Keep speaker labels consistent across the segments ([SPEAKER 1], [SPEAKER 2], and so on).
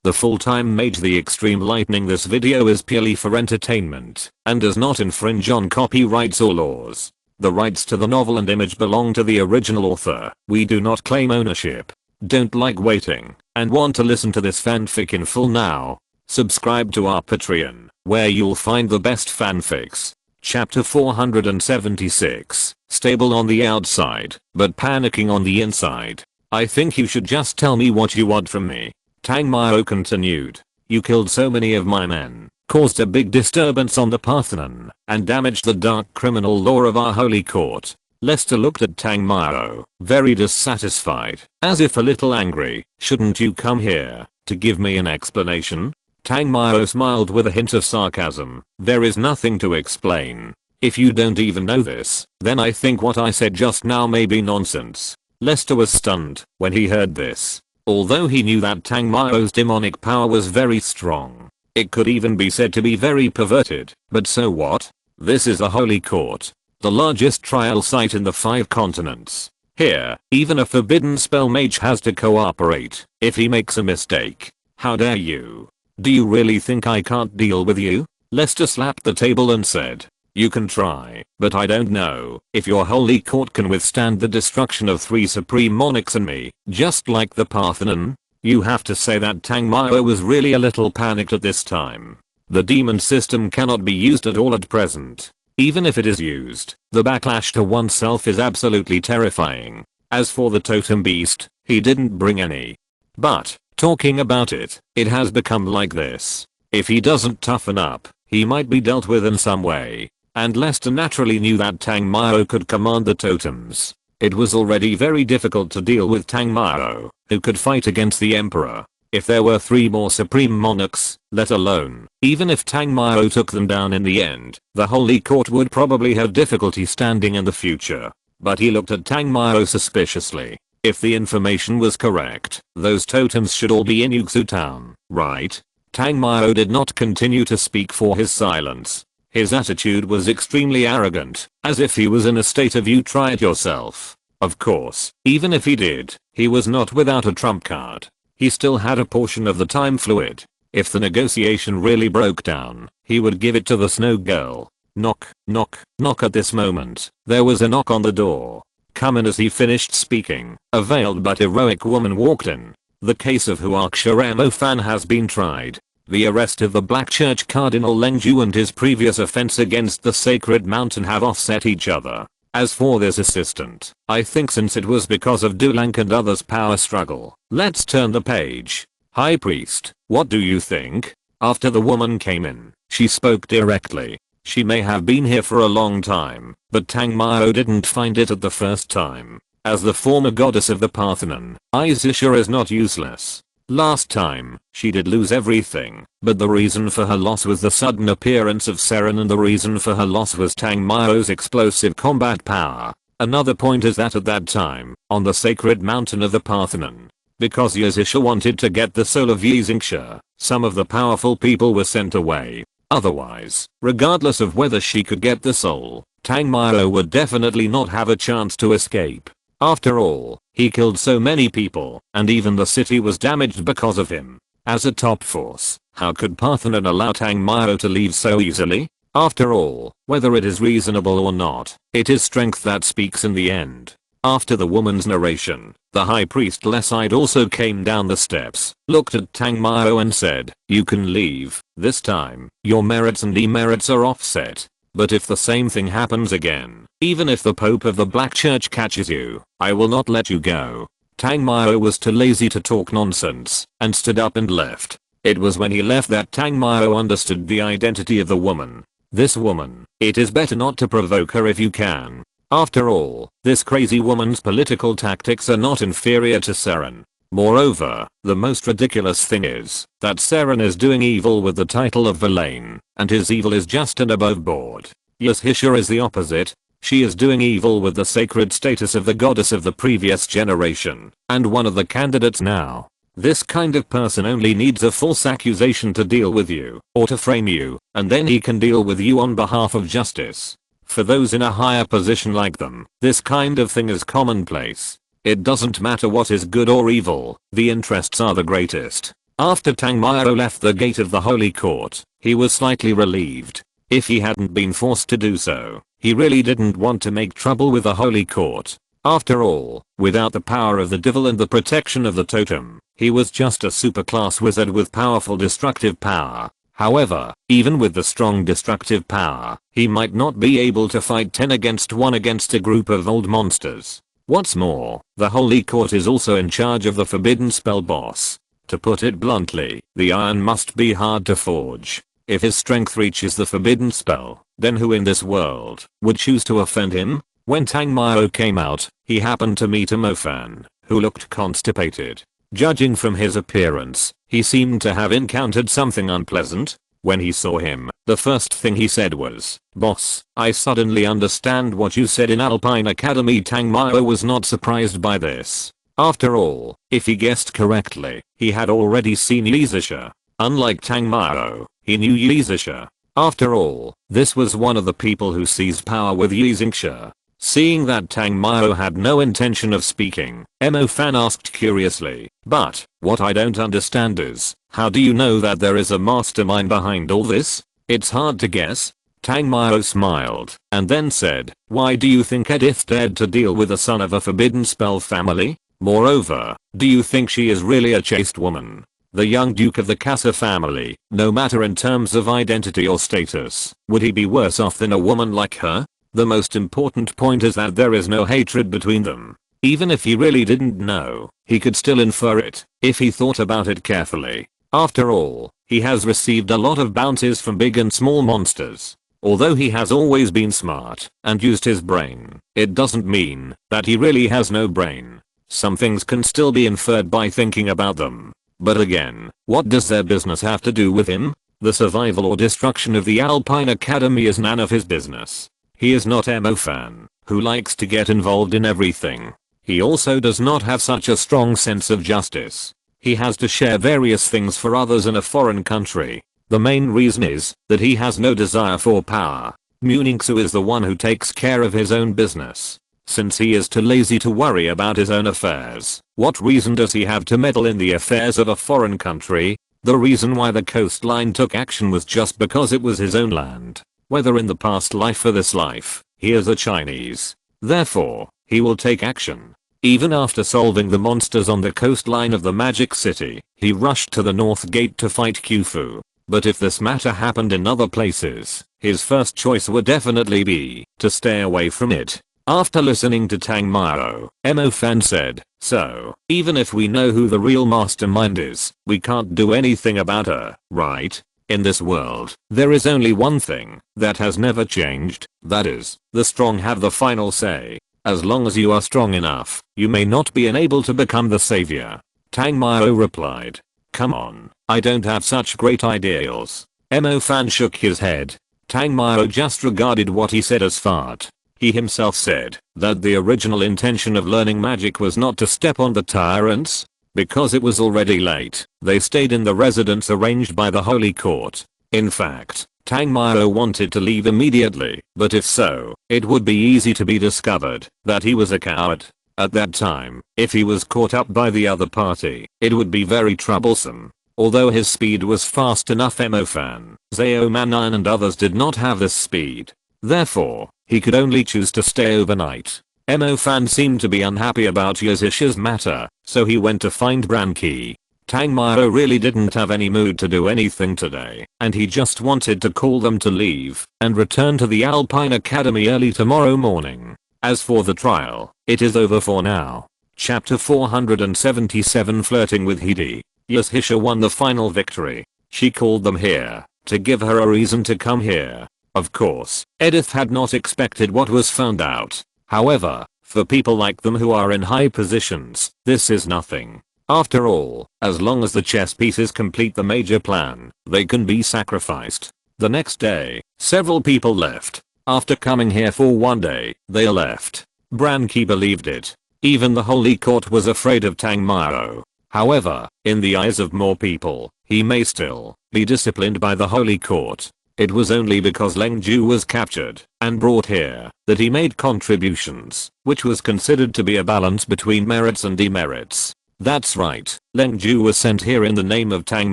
[SPEAKER 1] the full-time mage. The extreme lightning. This video is purely for entertainment and does not infringe on copyrights or laws. The rights to the novel and image belong to the original author. We do not claim ownership. Don't like waiting and want to listen to this fanfic in full now? Subscribe to our Patreon, where you'll find the best fanfics. Chapter 476, stable on the outside, but panicking on the inside. I think you should just tell me what you want from me. Tang Mao continued. You killed so many of my men, caused a big disturbance on the Parthenon, and damaged the dark criminal law of our holy court. Lester looked at Tang Mao, very dissatisfied, as if a little angry. Shouldn't you come here to give me an explanation? Tang Mao smiled with a hint of sarcasm. There is nothing to explain. If you don't even know this, then I think what I said just now may be nonsense. Lester was stunned when he heard this. Although he knew that Tang Mao's demonic power was very strong, it could even be said to be very perverted. But so what? This is the holy court, the largest trial site in the 5 continents. Here, even a forbidden spell mage has to cooperate if he makes a mistake. How dare you? Do you really think I can't deal with you? Lester slapped the table and said. You can try, but I don't know if your holy court can withstand the destruction of 3 supreme monarchs and me, just like the Parthenon. You have to say that Tang Mao was really a little panicked at this time. The demon system cannot be used at all at present. Even if it is used, the backlash to oneself is absolutely terrifying. As for the totem beast, he didn't bring any. But, talking about it, it has become like this. If he doesn't toughen up, he might be dealt with in some way. And Lester naturally knew that Tang Mao could command the totems. It was already very difficult to deal with Tang Mao, who could fight against the emperor. If there were 3 more supreme monarchs, let alone, even if Tang Mao took them down in the end, the holy court would probably have difficulty standing in the future. But he looked at Tang Mao suspiciously. If the information was correct, those totems should all be in Yuxu town, right? Tang Mao did not continue to speak for his silence. His attitude was extremely arrogant, as if he was in a state of you try it yourself. Of course, even if he did, he was not without a trump card. He still had a portion of the time fluid. If the negotiation really broke down, he would give it to the snow girl. Knock, knock, knock. At this moment, there was a knock on the door. Come in. As he finished speaking, a veiled but heroic woman walked in. The case of Huark Fan has been tried. The arrest of the Black Church Cardinal Lengju and his previous offense against the Sacred Mountain have offset each other. As for this assistant, I think since it was because of Dulank and others' power struggle, let's turn the page. High Priest, what do you think? After the woman came in, she spoke directly. She may have been here for a long time, but Tang Mao didn't find it at the first time. As the former goddess of the Parthenon, Izisha is not useless. Last time, she did lose everything, but the reason for her loss was the sudden appearance of Seren, and the reason for her loss was Tang Mao's explosive combat power. Another point is that at that time, on the sacred mountain of the Parthenon, because Izisha wanted to get the soul of Yixingsha, some of the powerful people were sent away. Otherwise, regardless of whether she could get the soul, Tang Mao would definitely not have a chance to escape. After all, he killed so many people, and even the city was damaged because of him. As a top force, how could Parthenon allow Tang Mao to leave so easily? After all, whether it is reasonable or not, it is strength that speaks in the end. After the woman's narration, the high priest Leside also came down the steps, looked at Tang Mao and said, you can leave. This time, your merits and demerits are offset. But if the same thing happens again, even if the Pope of the Black Church catches you, I will not let you go. Tang Mao was too lazy to talk nonsense, and stood up and left. It was when he left that Tang Mao understood the identity of the woman. This woman, it is better not to provoke her if you can. After all, this crazy woman's political tactics are not inferior to Seren. Moreover, the most ridiculous thing is that Seren is doing evil with the title of Villain, and his evil is just and above board. Izisha is the opposite. She is doing evil with the sacred status of the goddess of the previous generation, and one of the candidates now. This kind of person only needs a false accusation to deal with you, or to frame you, and then he can deal with you on behalf of justice. For those in a higher position like them, this kind of thing is commonplace. It doesn't matter what is good or evil, the interests are the greatest. After Tang Mao left the gate of the holy court, he was slightly relieved. If he hadn't been forced to do so, he really didn't want to make trouble with the holy court. After all, without the power of the devil and the protection of the totem, he was just a superclass wizard with powerful destructive power. However, even with the strong destructive power, he might not be able to fight 10 against 1 against a group of old monsters. What's more, the holy court is also in charge of the forbidden spell boss. To put it bluntly, the iron must be hard to forge. If his strength reaches the forbidden spell, then who in this world would choose to offend him? When Tang Mao came out, he happened to meet a Mofan, who looked constipated. Judging from his appearance, he seemed to have encountered something unpleasant. When he saw him, the first thing he said was, "Boss, I suddenly understand what you said in Alpine Academy." Tang Mao was not surprised by this. After all, if he guessed correctly, he had already seen Yizisha. Unlike Tang Mao, he knew Yizisha. After all, this was one of the people who seized power with Yizisha. Seeing that Tang Mao had no intention of speaking, Mo Fan asked curiously, "But, what I don't understand is, how do you know that there is a mastermind behind all this?" "It's hard to guess." Tang Mao smiled, and then said, "Why do you think Edith dared to deal with the son of a forbidden spell family? Moreover, do you think she is really a chaste woman? The young duke of the Casa family, no matter in terms of identity or status, would he be worse off than a woman like her? The most important point is that there is no hatred between them." Even if he really didn't know, he could still infer it, if he thought about it carefully. After all, he has received a lot of bounties from big and small monsters. Although he has always been smart and used his brain, it doesn't mean that he really has no brain. Some things can still be inferred by thinking about them. But again, what does their business have to do with him? The survival or destruction of the Alpine Academy is none of his business. He is not Mo Fan, who likes to get involved in everything. He also does not have such a strong sense of justice. He has to share various things for others in a foreign country. The main reason is that he has no desire for power. Muningsu is the one who takes care of his own business. Since he is too lazy to worry about his own affairs, what reason does he have to meddle in the affairs of a foreign country? The reason why the coastline took action was just because it was his own land. Whether in the past life or this life, he is a Chinese. Therefore, he will take action. Even after solving the monsters on the coastline of the Magic City, he rushed to the North Gate to fight Khufu. But if this matter happened in other places, his first choice would definitely be to stay away from it. After listening to Tang Mao, Mo Fan said, "So, even if we know who the real mastermind is, we can't do anything about her, right? In this world, there is only one thing that has never changed, that is, the strong have the final say. As long as you are strong enough, you may not be unable to become the savior." Tang Mao replied, "Come on, I don't have such great ideals." Mo Fan shook his head. Tang Mao just regarded what he said as fart. He himself said that the original intention of learning magic was not to step on the tyrants. Because it was already late, they stayed in the residence arranged by the Holy Court. In fact, Tang Mao wanted to leave immediately, but if so, it would be easy to be discovered that he was a coward. At that time, if he was caught up by the other party, it would be very troublesome. Although his speed was fast enough, Mo Fan, Zhao Manan and others did not have this speed. Therefore, he could only choose to stay overnight. Mo Fan seemed to be unhappy about Yizisha's matter, so he went to find Branki. Tang Mao really didn't have any mood to do anything today, and he just wanted to call them to leave and return to the Alpine Academy early tomorrow morning. As for the trial, it is over for now. Chapter 477 Flirting with Hidi. Yizisha won the final victory. She called them here to give her a reason to come here. Of course, Edith had not expected what was found out. However, for people like them who are in high positions, this is nothing. After all, as long as the chess pieces complete the major plan, they can be sacrificed. The next day, several people left. After coming here for one day, they left. Branki believed it. Even the Holy Court was afraid of Tang Mao. However, in the eyes of more people, he may still be disciplined by the Holy Court. It was only because Leng Ju was captured and brought here that he made contributions, which was considered to be a balance between merits and demerits. That's right, Leng Ju was sent here in the name of Tang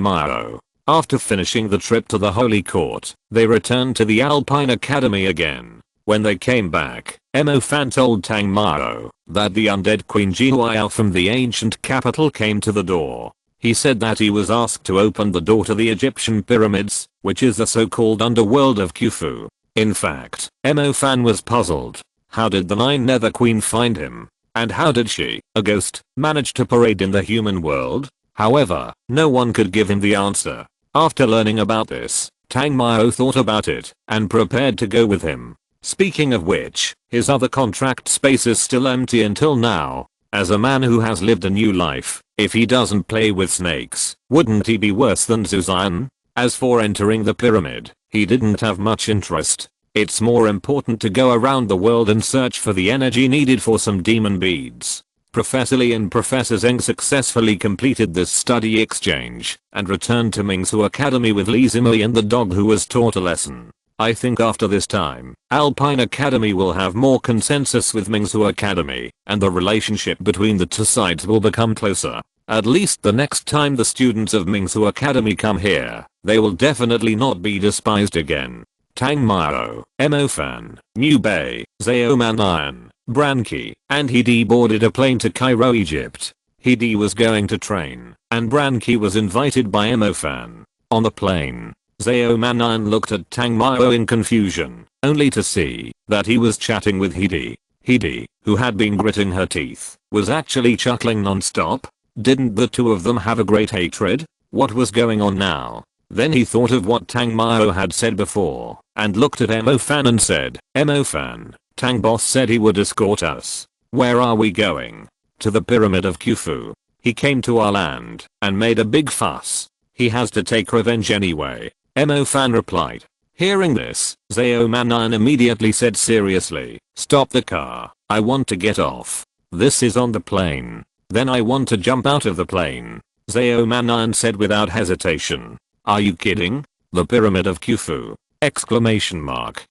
[SPEAKER 1] Mao. After finishing the trip to the Holy Court, they returned to the Alpine Academy again. When they came back, Mo Fan told Tang Mao that the undead Queen Jihuao from the ancient capital came to the door. He said that he was asked to open the door to the Egyptian pyramids, which is the so-called underworld of Khufu. In fact, Mo Fan was puzzled. How did the Nine Nether Queen find him? And how did she, a ghost, manage to parade in the human world? However, no one could give him the answer. After learning about this, Tang Mao thought about it and prepared to go with him. Speaking of which, his other contract space is still empty until now. As a man who has lived a new life, if he doesn't play with snakes, wouldn't he be worse than Suzanne? As for entering the pyramid, he didn't have much interest. It's more important to go around the world and search for the energy needed for some demon beads. Professor Li and Professor Zheng successfully completed this study exchange and returned to Mingsu Academy with Li Zimei and the dog who was taught a lesson. I think after this time, Alpine Academy will have more consensus with Mingsu Academy, and the relationship between the two sides will become closer. At least the next time the students of Mingsu Academy come here, they will definitely not be despised again. Tang Mao, Mo Fan, New Bay, Zhao Manayan, Branki, and Hidi boarded a plane to Cairo, Egypt. Hidi was going to train, and Branki was invited by Mo Fan. On the plane, Zhao Manayan looked at Tang Mao in confusion, only to see that he was chatting with Hidi. Hidi, who had been gritting her teeth, was actually chuckling non-stop. Didn't the two of them have a great hatred? What was going on now? Then he thought of what Tang Mao had said before, and looked at Mo Fan and said, Mo Fan, Tang boss said he would escort us. Where are we going? To the pyramid of Khufu. He came to our land, and made a big fuss. He has to take revenge anyway. Mo Fan replied. Hearing this, Zhao Manayan immediately said seriously, stop the car, I want to get off. This is on the plane. Then I want to jump out of the plane. Zhao Manayan said without hesitation. Are you kidding? The pyramid of Khufu! Exclamation mark.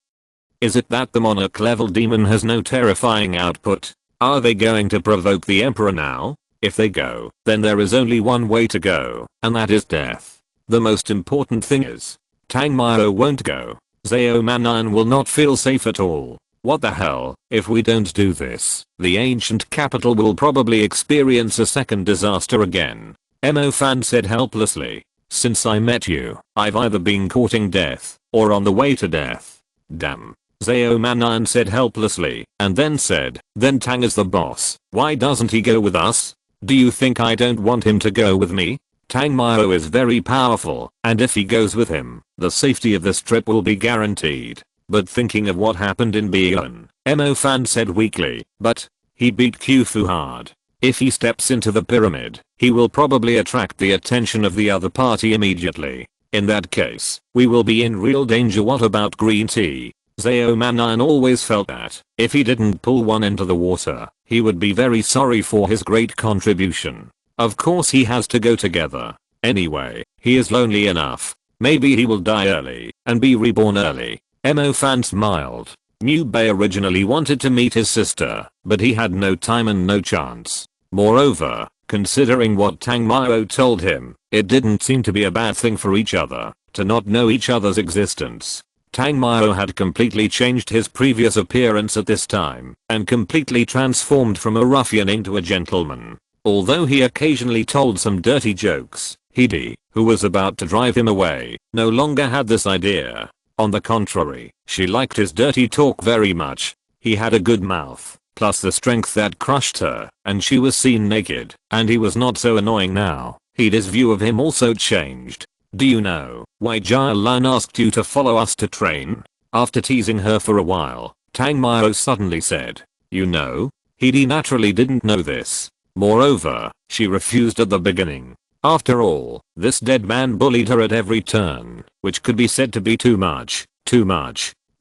[SPEAKER 1] Is it that the monarch level demon has no terrifying output? Are they going to provoke the emperor now? If they go, then there is only one way to go, and that is death. The most important thing is, Tang Mao won't go. Zhao Manayan will not feel safe at all. What the hell, if we don't do this, the ancient capital will probably experience a second disaster again. Mo Fan said helplessly. Since I met you, I've either been courting death, or on the way to death. Damn. Zhao Manayan said helplessly, and then said, then Tang is the boss, why doesn't he go with us? Do you think I don't want him to go with me? Tang Mao is very powerful, and if he goes with him, the safety of this trip will be guaranteed. But thinking of what happened in Bian, Mo Fan said weakly, but he beat Khufu hard. If he steps into the pyramid, he will probably attract the attention of the other party immediately. In that case, we will be in real danger. What about green tea? Zhao Manayan always felt that, if he didn't pull one into the water, he would be very sorry for his great contribution. Of course he has to go together. Anyway, he is lonely enough. Maybe he will die early, and be reborn early. Mo Fan smiled. New Bay originally wanted to meet his sister, but he had no time and no chance. Moreover, considering what Tang Mao told him, it didn't seem to be a bad thing for each other to not know each other's existence. Tang Mao had completely changed his previous appearance at this time, and completely transformed from a ruffian into a gentleman. Although he occasionally told some dirty jokes, Hidi, who was about to drive him away, no longer had this idea. On the contrary, she liked his dirty talk very much. He had a good mouth, plus the strength that crushed her, and she was seen naked, and he was not so annoying now. Hidi's view of him also changed. Do you know why Jia Lan asked you to follow us to train? After teasing her for a while, Tang Mao suddenly said, you know? Hidi naturally didn't know this. Moreover, she refused at the beginning. After all, this dead man bullied her at every turn, which could be said to be too much.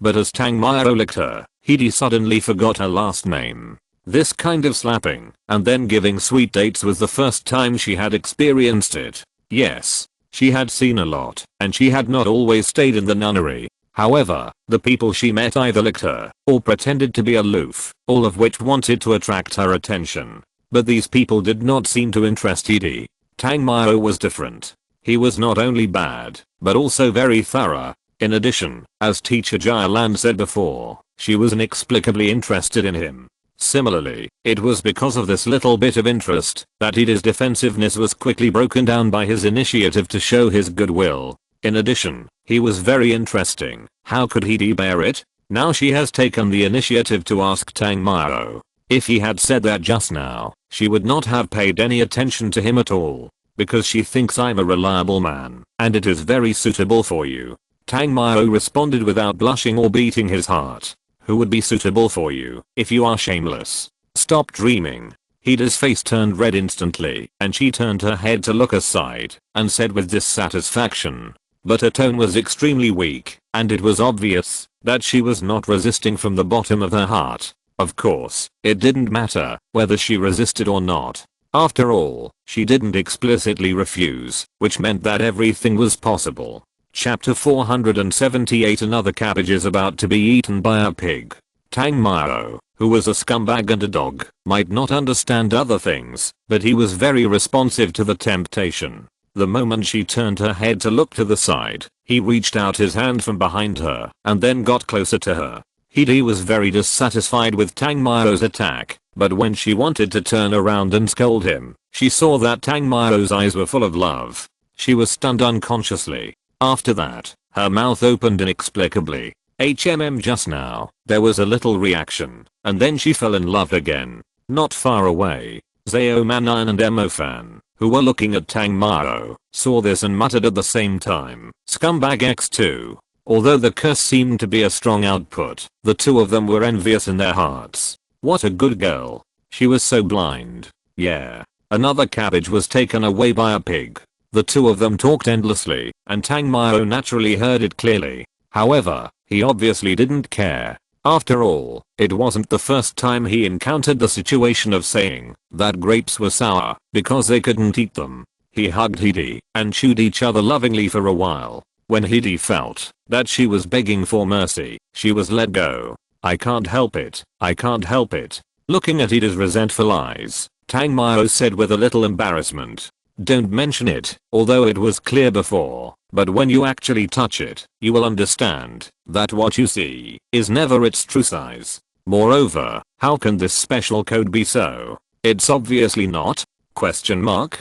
[SPEAKER 1] But as Tang Mao licked her, Hidi suddenly forgot her last name. This kind of slapping, and then giving sweet dates was the first time she had experienced it. Yes, she had seen a lot, and she had not always stayed in the nunnery. However, the people she met either licked her, or pretended to be aloof, all of which wanted to attract her attention. But these people did not seem to interest Hidi. Tang Mao was different. He was not only bad, but also very thorough. In addition, as teacher Jia said before, she was inexplicably interested in him. Similarly, it was because of this little bit of interest that Hidi's defensiveness was quickly broken down by his initiative to show his goodwill. In addition, he was very interesting. How could Hidi bear it? Now she has taken the initiative to ask Tang Mao. If he had said that just now, she would not have paid any attention to him at all. Because she thinks I'm a reliable man, and it is very suitable for you. Tang Mao responded without blushing or beating his heart. Who would be suitable for you if you are shameless? Stop dreaming. Hida's face turned red instantly, and she turned her head to look aside, and said with dissatisfaction. But her tone was extremely weak, and it was obvious that she was not resisting from the bottom of her heart. Of course, it didn't matter whether she resisted or not. After all, she didn't explicitly refuse, which meant that everything was possible. Chapter 478. Another cabbage is about to be eaten by a pig. Tang Mao, who was a scumbag and a dog, might not understand other things, but he was very responsive to the temptation. The moment she turned her head to look to the side, he reached out his hand from behind her and then got closer to her. Hidi was very dissatisfied with Tang Mao's attack, but when she wanted to turn around and scold him, she saw that Tang Mao's eyes were full of love. She was stunned unconsciously. After that, her mouth opened inexplicably. Just now, there was a little reaction, and then she fell in love again. Not far away, Zhao Manan and Emofan, who were looking at Tang Mao, saw this and muttered at the same time, "Scumbag X2." Although the curse seemed to be a strong output, the two of them were envious in their hearts. What a good girl. She was so blind. Yeah. Another cabbage was taken away by a pig. The two of them talked endlessly, and Tang Mao naturally heard it clearly. However, he obviously didn't care. After all, it wasn't the first time he encountered the situation of saying that grapes were sour because they couldn't eat them. He hugged Hidi and chewed each other lovingly for a while. When Hidi felt that she was begging for mercy, she was let go. "I can't help it. I can't help it." Looking at Hidi's resentful eyes, Tang Mao said with a little embarrassment, "Don't mention it, although it was clear before, but when you actually touch it, you will understand that what you see is never its true size. Moreover, how can this special code be so? It's obviously not? Question mark?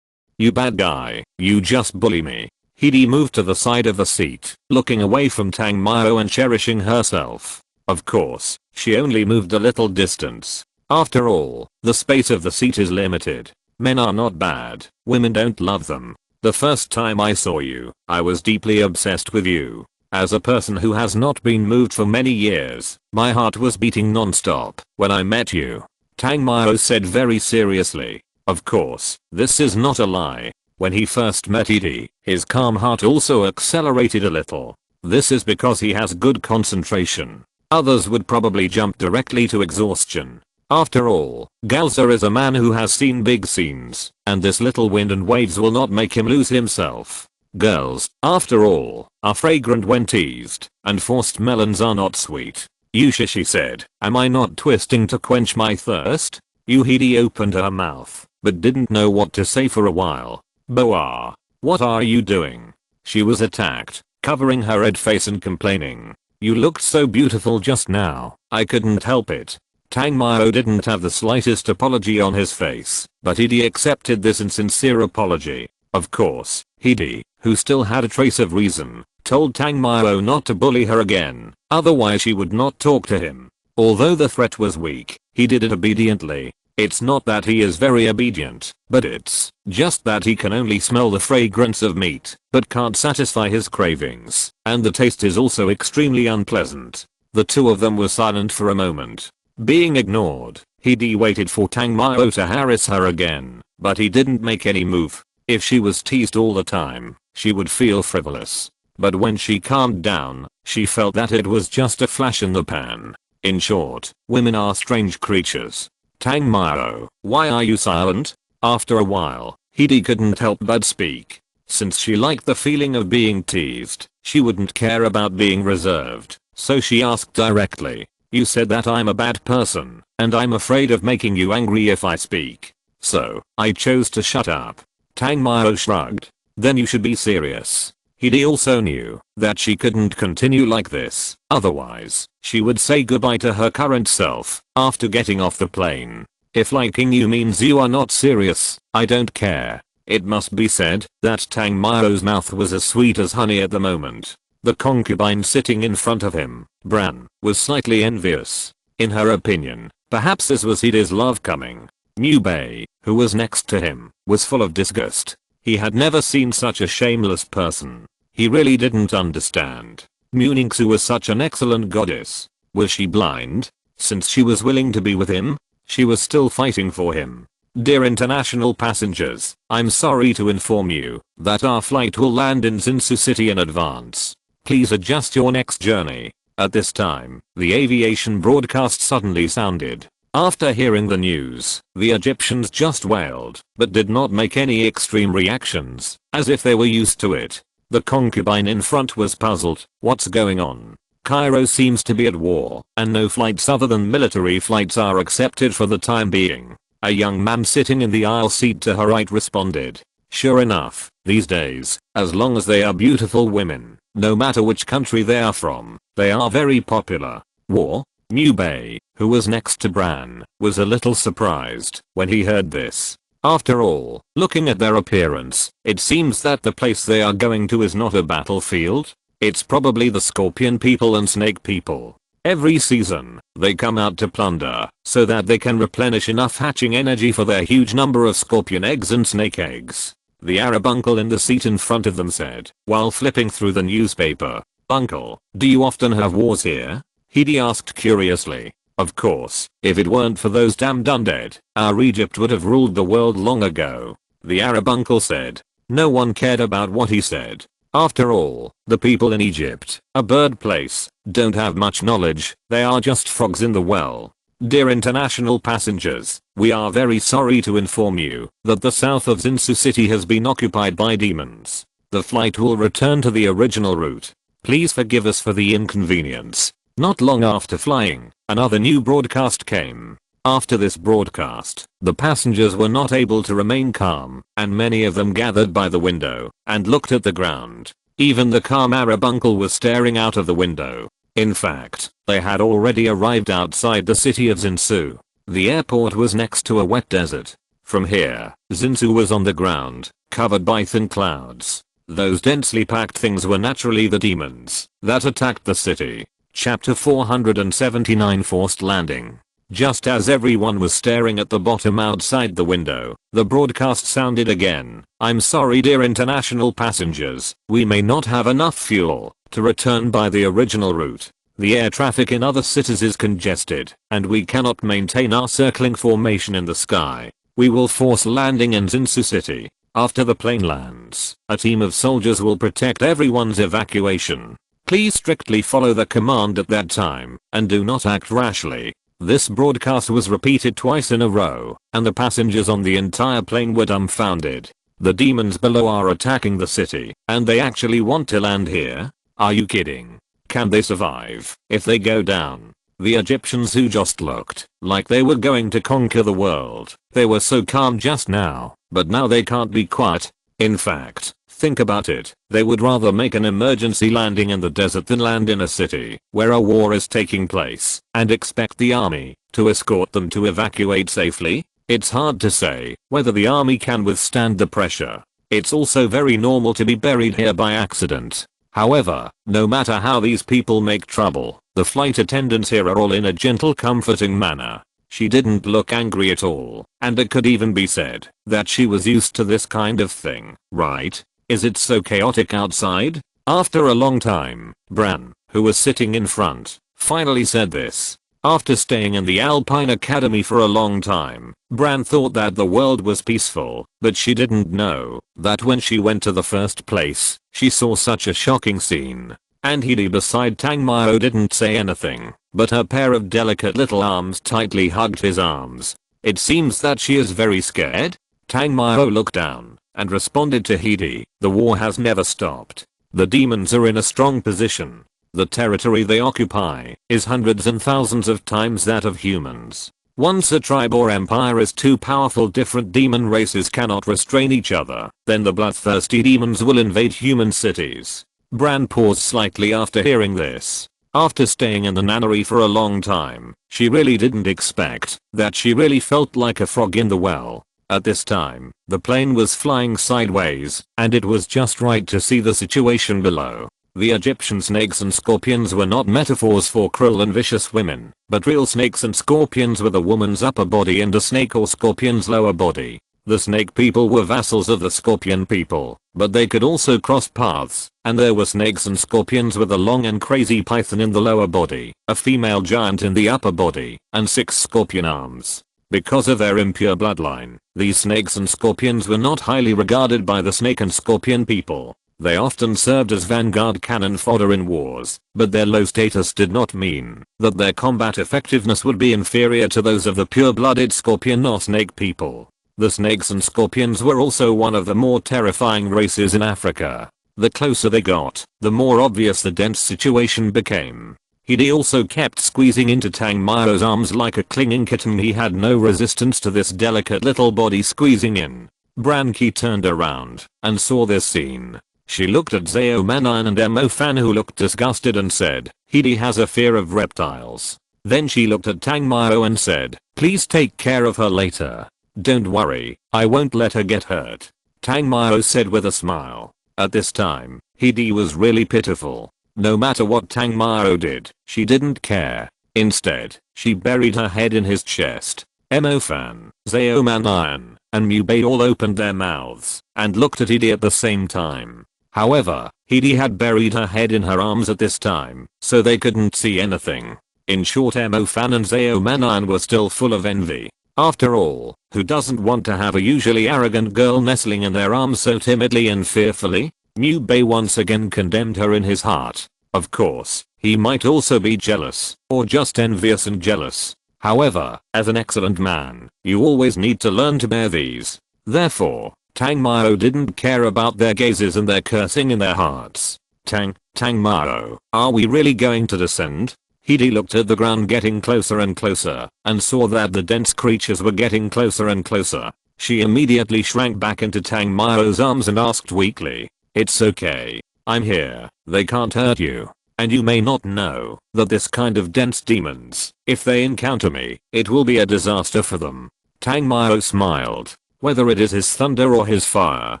[SPEAKER 1] You bad guy, you just bully me." Hidi moved to the side of the seat, looking away from Tang Mao and cherishing herself. Of course, she only moved a little distance. After all, the space of the seat is limited. Men are not bad, women don't love them. The first time I saw you, I was deeply obsessed with you. As a person who has not been moved for many years, my heart was beating non-stop when I met you. Tang Mao said very seriously. Of course, this is not a lie. When he first met Hidi, his calm heart also accelerated a little. This is because he has good concentration. Others would probably jump directly to exhaustion. After all, Galza is a man who has seen big scenes, and this little wind and waves will not make him lose himself. Girls, after all, are fragrant when teased, and forced melons are not sweet. Yusha, she said, am I not twisting to quench my thirst? Hidi opened her mouth, but didn't know what to say for a while. Boa, what are you doing? She was attacked, covering her red face and complaining. You looked so beautiful just now, I couldn't help it. Tang Mao didn't have the slightest apology on his face, but Hidi accepted this in sincere apology. Of course, Hidi, who still had a trace of reason, told Tang Mao not to bully her again, otherwise she would not talk to him. Although the threat was weak, he did it obediently. It's not that he is very obedient, but it's just that he can only smell the fragrance of meat, but can't satisfy his cravings, and the taste is also extremely unpleasant. The two of them were silent for a moment. Being ignored, Hidi waited for Tang Mao to harass her again, but he didn't make any move. If she was teased all the time, she would feel frivolous. But when she calmed down, she felt that it was just a flash in the pan. In short, women are strange creatures. Tang Mao, why are you silent? After a while, Hidi couldn't help but speak. Since she liked the feeling of being teased, she wouldn't care about being reserved, so she asked directly. You said that I'm a bad person, and I'm afraid of making you angry if I speak. So, I chose to shut up. Tang Mao shrugged. Then you should be serious. Hidi also knew that she couldn't continue like this, otherwise, she would say goodbye to her current self after getting off the plane. If liking you means you are not serious, I don't care. It must be said that Tang Mao's mouth was as sweet as honey at the moment. The concubine sitting in front of him, Bran, was slightly envious. In her opinion, perhaps this was Hidi's love coming. Liu Bei, who was next to him, was full of disgust. He had never seen such a shameless person. He really didn't understand. Mu Ningxu was such an excellent goddess. Was she blind? Since she was willing to be with him, she was still fighting for him. Dear international passengers, I'm sorry to inform you that our flight will land in Zinsu City in advance. Please adjust your next journey. At this time, the aviation broadcast suddenly sounded. After hearing the news, the Egyptians just wailed, but did not make any extreme reactions, as if they were used to it. The concubine in front was puzzled. What's going on? Cairo seems to be at war, and no flights other than military flights are accepted for the time being. A young man sitting in the aisle seat to her right responded. Sure enough, these days, as long as they are beautiful women, no matter which country they are from, they are very popular. War? Liu Bei, who was next to Bran, was a little surprised when he heard this. After all, looking at their appearance, it seems that the place they are going to is not a battlefield. It's probably the scorpion people and snake people. Every season, they come out to plunder, so that they can replenish enough hatching energy for their huge number of scorpion eggs and snake eggs. The Arab uncle in the seat in front of them said, while flipping through the newspaper. Uncle, do you often have wars here? Hidi asked curiously. Of course, if it weren't for those damned undead, our Egypt would have ruled the world long ago. The Arab uncle said. No one cared about what he said. After all, the people in Egypt, a bird place, don't have much knowledge, they are just frogs in the well. Dear international passengers, we are very sorry to inform you that the south of Zinsu City has been occupied by demons. The flight will return to the original route. Please forgive us for the inconvenience. Not long after flying, another new broadcast came. After this broadcast, the passengers were not able to remain calm, and many of them gathered by the window and looked at the ground. Even the calm Arab uncle was staring out of the window. In fact, they had already arrived outside the city of Zinsu. The airport was next to a wet desert. From here, Zinsu was on the ground, covered by thin clouds. Those densely packed things were naturally the demons that attacked the city. Chapter 479 Forced Landing. Just as everyone was staring at the bottom outside the window, the broadcast sounded again. I'm sorry dear international passengers, we may not have enough fuel to return by the original route. The air traffic in other cities is congested, and we cannot maintain our circling formation in the sky. We will force landing in Zinsu City. After the plane lands, a team of soldiers will protect everyone's evacuation. Please strictly follow the command at that time, and do not act rashly. This broadcast was repeated twice in a row, and the passengers on the entire plane were dumbfounded. The demons below are attacking the city, and they actually want to land here? Are you kidding? Can they survive if they go down? The Egyptians, who just looked like they were going to conquer the world, they were so calm just now, but now they can't be quiet. In fact, think about it, they would rather make an emergency landing in the desert than land in a city where a war is taking place and expect the army to escort them to evacuate safely. It's hard to say whether the army can withstand the pressure. It's also very normal to be buried here by accident. However, no matter how these people make trouble, the flight attendants here are all in a gentle, comforting manner. She didn't look angry at all, and it could even be said that she was used to this kind of thing, right? Is it so chaotic outside? After a long time, Bran, who was sitting in front, finally said this. After staying in the Alpine Academy for a long time, Bran thought that the world was peaceful, but she didn't know that when she went to the first place, she saw such a shocking scene. And Hidi beside Tang Mao didn't say anything, but her pair of delicate little arms tightly hugged his arms. It seems that she is very scared. Tang Mao looked down and responded to Hidi. The war has never stopped. The demons are in a strong position. The territory they occupy is hundreds and thousands of times that of humans. Once a tribe or empire is too powerful, different demon races cannot restrain each other, then the bloodthirsty demons will invade human cities. Bran paused slightly after hearing this. After staying in the nunnery for a long time, she really didn't expect that she really felt like a frog in the well. At this time, the plane was flying sideways, and it was just right to see the situation below. The Egyptian snakes and scorpions were not metaphors for cruel and vicious women, but real snakes and scorpions with a woman's upper body and a snake or scorpion's lower body. The snake people were vassals of the scorpion people, but they could also cross paths, and there were snakes and scorpions with a long and crazy python in the lower body, a female giant in the upper body, and 6 scorpion arms. Because of their impure bloodline, these snakes and scorpions were not highly regarded by the snake and scorpion people. They often served as vanguard cannon fodder in wars, but their low status did not mean that their combat effectiveness would be inferior to those of the pure-blooded scorpion or snake people. The snakes and scorpions were also one of the more terrifying races in Africa. The closer they got, the more obvious the dense situation became. Hidi also kept squeezing into Tang Mao's arms like a clinging kitten. He had no resistance to this delicate little body squeezing in. Branki turned around and saw this scene. She looked at Zao Manan and Mo Fan, who looked disgusted, and said, "Hidi has a fear of reptiles." Then she looked at Tang Mao and said, "Please take care of her later. Don't worry, I won't let her get hurt." Tang Mao said with a smile. At this time, Hidi was really pitiful. No matter what Tang Mao did, she didn't care. Instead, she buried her head in his chest. Mo Fan, Zao Manan, and Mu Bei all opened their mouths and looked at Hidi at the same time. However, Hidi had buried her head in her arms at this time, so they couldn't see anything. In short, Mo Fan and Zao Manan were still full of envy. After all, who doesn't want to have a usually arrogant girl nestling in their arms so timidly and fearfully? Mu Bei once again condemned her in his heart. Of course, he might also be jealous, or just envious and jealous. However, as an excellent man, you always need to learn to bear these. Therefore, Tang Mao didn't care about their gazes and their cursing in their hearts. Tang Mao, are we really going to descend? Hidi looked at the ground getting closer and closer, and saw that the dense creatures were getting closer and closer. She immediately shrank back into Tang Mao's arms and asked weakly, "It's okay. I'm here. They can't hurt you. And you may not know that this kind of dense demons, if they encounter me, it will be a disaster for them." Tang Mao smiled. Whether it is his thunder or his fire,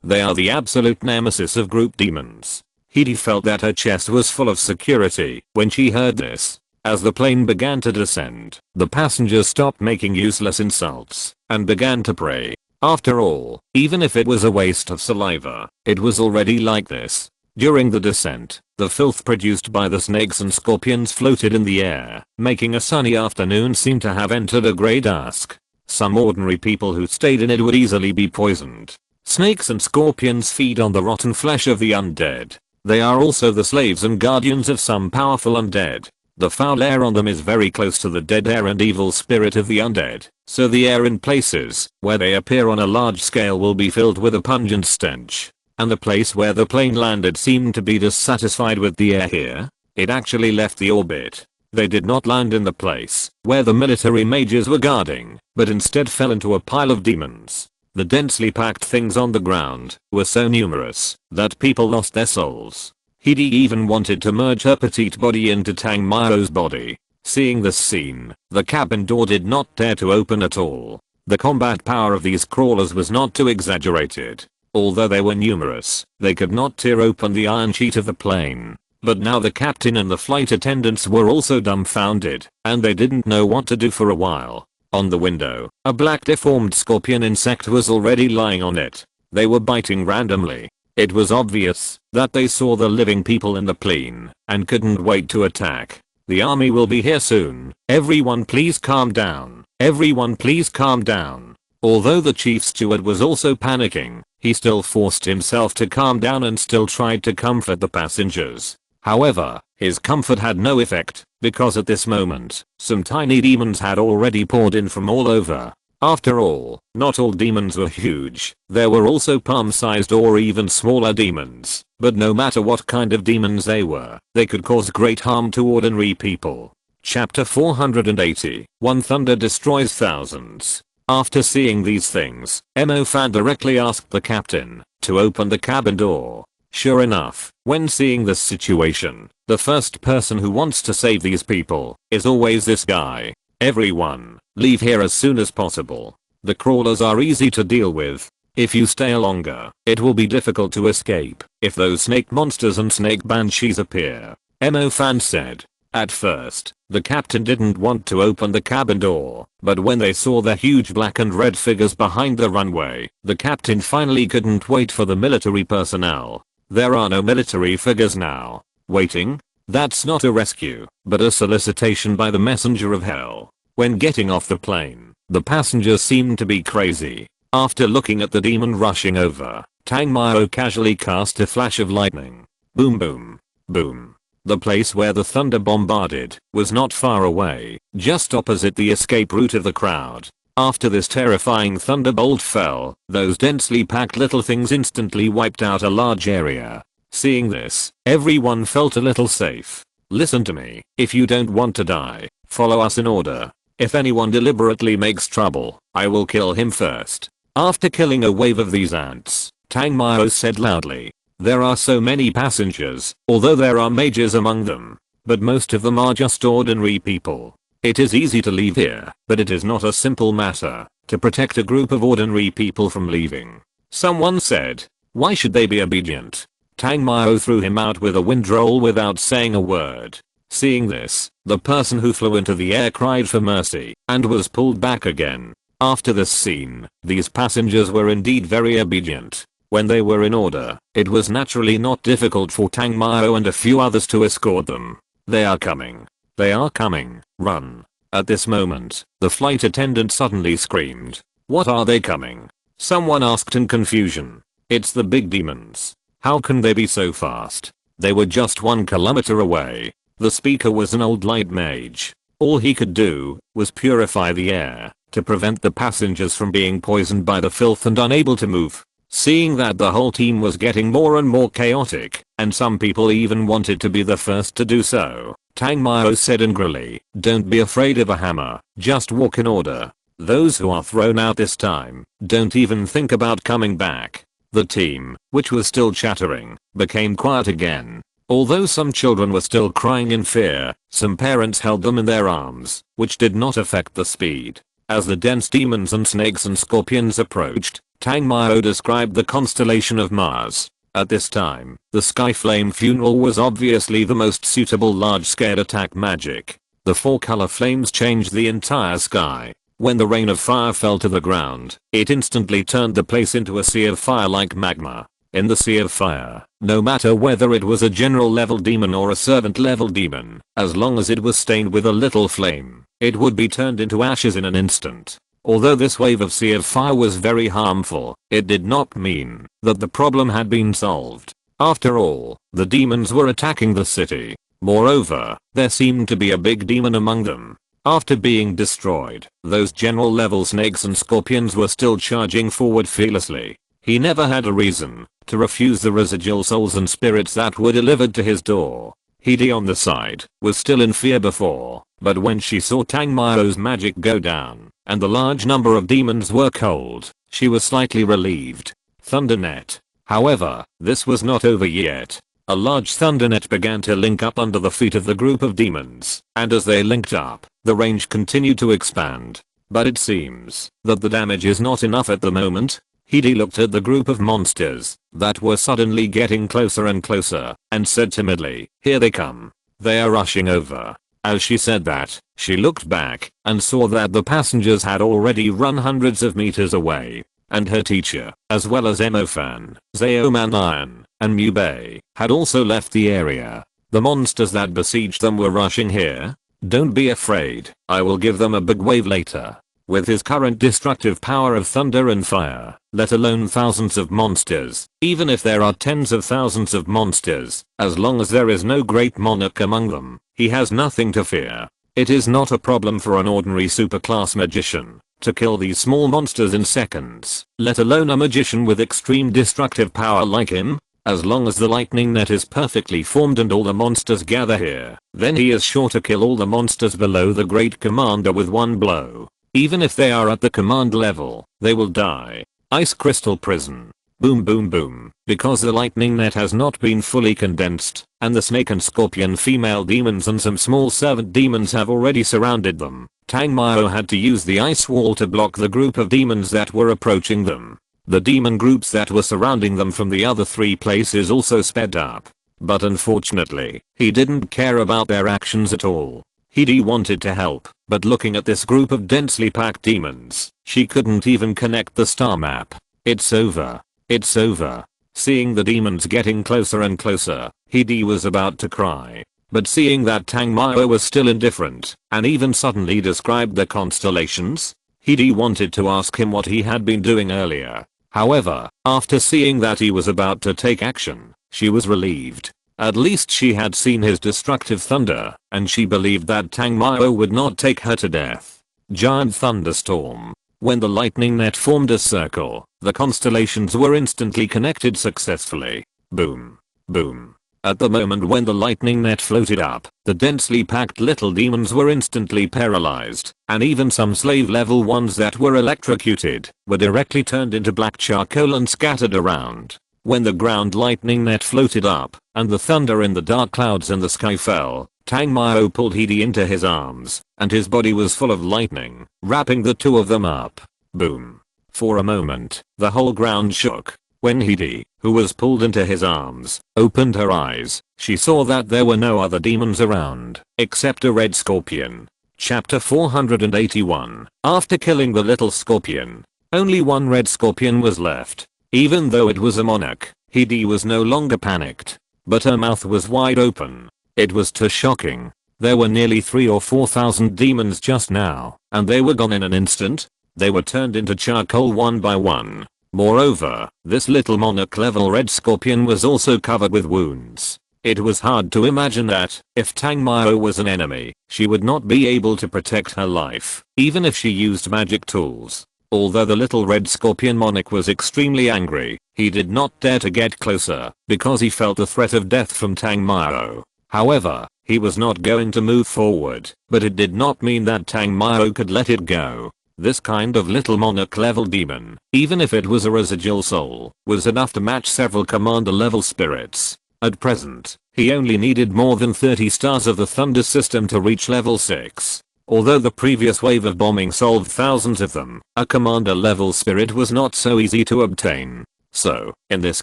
[SPEAKER 1] they are the absolute nemesis of group demons. Hidi felt that her chest was full of security when she heard this. As the plane began to descend, the passengers stopped making useless insults and began to pray. After all, even if it was a waste of saliva, it was already like this. During the descent, the filth produced by the snakes and scorpions floated in the air, making a sunny afternoon seem to have entered a grey dusk. Some ordinary people who stayed in it would easily be poisoned. Snakes and scorpions feed on the rotten flesh of the undead. They are also the slaves and guardians of some powerful undead. The foul air on them is very close to the dead air and evil spirit of the undead, so the air in places where they appear on a large scale will be filled with a pungent stench. And the place where the plane landed seemed to be dissatisfied with the air here. It actually left the orbit. They did not land in the place where the military mages were guarding, but instead fell into a pile of demons. The densely packed things on the ground were so numerous that people lost their souls. Hidi even wanted to merge her petite body into Tang Mao's body. Seeing this scene, the cabin door did not dare to open at all. The combat power of these crawlers was not too exaggerated. Although they were numerous, they could not tear open the iron sheet of the plane. But now the captain and the flight attendants were also dumbfounded, and they didn't know what to do for a while. On the window, a black deformed scorpion insect was already lying on it. They were biting randomly. It was obvious that they saw the living people in the plane and couldn't wait to attack. "The army will be here soon. Everyone please calm down. Everyone please calm down." Although the chief steward was also panicking, he still forced himself to calm down and still tried to comfort the passengers. However, his comfort had no effect, because at this moment, some tiny demons had already poured in from all over. After all, not all demons were huge. There were also palm-sized or even smaller demons, but no matter what kind of demons they were, they could cause great harm to ordinary people. Chapter 480, One Thunder Destroys Thousands. After seeing these things, Fan directly asked the captain to open the cabin door. Sure enough, when seeing this situation, the first person who wants to save these people is always this guy. Everyone, leave here as soon as possible. The crawlers are easy to deal with. If you stay longer, it will be difficult to escape if those snake monsters and snake banshees appear. Fan said. At first, the captain didn't want to open the cabin door, but when they saw the huge black and red figures behind the runway, the captain finally couldn't wait for the military personnel. There are no military figures now. Waiting? That's not a rescue, but a solicitation by the messenger of hell. When getting off the plane, the passengers seemed to be crazy. After looking at the demon rushing over, Tang Mao casually cast a flash of lightning. Boom boom. Boom. The place where the thunder bombarded was not far away, just opposite the escape route of the crowd. After this terrifying thunderbolt fell, those densely packed little things instantly wiped out a large area. Seeing this, everyone felt a little safe. Listen to me, if you don't want to die, follow us in order. If anyone deliberately makes trouble, I will kill him first. After killing a wave of these ants, Tang Mao said loudly, there are so many passengers, although there are mages among them, but most of them are just ordinary people. It is easy to leave here, but it is not a simple matter to protect a group of ordinary people from leaving. Someone said, why should they be obedient? Tang Mao threw him out with a windroll without saying a word. Seeing this, the person who flew into the air cried for mercy and was pulled back again. After this scene, these passengers were indeed very obedient. When they were in order, it was naturally not difficult for Tang Mao and a few others to escort them. They are coming. They are coming. Run. At this moment, the flight attendant suddenly screamed. What are they coming? Someone asked in confusion. It's the big demons. How can they be so fast? They were just 1 kilometer away. The speaker was an old light mage. All he could do was purify the air to prevent the passengers from being poisoned by the filth and unable to move. Seeing that the whole team was getting more and more chaotic, and some people even wanted to be the first to do so, Tang Mao said angrily, don't be afraid of a hammer, just walk in order. Those who are thrown out this time, don't even think about coming back. The team, which was still chattering, became quiet again. Although some children were still crying in fear, some parents held them in their arms, which did not affect the speed. As the dense demons and snakes and scorpions approached, Tang Mao described the constellation of Mars. At this time, the Skyflame funeral was obviously the most suitable large-scale attack magic. The 4-color flames changed the entire sky. When the rain of fire fell to the ground, it instantly turned the place into a sea of fire like magma. In the sea of fire, no matter whether it was a general level demon or a servant level demon, as long as it was stained with a little flame, it would be turned into ashes in an instant. Although this wave of sea of fire was very harmful, it did not mean that the problem had been solved. After all, the demons were attacking the city. Moreover, there seemed to be a big demon among them. After being destroyed, those general level snakes and scorpions were still charging forward fearlessly. He never had a reason to refuse the residual souls and spirits that were delivered to his door. Hedi on the side was still in fear before, but when she saw Tang Mao's magic go down, and the large number of demons were cold, she was slightly relieved. Thundernet. However, this was not over yet. A large thundernet began to link up under the feet of the group of demons, and as they linked up, the range continued to expand. But it seems that the damage is not enough at the moment. Hedi looked at the group of monsters that were suddenly getting closer and closer, and said timidly, "Here they come. They are rushing over." As she said that, she looked back and saw that the passengers had already run hundreds of meters away, and her teacher, as well as Emofan, Zaoman and Mubei, had also left the area. The monsters that besieged them were rushing here. Don't be afraid, I will give them a big wave later. With his current destructive power of thunder and fire, let alone thousands of monsters, even if there are tens of thousands of monsters, as long as there is no great monarch among them, he has nothing to fear. It is not a problem for an ordinary superclass magician. to kill these small monsters in seconds, let alone a magician with extreme destructive power like him. As long as the lightning net is perfectly formed and all the monsters gather here, then he is sure to kill all the monsters below the Great Commander with one blow. Even if they are at the command level, they will die. Ice Crystal Prison. Boom boom boom. Because the lightning net has not been fully condensed, and the snake and scorpion female demons and some small servant demons have already surrounded them, Tang Mao had to use the ice wall to block the group of demons that were approaching them. The demon groups that were surrounding them from the other 3 places also sped up. But unfortunately, he didn't care about their actions at all. He wanted to help, but looking at this group of densely packed demons, she couldn't even connect the star map. It's over. It's over. Seeing the demons getting closer and closer, Hidi was about to cry. But seeing that Tang Mao was still indifferent, and even suddenly described the constellations, Hidi wanted to ask him what he had been doing earlier. However, after seeing that he was about to take action, she was relieved. At least she had seen his destructive thunder, and she believed that Tang Mao would not take her to death. Giant thunderstorm. When the lightning net formed a circle, the constellations were instantly connected successfully. Boom. Boom. At the moment when the lightning net floated up, the densely packed little demons were instantly paralyzed, and even some slave level ones that were electrocuted were directly turned into black charcoal and scattered around. When the ground lightning net floated up, and the thunder in the dark clouds in the sky fell, Tang Mao pulled Hidi into his arms, and his body was full of lightning, wrapping the 2 of them up. Boom. For a moment, the whole ground shook. When Hidi, who was pulled into his arms, opened her eyes, she saw that there were no other demons around, except a red scorpion. Chapter 481. After killing the little scorpion, only one red scorpion was left. Even though it was a monarch, Hidi was no longer panicked. But her mouth was wide open. It was too shocking. There were nearly 3,000 or 4,000 demons just now, and they were gone in an instant. They were turned into charcoal one by one. Moreover, this little monarch level red scorpion was also covered with wounds. It was hard to imagine that, if Tang Mao was an enemy, she would not be able to protect her life, even if she used magic tools. Although the little red scorpion monarch was extremely angry, he did not dare to get closer, because he felt the threat of death from Tang Mao. However, he was not going to move forward, but it did not mean that Tang Mao could let it go. This kind of little monarch level demon, even if it was a residual soul, was enough to match several commander level spirits. At present, he only needed more than 30 stars of the thunder system to reach level 6. Although the previous wave of bombing solved thousands of them, a commander level spirit was not so easy to obtain. So, in this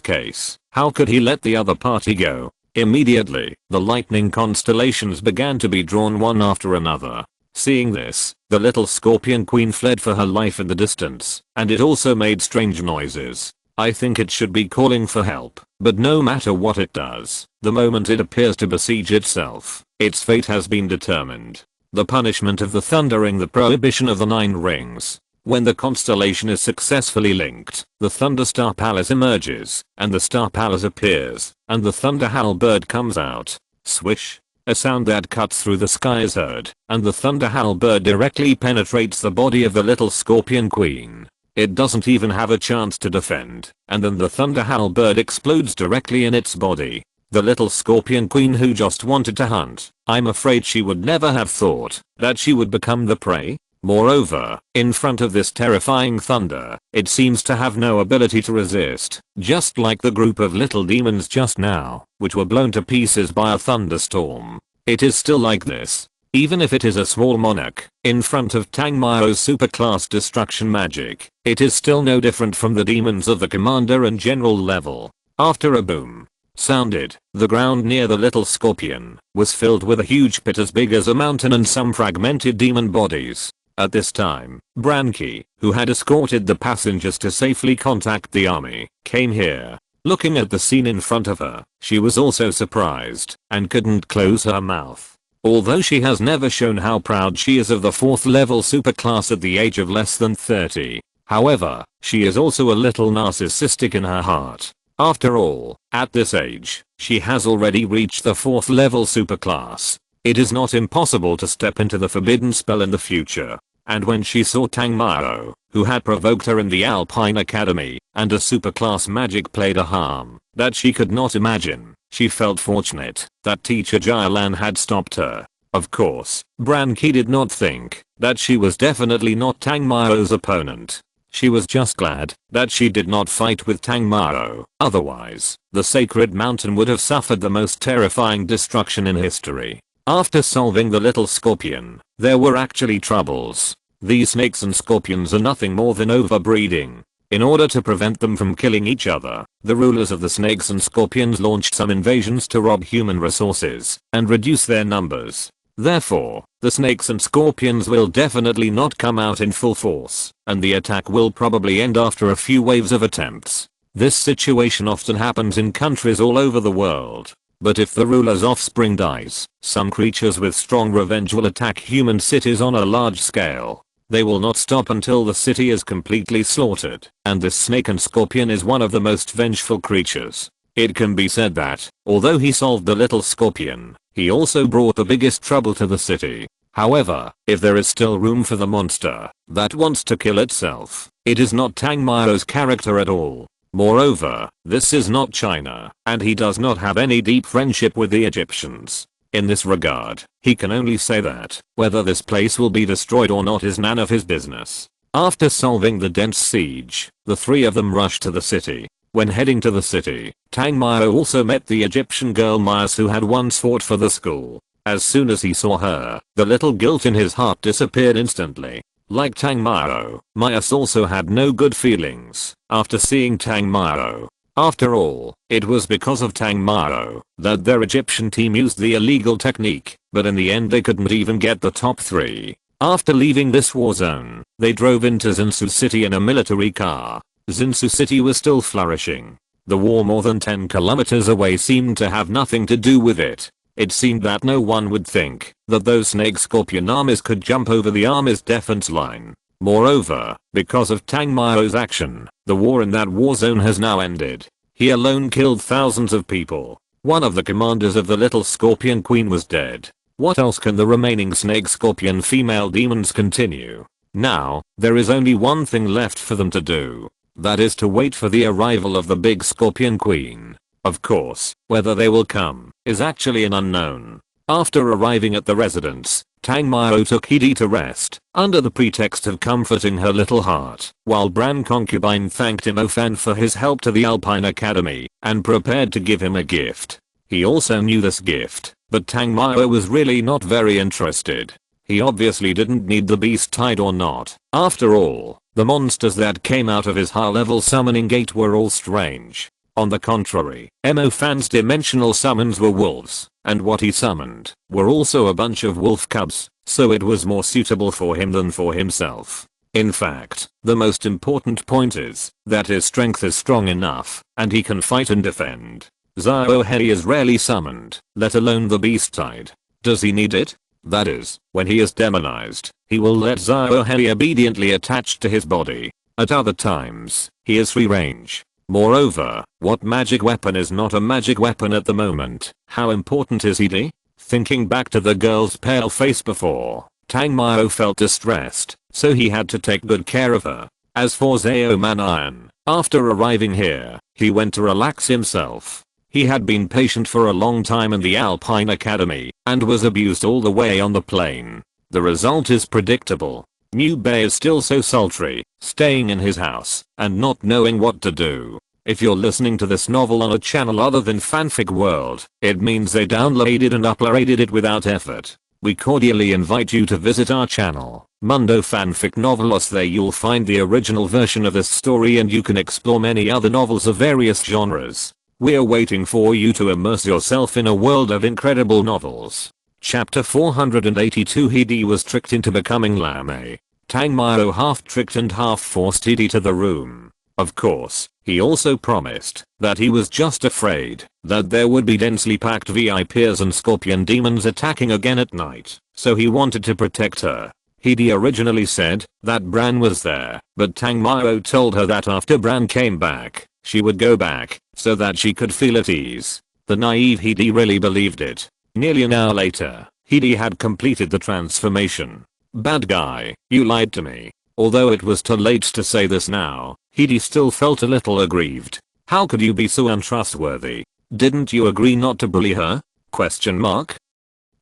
[SPEAKER 1] case, how could he let the other party go? Immediately, the lightning constellations began to be drawn one after another. Seeing this, the little scorpion queen fled for her life in the distance, and it also made strange noises. I think it should be calling for help, but no matter what it does, the moment it appears to besiege itself, its fate has been determined. The punishment of the thundering, the prohibition of the 9 rings. When the constellation is successfully linked, the Thunder Star Palace emerges, and the Star Palace appears, and the Thunder Halberd comes out. Swish. A sound that cuts through the sky is heard, and the Thunder Halberd directly penetrates the body of the little Scorpion Queen. It doesn't even have a chance to defend, and then the Thunder Halberd explodes directly in its body. The little Scorpion Queen who just wanted to hunt, I'm afraid she would never have thought that she would become the prey. Moreover, in front of this terrifying thunder, it seems to have no ability to resist, just like the group of little demons just now, which were blown to pieces by a thunderstorm. It is still like this. Even if it is a small monarch, in front of Tang Mao's superclass destruction magic, it is still no different from the demons of the commander and general level. After a boom sounded, the ground near the little scorpion was filled with a huge pit as big as a mountain and some fragmented demon bodies. At this time, Branki, who had escorted the passengers to safely contact the army, came here. Looking at the scene in front of her, she was also surprised and couldn't close her mouth. Although she has never shown how proud she is of the 4th level superclass at the age of less than 30. However, she is also a little narcissistic in her heart. After all, at this age, she has already reached the 4th level superclass. It is not impossible to step into the forbidden spell in the future. and when she saw Tangmao, who had provoked her in the Alpine Academy, and a superclass magic played a harm that she could not imagine, she felt fortunate that teacher Jailan had stopped her. Of course, Branki did not think that she was definitely not Tangmao's opponent. She was just glad that she did not fight with Tangmao, otherwise, the sacred mountain would have suffered the most terrifying destruction in history. After solving the little scorpion, there were actually troubles. These snakes and scorpions are nothing more than overbreeding. In order to prevent them from killing each other, the rulers of the snakes and scorpions launched some invasions to rob human resources and reduce their numbers. Therefore, the snakes and scorpions will definitely not come out in full force, and the attack will probably end after a few waves of attempts. This situation often happens in countries all over the world. But if the ruler's offspring dies, some creatures with strong revenge will attack human cities on a large scale. They will not stop until the city is completely slaughtered, and this snake and scorpion is one of the most vengeful creatures. It can be said that, although he solved the little scorpion, he also brought the biggest trouble to the city. However, if there is still room for the monster that wants to kill itself, it is not Tangmao's character at all. Moreover, this is not China, and he does not have any deep friendship with the Egyptians. In this regard, he can only say that whether this place will be destroyed or not is none of his business. After solving the dense siege, the three of them rushed to the city. When heading to the city, Tangmao also met the Egyptian girl Myas, who had once fought for the school. As soon as he saw her, the little guilt in his heart disappeared instantly. Like Tangmao, Myas also had no good feelings after seeing Tangmao. After all, it was because of Tangmao that their Egyptian team used the illegal technique, but in the end they couldn't even get the top 3. After leaving this war zone, they drove into Zinsu City in a military car. Zinsu City was still flourishing. The war more than 10 kilometers away seemed to have nothing to do with it. It seemed that no one would think that those snake scorpion armies could jump over the army's defense line. Moreover, because of Tangmao's action, the war in that war zone has now ended. He alone killed thousands of people. One of the commanders of the little scorpion queen was dead. What else can the remaining snake scorpion female demons continue? Now, there is only one thing left for them to do. That is to wait for the arrival of the big scorpion queen. Of course, whether they will come is actually an unknown. After arriving at the residence, Tangmao took Hidi to rest, under the pretext of comforting her little heart, while Bran concubine thanked Imofan for his help to the Alpine Academy, and prepared to give him a gift. He also knew this gift, but Tangmao was really not very interested. He obviously didn't need the beast tied or not. After all, the monsters that came out of his high-level summoning gate were all strange. On the contrary, Emofan's dimensional summons were wolves, and what he summoned were also a bunch of wolf cubs, so it was more suitable for him than for himself. In fact, the most important point is that his strength is strong enough, and he can fight and defend. Ziohei is rarely summoned, let alone the beast tied. Does he need it? That is, when he is demonized, he will let Ziohei obediently attached to his body. At other times, he is free range. Moreover, what magic weapon is not a magic weapon at the moment? How important is Hidi? Thinking back to the girl's pale face before, Tangmao felt distressed, so he had to take good care of her. As for Zao Manayan, after arriving here, he went to relax himself. He had been patient for a long time in the Alpine Academy, and was abused all the way on the plane. The result is predictable. New Bay is still so sultry, staying in his house, and not knowing what to do. If you're listening to this novel on a channel other than Fanfic World, it means they downloaded and uploaded it without effort. We cordially invite you to visit our channel, Mundo Fanfic Novelos. There you'll find the original version of this story, and you can explore many other novels of various genres. We're waiting for you to immerse yourself in a world of incredible novels. Chapter 482. Hidi was tricked into becoming Lame. Tangmao half tricked and half forced Hidi to the room. Of course, he also promised that he was just afraid that there would be densely packed VIPs and scorpion demons attacking again at night, so he wanted to protect her. Hidi originally said that Bran was there, but Tangmao told her that after Bran came back, she would go back, so that she could feel at ease. The naive Hidi really believed it. Nearly an hour later, Hidi had completed the transformation. Bad guy, you lied to me. Although it was too late to say this now, Hidi still felt a little aggrieved. How could you be so untrustworthy? Didn't you agree not to bully her? Question mark.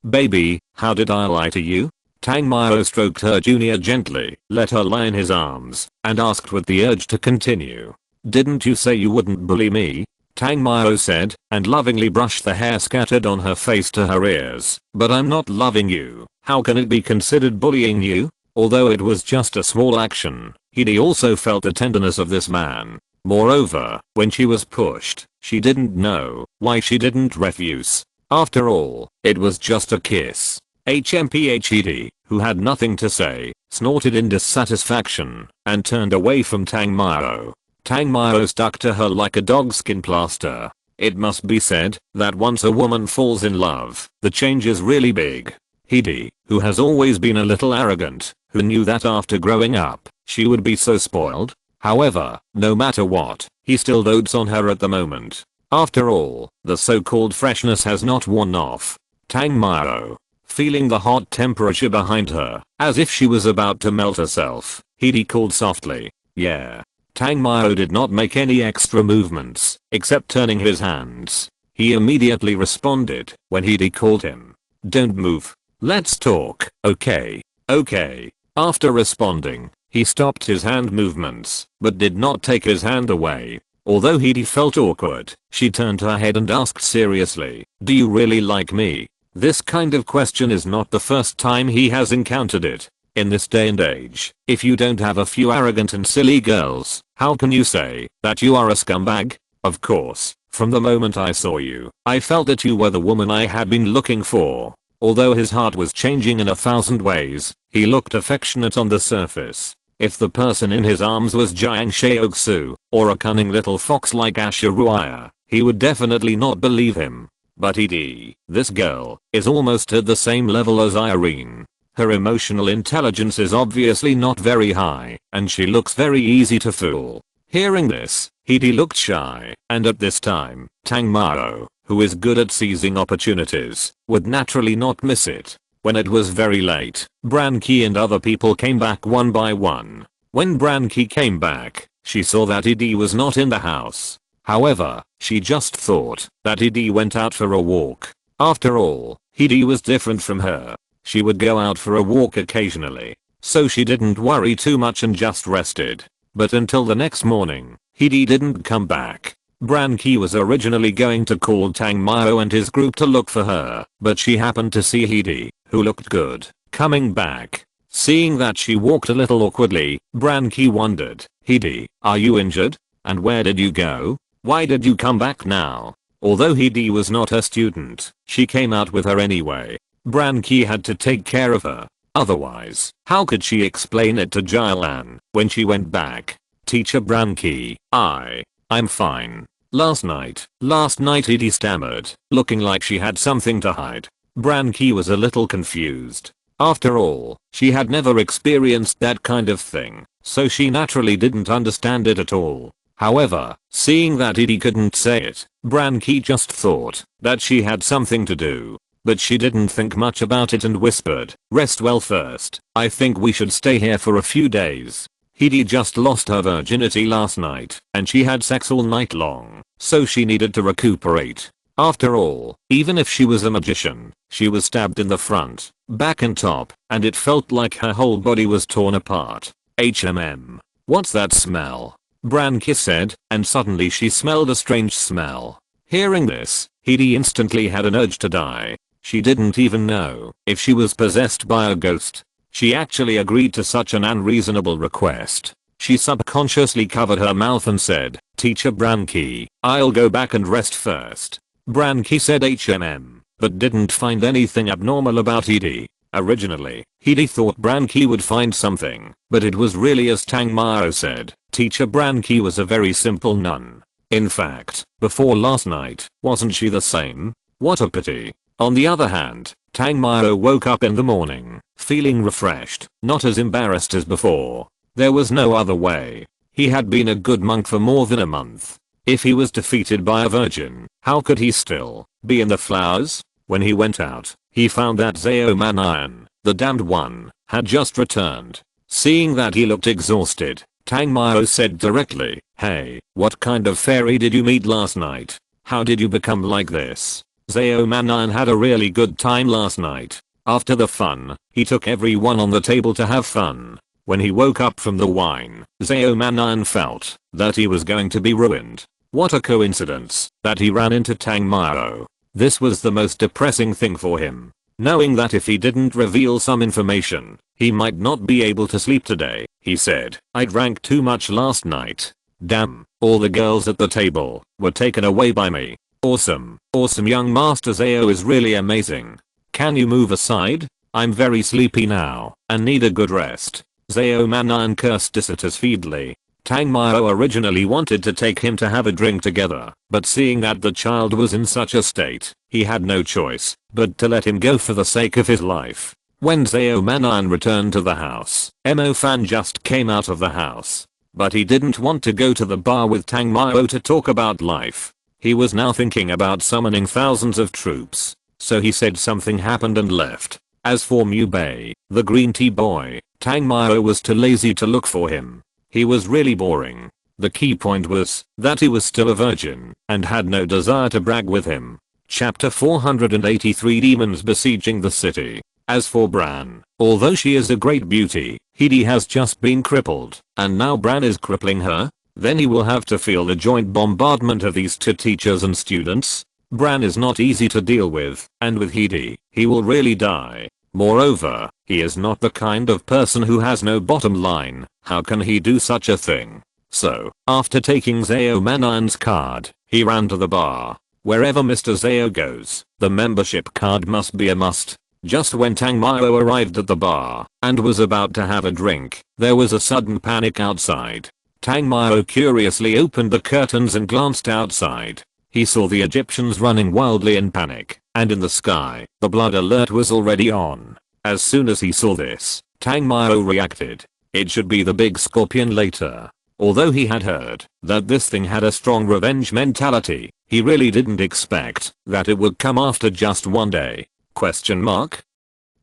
[SPEAKER 1] Baby, how did I lie to you? Tang Mao stroked her junior gently, let her lie in his arms, and asked with the urge to continue. Didn't you say you wouldn't bully me? Tang Mao said, and lovingly brushed the hair scattered on her face to her ears. But I'm not loving you. How can it be considered bullying you? Although it was just a small action, Hidi also felt the tenderness of this man. Moreover, when she was pushed, she didn't know why she didn't refuse. After all, it was just a kiss. HMPHED, who had nothing to say, snorted in dissatisfaction and turned away from Tang Mao. Tang Mao stuck to her like a dogskin plaster. It must be said that once a woman falls in love, the change is really big. Hidi, who has always been a little arrogant, who knew that after growing up, she would be so spoiled. However, no matter what, he still dotes on her at the moment. After all, the so-called freshness has not worn off. Tang Mao, feeling the hot temperature behind her, as if she was about to melt herself, Hidi called softly, "Yeah." Tang Mao did not make any extra movements, except turning his hands. He immediately responded when Hidi called him. "Don't move. Let's talk, okay? Okay." After responding, he stopped his hand movements, but did not take his hand away. Although Hidi felt awkward, she turned her head and asked seriously, "Do you really like me?" This kind of question is not the first time he has encountered it. In this day and age, if you don't have a few arrogant and silly girls, how can you say that you are a scumbag? Of course, from the moment I saw you, I felt that you were the woman I had been looking for. Although his heart was changing in 1,000 ways, he looked affectionate on the surface. If the person in his arms was Jiang Shaoxu, or a cunning little fox like Ashiruaya, he would definitely not believe him. But this girl, is almost at the same level as Irene. Her emotional intelligence is obviously not very high, and she looks very easy to fool. Hearing this, Hidi looked shy, and at this time, Tang Mao, who is good at seizing opportunities, would naturally not miss it. When it was very late, Branki and other people came back one by one. When Branki came back, she saw that Hidi was not in the house. However, she just thought that Hidi went out for a walk. After all, Hidi was different from her. She would go out for a walk occasionally, so she didn't worry too much and just rested. But until the next morning, Hidi didn't come back. Branki was originally going to call Tang Mao and his group to look for her, but she happened to see Hidi, who looked good, coming back. Seeing that she walked a little awkwardly, Branki wondered, "Hidi, are you injured? And where did you go? Why did you come back now?" Although Hidi was not her student, she came out with her anyway. Branki had to take care of her. Otherwise, how could she explain it to Jailan when she went back? "Teacher Branki, I'm fine. Last night, Hidi stammered, looking like she had something to hide. Branki was a little confused. After all, she had never experienced that kind of thing, so she naturally didn't understand it at all. However, seeing that Hidi couldn't say it, Branki just thought that she had something to do. But she didn't think much about it and whispered, "Rest well first. I think we should stay here for a few days." Hidi just lost her virginity last night, and she had sex all night long, so she needed to recuperate. After all, even if she was a magician, she was stabbed in the front, back and top, and it felt like her whole body was torn apart. What's that smell? Branki said, and suddenly she smelled a strange smell. Hearing this, Hidi instantly had an urge to die. She didn't even know if she was possessed by a ghost. She actually agreed to such an unreasonable request. She subconsciously covered her mouth and said, "Teacher Branki, I'll go back and rest first." Branki said but didn't find anything abnormal about Hidi. Originally, Hidi thought Branki would find something, but it was really as Tang Mao said, Teacher Branki was a very simple nun. In fact, before last night, wasn't she the same? What a pity. On the other hand, Tang Mao woke up in the morning, feeling refreshed, not as embarrassed as before. There was no other way. He had been a good monk for more than a month. If he was defeated by a virgin, how could he still be in the flowers? When he went out, he found that Zhao Manayan The damned one had just returned. Seeing that he looked exhausted, Tang Mao said directly, "Hey, what kind of fairy did you meet last night? How did you become like this?" Zhao Manan had a really good time last night. After the fun, he took everyone on the table to have fun. When he woke up from the wine, Zhao Manan felt that he was going to be ruined. What a coincidence that he ran into Tang Mao. This was the most depressing thing for him. Knowing that if he didn't reveal some information, he might not be able to sleep today, he said, "I drank too much last night. Damn, all the girls at the table were taken away by me. Awesome, young Master Zhao is really amazing. Can you move aside? I'm very sleepy now and need a good rest." Zhao Manan cursed dissatisfiedly. Tang Mao originally wanted to take him to have a drink together, but seeing that the child was in such a state, he had no choice but to let him go for the sake of his life. When Zhao Manan returned to the house, Mo Fan just came out of the house. But he didn't want to go to the bar with Tang Mao to talk about life. He was now thinking about summoning thousands of troops. So he said something happened and left. As for Mu Bei, the green tea boy, Tang Mao was too lazy to look for him. He was really boring. The key point was that he was still a virgin and had no desire to brag with him. Chapter 483 Demons Besieging the City. As for Bran, although she is a great beauty, Hedy has just been crippled, and now Bran is crippling her? Then he will have to feel the joint bombardment of these two teachers and students. Bran is not easy to deal with, and with Hedy, he will really die. Moreover, he is not the kind of person who has no bottom line. How can he do such a thing? So, after taking Zhao Manan's card, he ran to the bar. Wherever Mr. Zhao goes, the membership card must be a must. Just when Tang Mao arrived at the bar and was about to have a drink, there was a sudden panic outside. Tang Mao curiously opened the curtains and glanced outside. He saw the Egyptians running wildly in panic, and in the sky, the blood alert was already on. As soon as he saw this, Tang Mao reacted. It should be the big scorpion later. Although he had heard that this thing had a strong revenge mentality, he really didn't expect that it would come after just one day.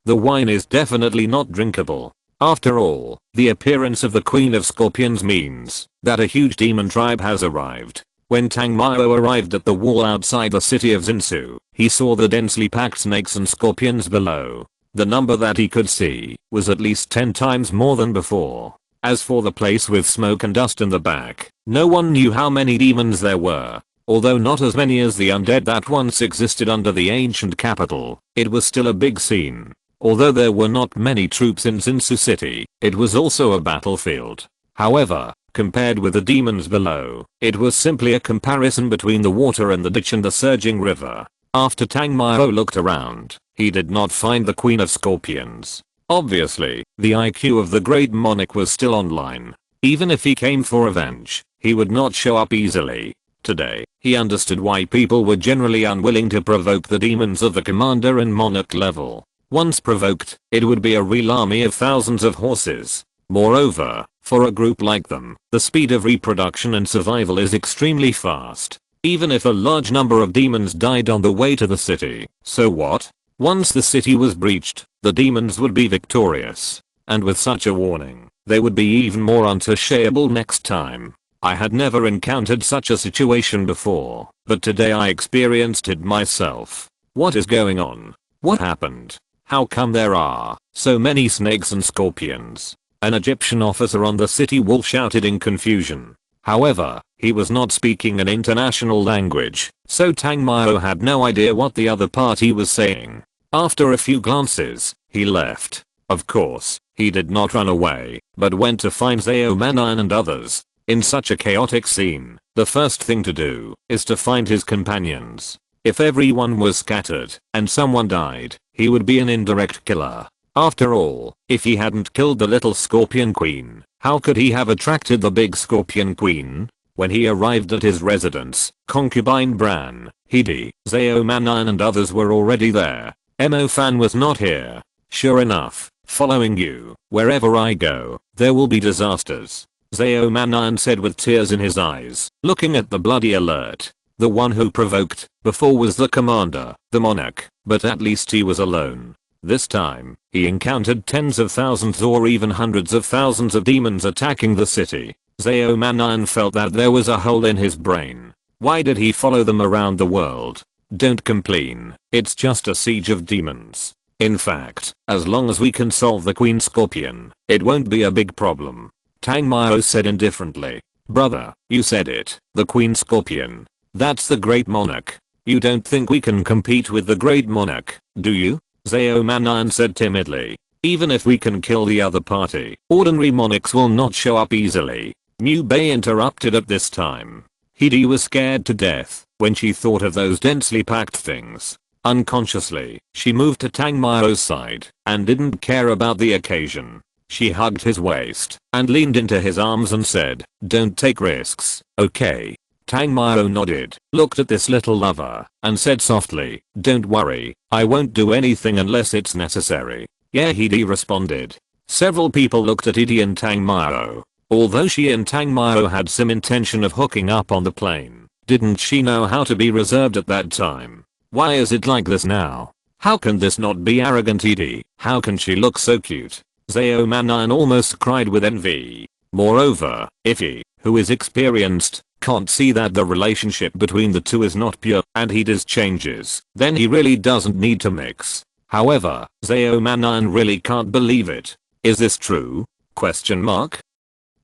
[SPEAKER 1] The wine is definitely not drinkable. After all, the appearance of the Queen of Scorpions means that a huge demon tribe has arrived. When Tang Mao arrived at the wall outside the city of Zinsu, he saw the densely packed snakes and scorpions below. The number that he could see was at least 10 times more than before. As for the place with smoke and dust in the back, no one knew how many demons there were. Although not as many as the undead that once existed under the ancient capital, it was still a big scene. Although there were not many troops in Zinsu City, it was also a battlefield. However, compared with the demons below, it was simply a comparison between the water in the ditch and the surging river. After Tang Mao looked around, he did not find the Queen of Scorpions. Obviously, the IQ of the Great Monarch was still online. Even if he came for revenge, he would not show up easily. Today, he understood why people were generally unwilling to provoke the demons of the commander and monarch level. Once provoked, it would be a real army of thousands of horses. Moreover, for a group like them, the speed of reproduction and survival is extremely fast. Even if a large number of demons died on the way to the city, so what? Once the city was breached, the demons would be victorious. And with such a warning, they would be even more untouchable next time. I had never encountered such a situation before, but today I experienced it myself. What is going on? What happened? How come there are so many snakes and scorpions? An Egyptian officer on the city wall shouted in confusion. However, he was not speaking an international language, so Tang Mao had no idea what the other party was saying. After a few glances, he left. Of course, he did not run away, but went to find Zhao Manan and others. In such a chaotic scene, the first thing to do is to find his companions. If everyone was scattered and someone died, he would be an indirect killer. After all, if he hadn't killed the little scorpion queen, how could he have attracted the big scorpion queen? When he arrived at his residence, concubine Bran, Hedy, Zhao Manan and others were already there. Mo Fan was not here. Sure enough, following you, wherever I go, there will be disasters. Zhao Manan said with tears in his eyes, looking at the bloody alert. The one who provoked before was the commander, the monarch, but at least he was alone. This time, he encountered tens of thousands or even hundreds of thousands of demons attacking the city. Zeomanaan felt that there was a hole in his brain. Why did he follow them around the world? Don't complain, it's just a siege of demons. In fact, as long as we can solve the Queen Scorpion, it won't be a big problem. Tangmao said indifferently. Brother, you said it, the Queen Scorpion. That's the Great Monarch. You don't think we can compete with the Great Monarch, do you? Zeomanaan said timidly. Even if we can kill the other party, ordinary monarchs will not show up easily. New Bay interrupted at this time. Hidi was scared to death when she thought of those densely packed things. Unconsciously, she moved to Tangmao's side and didn't care about the occasion. She hugged his waist and leaned into his arms and said, "Don't take risks, okay?" Tangmao nodded, looked at this little lover, and said softly, "Don't worry, I won't do anything unless it's necessary." Yeah, Hidi responded. Several people looked at Hidi and Tangmao. Although she and Tangmao had some intention of hooking up on the plane, didn't she know how to be reserved at that time? Why is it like this now? How can this not be arrogant Hidi? How can she look so cute? Zeomanaan almost cried with envy. Moreover, if he, who is experienced, can't see that the relationship between the two is not pure and he does changes, then he really doesn't need to mix. However, Zeomanaan really can't believe it. Is this true? Question mark.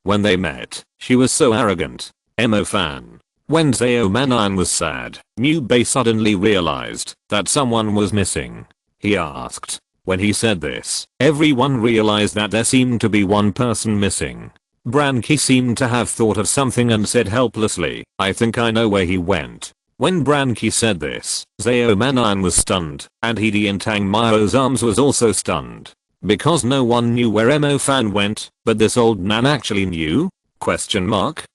[SPEAKER 1] When they met, she was so arrogant. Fan. When Zeomanaan was sad, New Bay suddenly realized that someone was missing. He asked. When he said this, everyone realized that there seemed to be one person missing. Branki seemed to have thought of something and said helplessly, "I think I know where he went." When Branki said this, Zeomanaan was stunned, and Hidi in Tangmao's arms was also stunned. Because no one knew where Fan went, but this old man actually knew? Question mark.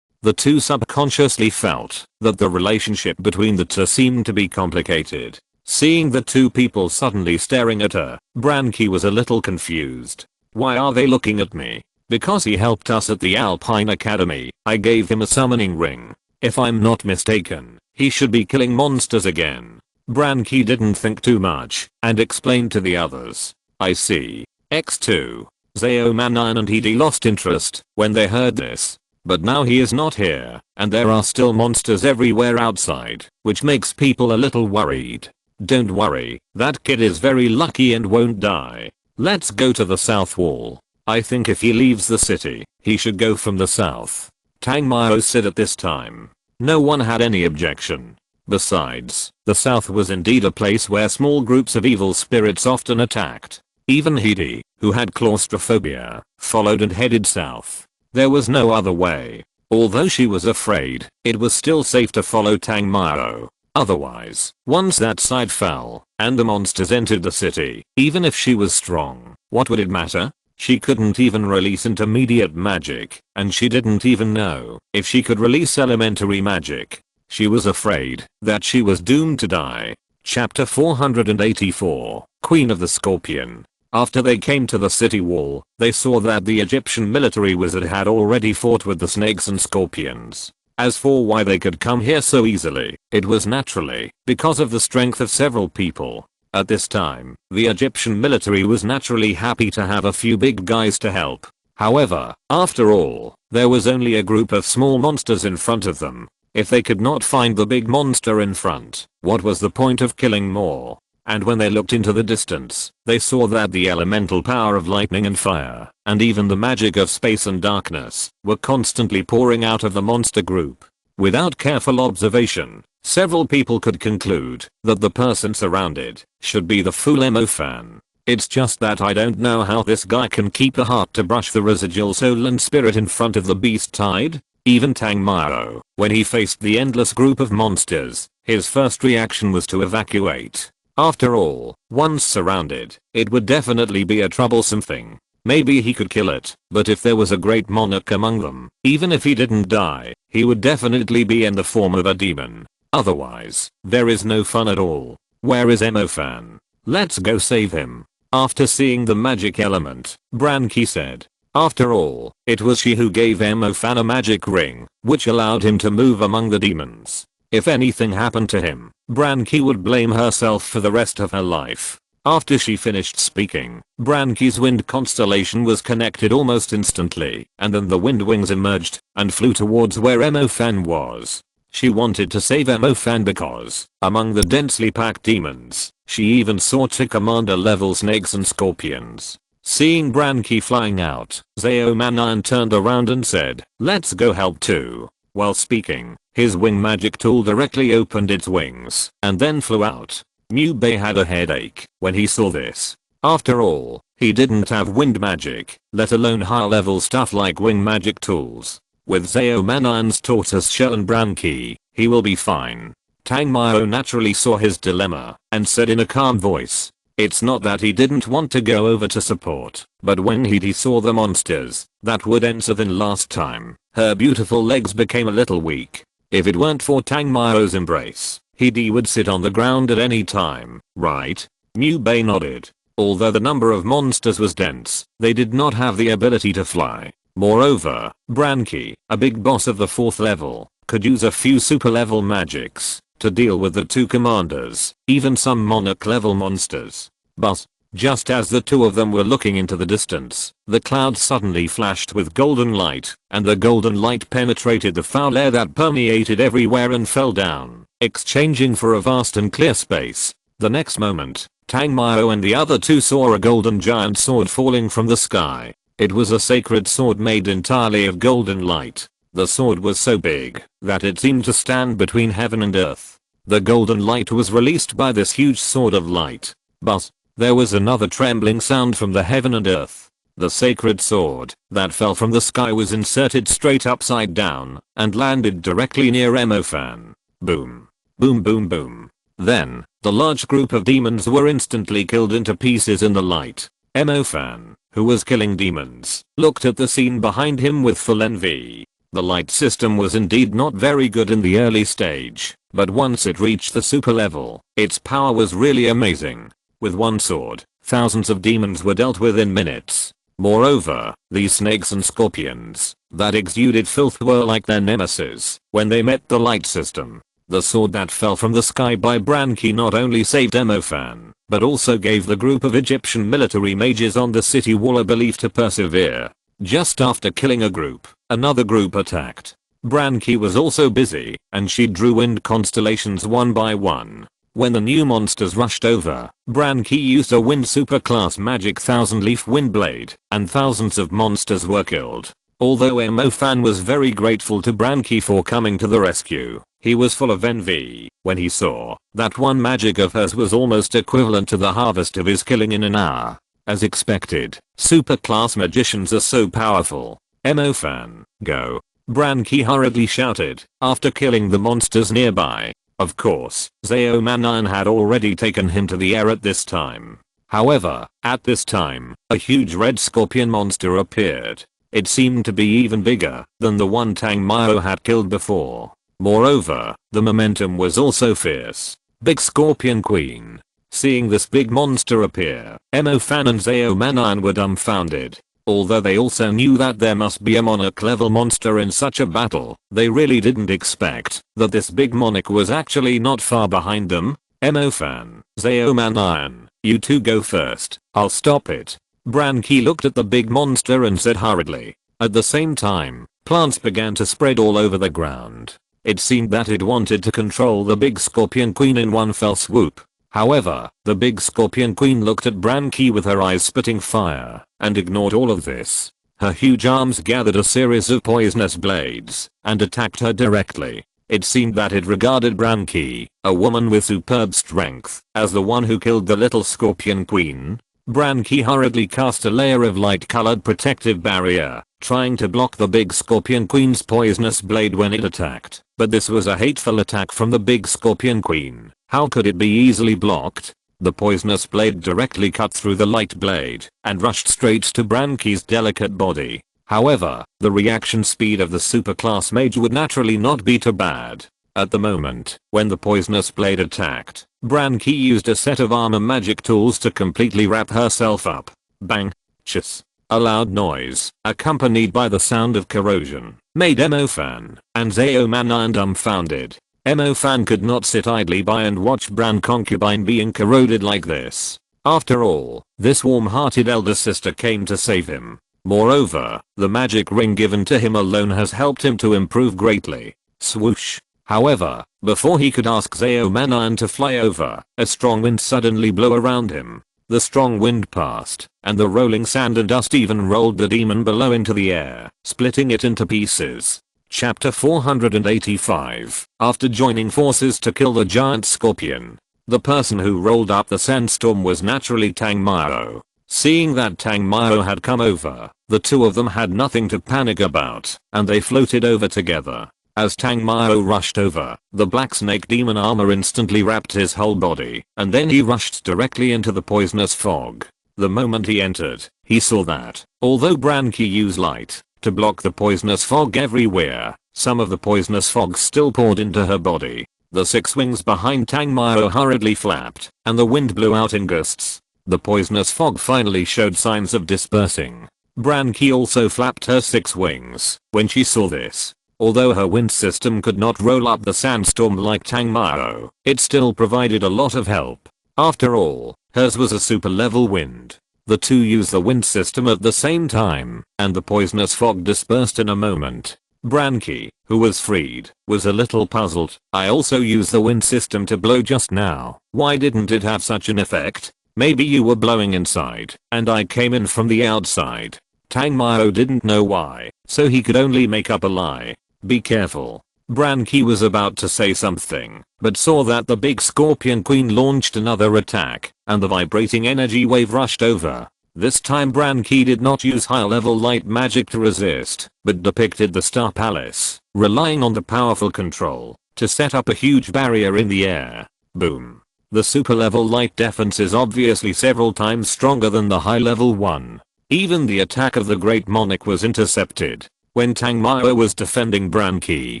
[SPEAKER 1] The two subconsciously felt that the relationship between the two seemed to be complicated. Seeing the two people suddenly staring at her, Branki was a little confused. Why are they looking at me? Because he helped us at the Alpine Academy, I gave him a summoning ring. If I'm not mistaken, he should be killing monsters again. Branki didn't think too much and explained to the others. I see. X2. Zeomanaan and Hidi lost interest when they heard this. But now he is not here, and there are still monsters everywhere outside, which makes people a little worried. Don't worry, that kid is very lucky and won't die. Let's go to the south wall. I think if he leaves the city, he should go from the south. Tangmao said at this time. No one had any objection. Besides, the south was indeed a place where small groups of evil spirits often attacked. Even Hidi, who had claustrophobia, followed and headed south. There was no other way. Although she was afraid, it was still safe to follow Tangmao. Otherwise, once that side fell, and the monsters entered the city, even if she was strong, what would it matter? She couldn't even release intermediate magic, and she didn't even know if she could release elementary magic. She was afraid that she was doomed to die. Chapter 484, Queen of the Scorpion. After they came to the city wall, they saw that the Egyptian military wizard had already fought with the snakes and scorpions. As for why they could come here so easily, it was naturally because of the strength of several people. At this time, the Egyptian military was naturally happy to have a few big guys to help. However, after all, there was only a group of small monsters in front of them. If they could not find the big monster in front, what was the point of killing more? And when they looked into the distance, they saw that the elemental power of lightning and fire, and even the magic of space and darkness, were constantly pouring out of the monster group. Without careful observation, several people could conclude that the person surrounded should be the fool Fan. It's just that I don't know how this guy can keep the heart to brush the residual soul and spirit in front of the beast tide. Even Tangmao, when he faced the endless group of monsters, his first reaction was to evacuate. After all, once surrounded, it would definitely be a troublesome thing. Maybe he could kill it, but if there was a great monarch among them, even if he didn't die, he would definitely be in the form of a demon. Otherwise, there is no fun at all. Where is Fan? Let's go save him. After seeing the magic element, Branki said. After all, it was she who gave Fan a magic ring, which allowed him to move among the demons. If anything happened to him, Branki would blame herself for the rest of her life. After she finished speaking, Branki's wind constellation was connected almost instantly, and then the wind wings emerged and flew towards where Emofan was. She wanted to save Emofan because, among the densely packed demons, she even saw to commander level snakes and scorpions. Seeing Branki flying out, Zeomanan turned around and said, "Let's go help too." While speaking, his wing magic tool directly opened its wings and then flew out. Mubei had a headache when he saw this. After all, he didn't have wind magic, let alone high level stuff like wing magic tools. With Zeomanan's tortoise shell and Branki, he will be fine. Tangmao naturally saw his dilemma and said in a calm voice, "It's not that he didn't want to go over to support, but when he saw the monsters that would answer than last time, her beautiful legs became a little weak. If it weren't for Tangmao's embrace, he would sit on the ground at any time, right?" Mubei nodded. Although the number of monsters was dense, they did not have the ability to fly. Moreover, Branki, a big boss of the 4th level, could use a few super level magics to deal with the 2 commanders, even some monarch level monsters. But, just as the 2 of them were looking into the distance, the clouds suddenly flashed with golden light, and the golden light penetrated the foul air that permeated everywhere and fell down, exchanging for a vast and clear space. The next moment, Tangmao and the other 2 saw a golden giant sword falling from the sky. It was a sacred sword made entirely of golden light. The sword was so big that it seemed to stand between heaven and earth. The golden light was released by this huge sword of light. But there was another trembling sound from the heaven and earth. The sacred sword that fell from the sky was inserted straight upside down and landed directly near Emofan. Boom. Boom boom boom. Then, the large group of demons were instantly killed into pieces in the light. Emofan, who was killing demons, looked at the scene behind him with full envy. The light system was indeed not very good in the early stage, but once it reached the super level, its power was really amazing. With one sword, thousands of demons were dealt with in minutes. Moreover, these snakes and scorpions that exuded filth were like their nemesis when they met the light system. The sword that fell from the sky by Branki not only saved Emofan, but also gave the group of Egyptian military mages on the city wall a belief to persevere. Just after killing a group, another group attacked. Branki was also busy, and she drew wind constellations one by one. When the new monsters rushed over, Branki used a wind superclass magic 1000-leaf wind blade, and thousands of monsters were killed. Although Emofan was very grateful to Branki for coming to the rescue, he was full of envy when he saw that one magic of hers was almost equivalent to the harvest of his killing in an hour. As expected, superclass magicians are so powerful. Emofan, go. Branki hurriedly shouted after killing the monsters nearby. Of course, Zeomanan had already taken him to the air at this time. However, at this time, a huge red scorpion monster appeared. It seemed to be even bigger than the one Tangmao had killed before. Moreover, the momentum was also fierce. Big Scorpion Queen. Seeing this big monster appear, Emofan and Zeomanan were dumbfounded. Although they also knew that there must be a monarch level monster in such a battle, they really didn't expect that this big monarch was actually not far behind them. Emofan, Zeomanan, you two go first, I'll stop it. Branki looked at the big monster and said hurriedly. At the same time, plants began to spread all over the ground. It seemed that it wanted to control the big Scorpion Queen in one fell swoop. However, the big Scorpion Queen looked at Branki with her eyes spitting fire and ignored all of this. Her huge arms gathered a series of poisonous blades and attacked her directly. It seemed that it regarded Branki, a woman with superb strength, as the one who killed the little Scorpion Queen. Branki hurriedly cast a layer of light-colored protective barrier, trying to block the big Scorpion Queen's poisonous blade when it attacked. But this was a hateful attack from the big Scorpion Queen. How could it be easily blocked? The poisonous blade directly cut through the light blade and rushed straight to Branki's delicate body. However, the reaction speed of the superclass mage would naturally not be too bad. At the moment, when the poisonous blade attacked, Branki used a set of armor magic tools to completely wrap herself up. Bang! Chiss! A loud noise, accompanied by the sound of corrosion, made Emofan and Zeomanan dumbfounded. Emofan could not sit idly by and watch Bran concubine being corroded like this. After all, this warm-hearted elder sister came to save him. Moreover, the magic ring given to him alone has helped him to improve greatly. Swoosh. However, before he could ask Zeomanan to fly over, a strong wind suddenly blew around him. The strong wind passed, and the rolling sand and dust even rolled the demon below into the air, splitting it into pieces. Chapter 485. After joining forces to kill the giant scorpion, the person who rolled up the sandstorm was naturally Tang Mao. Seeing that Tang Mao had come over, the two of them had nothing to panic about, and they floated over together. As Tang Mao rushed over, the black snake demon armor instantly wrapped his whole body, and then he rushed directly into the poisonous fog. The moment he entered, he saw that, although Branki used light to block the poisonous fog everywhere, some of the poisonous fog still poured into her body. The 6 wings behind Tang Mao hurriedly flapped, and the wind blew out in gusts. The poisonous fog finally showed signs of dispersing. Branki also flapped her 6 wings when she saw this. Although her wind system could not roll up the sandstorm like Tang Mao, it still provided a lot of help. After all, hers was a super level wind. The two used the wind system at the same time, and the poisonous fog dispersed in a moment. Branki, who was freed, was a little puzzled. I also used the wind system to blow just now. Why didn't it have such an effect? Maybe you were blowing inside, and I came in from the outside. Tang Mao didn't know why, so he could only make up a lie. Be careful. Branki was about to say something, but saw that the big scorpion queen launched another attack, and the vibrating energy wave rushed over. This time Branki did not use high-level light magic to resist, but depicted the Star Palace, relying on the powerful control to set up a huge barrier in the air. Boom. The super-level light defense is obviously several times stronger than the high-level one. Even the attack of the Great Monarch was intercepted. When Tang Mao was defending Branki,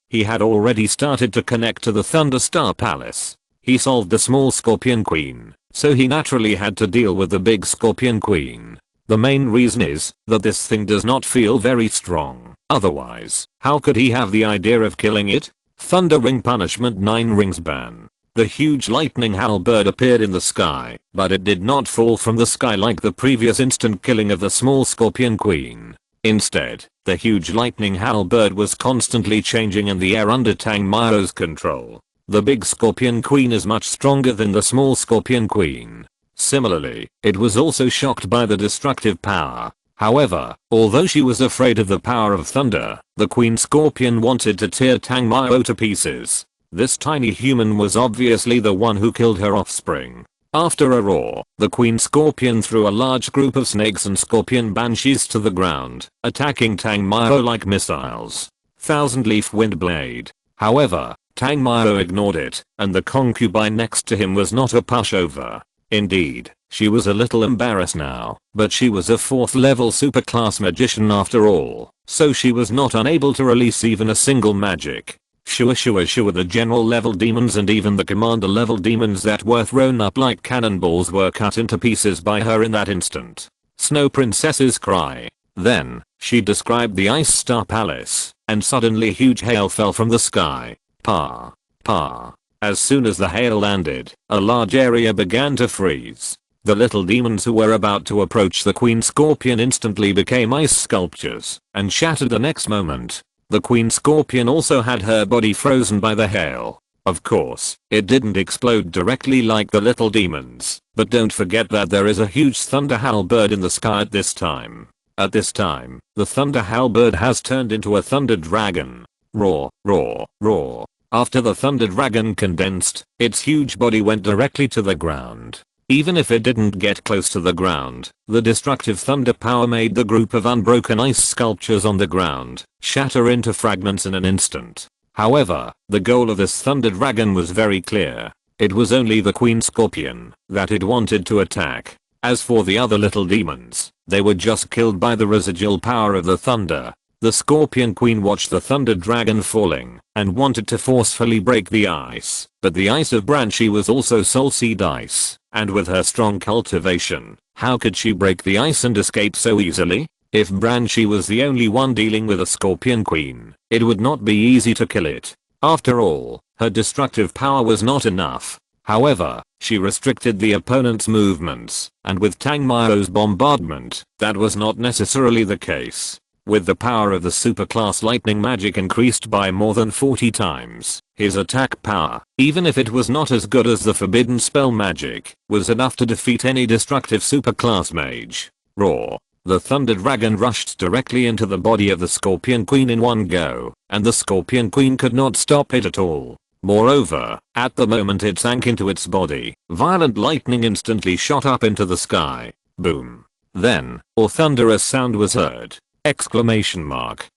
[SPEAKER 1] he had already started to connect to the Thunder Star Palace. He solved the small Scorpion Queen, so he naturally had to deal with the big Scorpion Queen. The main reason is that this thing does not feel very strong. Otherwise, how could he have the idea of killing it? Thunder Ring Punishment 9 Rings Ban. The huge lightning halberd appeared in the sky, but it did not fall from the sky like the previous instant killing of the small Scorpion Queen. Instead, the huge lightning halberd was constantly changing in the air under Tang Mao's control. The big Scorpion Queen is much stronger than the small Scorpion Queen. Similarly, it was also shocked by the destructive power. However, although she was afraid of the power of thunder, the Queen Scorpion wanted to tear Tang Mao to pieces. This tiny human was obviously the one who killed her offspring. After a roar, the Queen Scorpion threw a large group of snakes and scorpion banshees to the ground, attacking Tang Mao like missiles. Thousand-leaf wind blade. However, Tang Mao ignored it, and the concubine next to him was not a pushover. Indeed, she was a little embarrassed now, but she was a 4th level superclass magician after all, so she was not unable to release even a single magic. Shua, the general level demons and even the commander level demons that were thrown up like cannonballs were cut into pieces by her in that instant. Snow Princess's cry. Then, she described the Ice Star Palace, and suddenly huge hail fell from the sky. Pa. As soon as the hail landed, a large area began to freeze. The little demons who were about to approach the Queen Scorpion instantly became ice sculptures, and shattered the next moment. The Queen Scorpion also had her body frozen by the hail. Of course, it didn't explode directly like the little demons, but don't forget that there is a huge thunder halberd in the sky at this time. At this time, the thunder halberd has turned into a thunder dragon. Roar. After the thunder dragon condensed, its huge body went directly to the ground. Even if it didn't get close to the ground, the destructive thunder power made the group of unbroken ice sculptures on the ground shatter into fragments in an instant. However, the goal of this thunder dragon was very clear. It was only the Queen Scorpion that it wanted to attack. As for the other little demons, they were just killed by the residual power of the thunder. The Scorpion Queen watched the thunder dragon falling and wanted to forcefully break the ice, but the ice of Branchi was also soul seed ice, and with her strong cultivation, how could she break the ice and escape so easily? If Branchi was the only one dealing with a Scorpion Queen, it would not be easy to kill it. After all, her destructive power was not enough. However, she restricted the opponent's movements, and with Tang Mao's bombardment, that was not necessarily the case. With the power of the superclass lightning magic increased by more than 40 times, his attack power, even if it was not as good as the forbidden spell magic, was enough to defeat any destructive superclass mage. Roar. The Thunder Dragon rushed directly into the body of the Scorpion Queen in one go, and the Scorpion Queen could not stop it at all. Moreover, at the moment it sank into its body, violent lightning instantly shot up into the sky. Boom. Then, a thunderous sound was heard. Exclamation mark.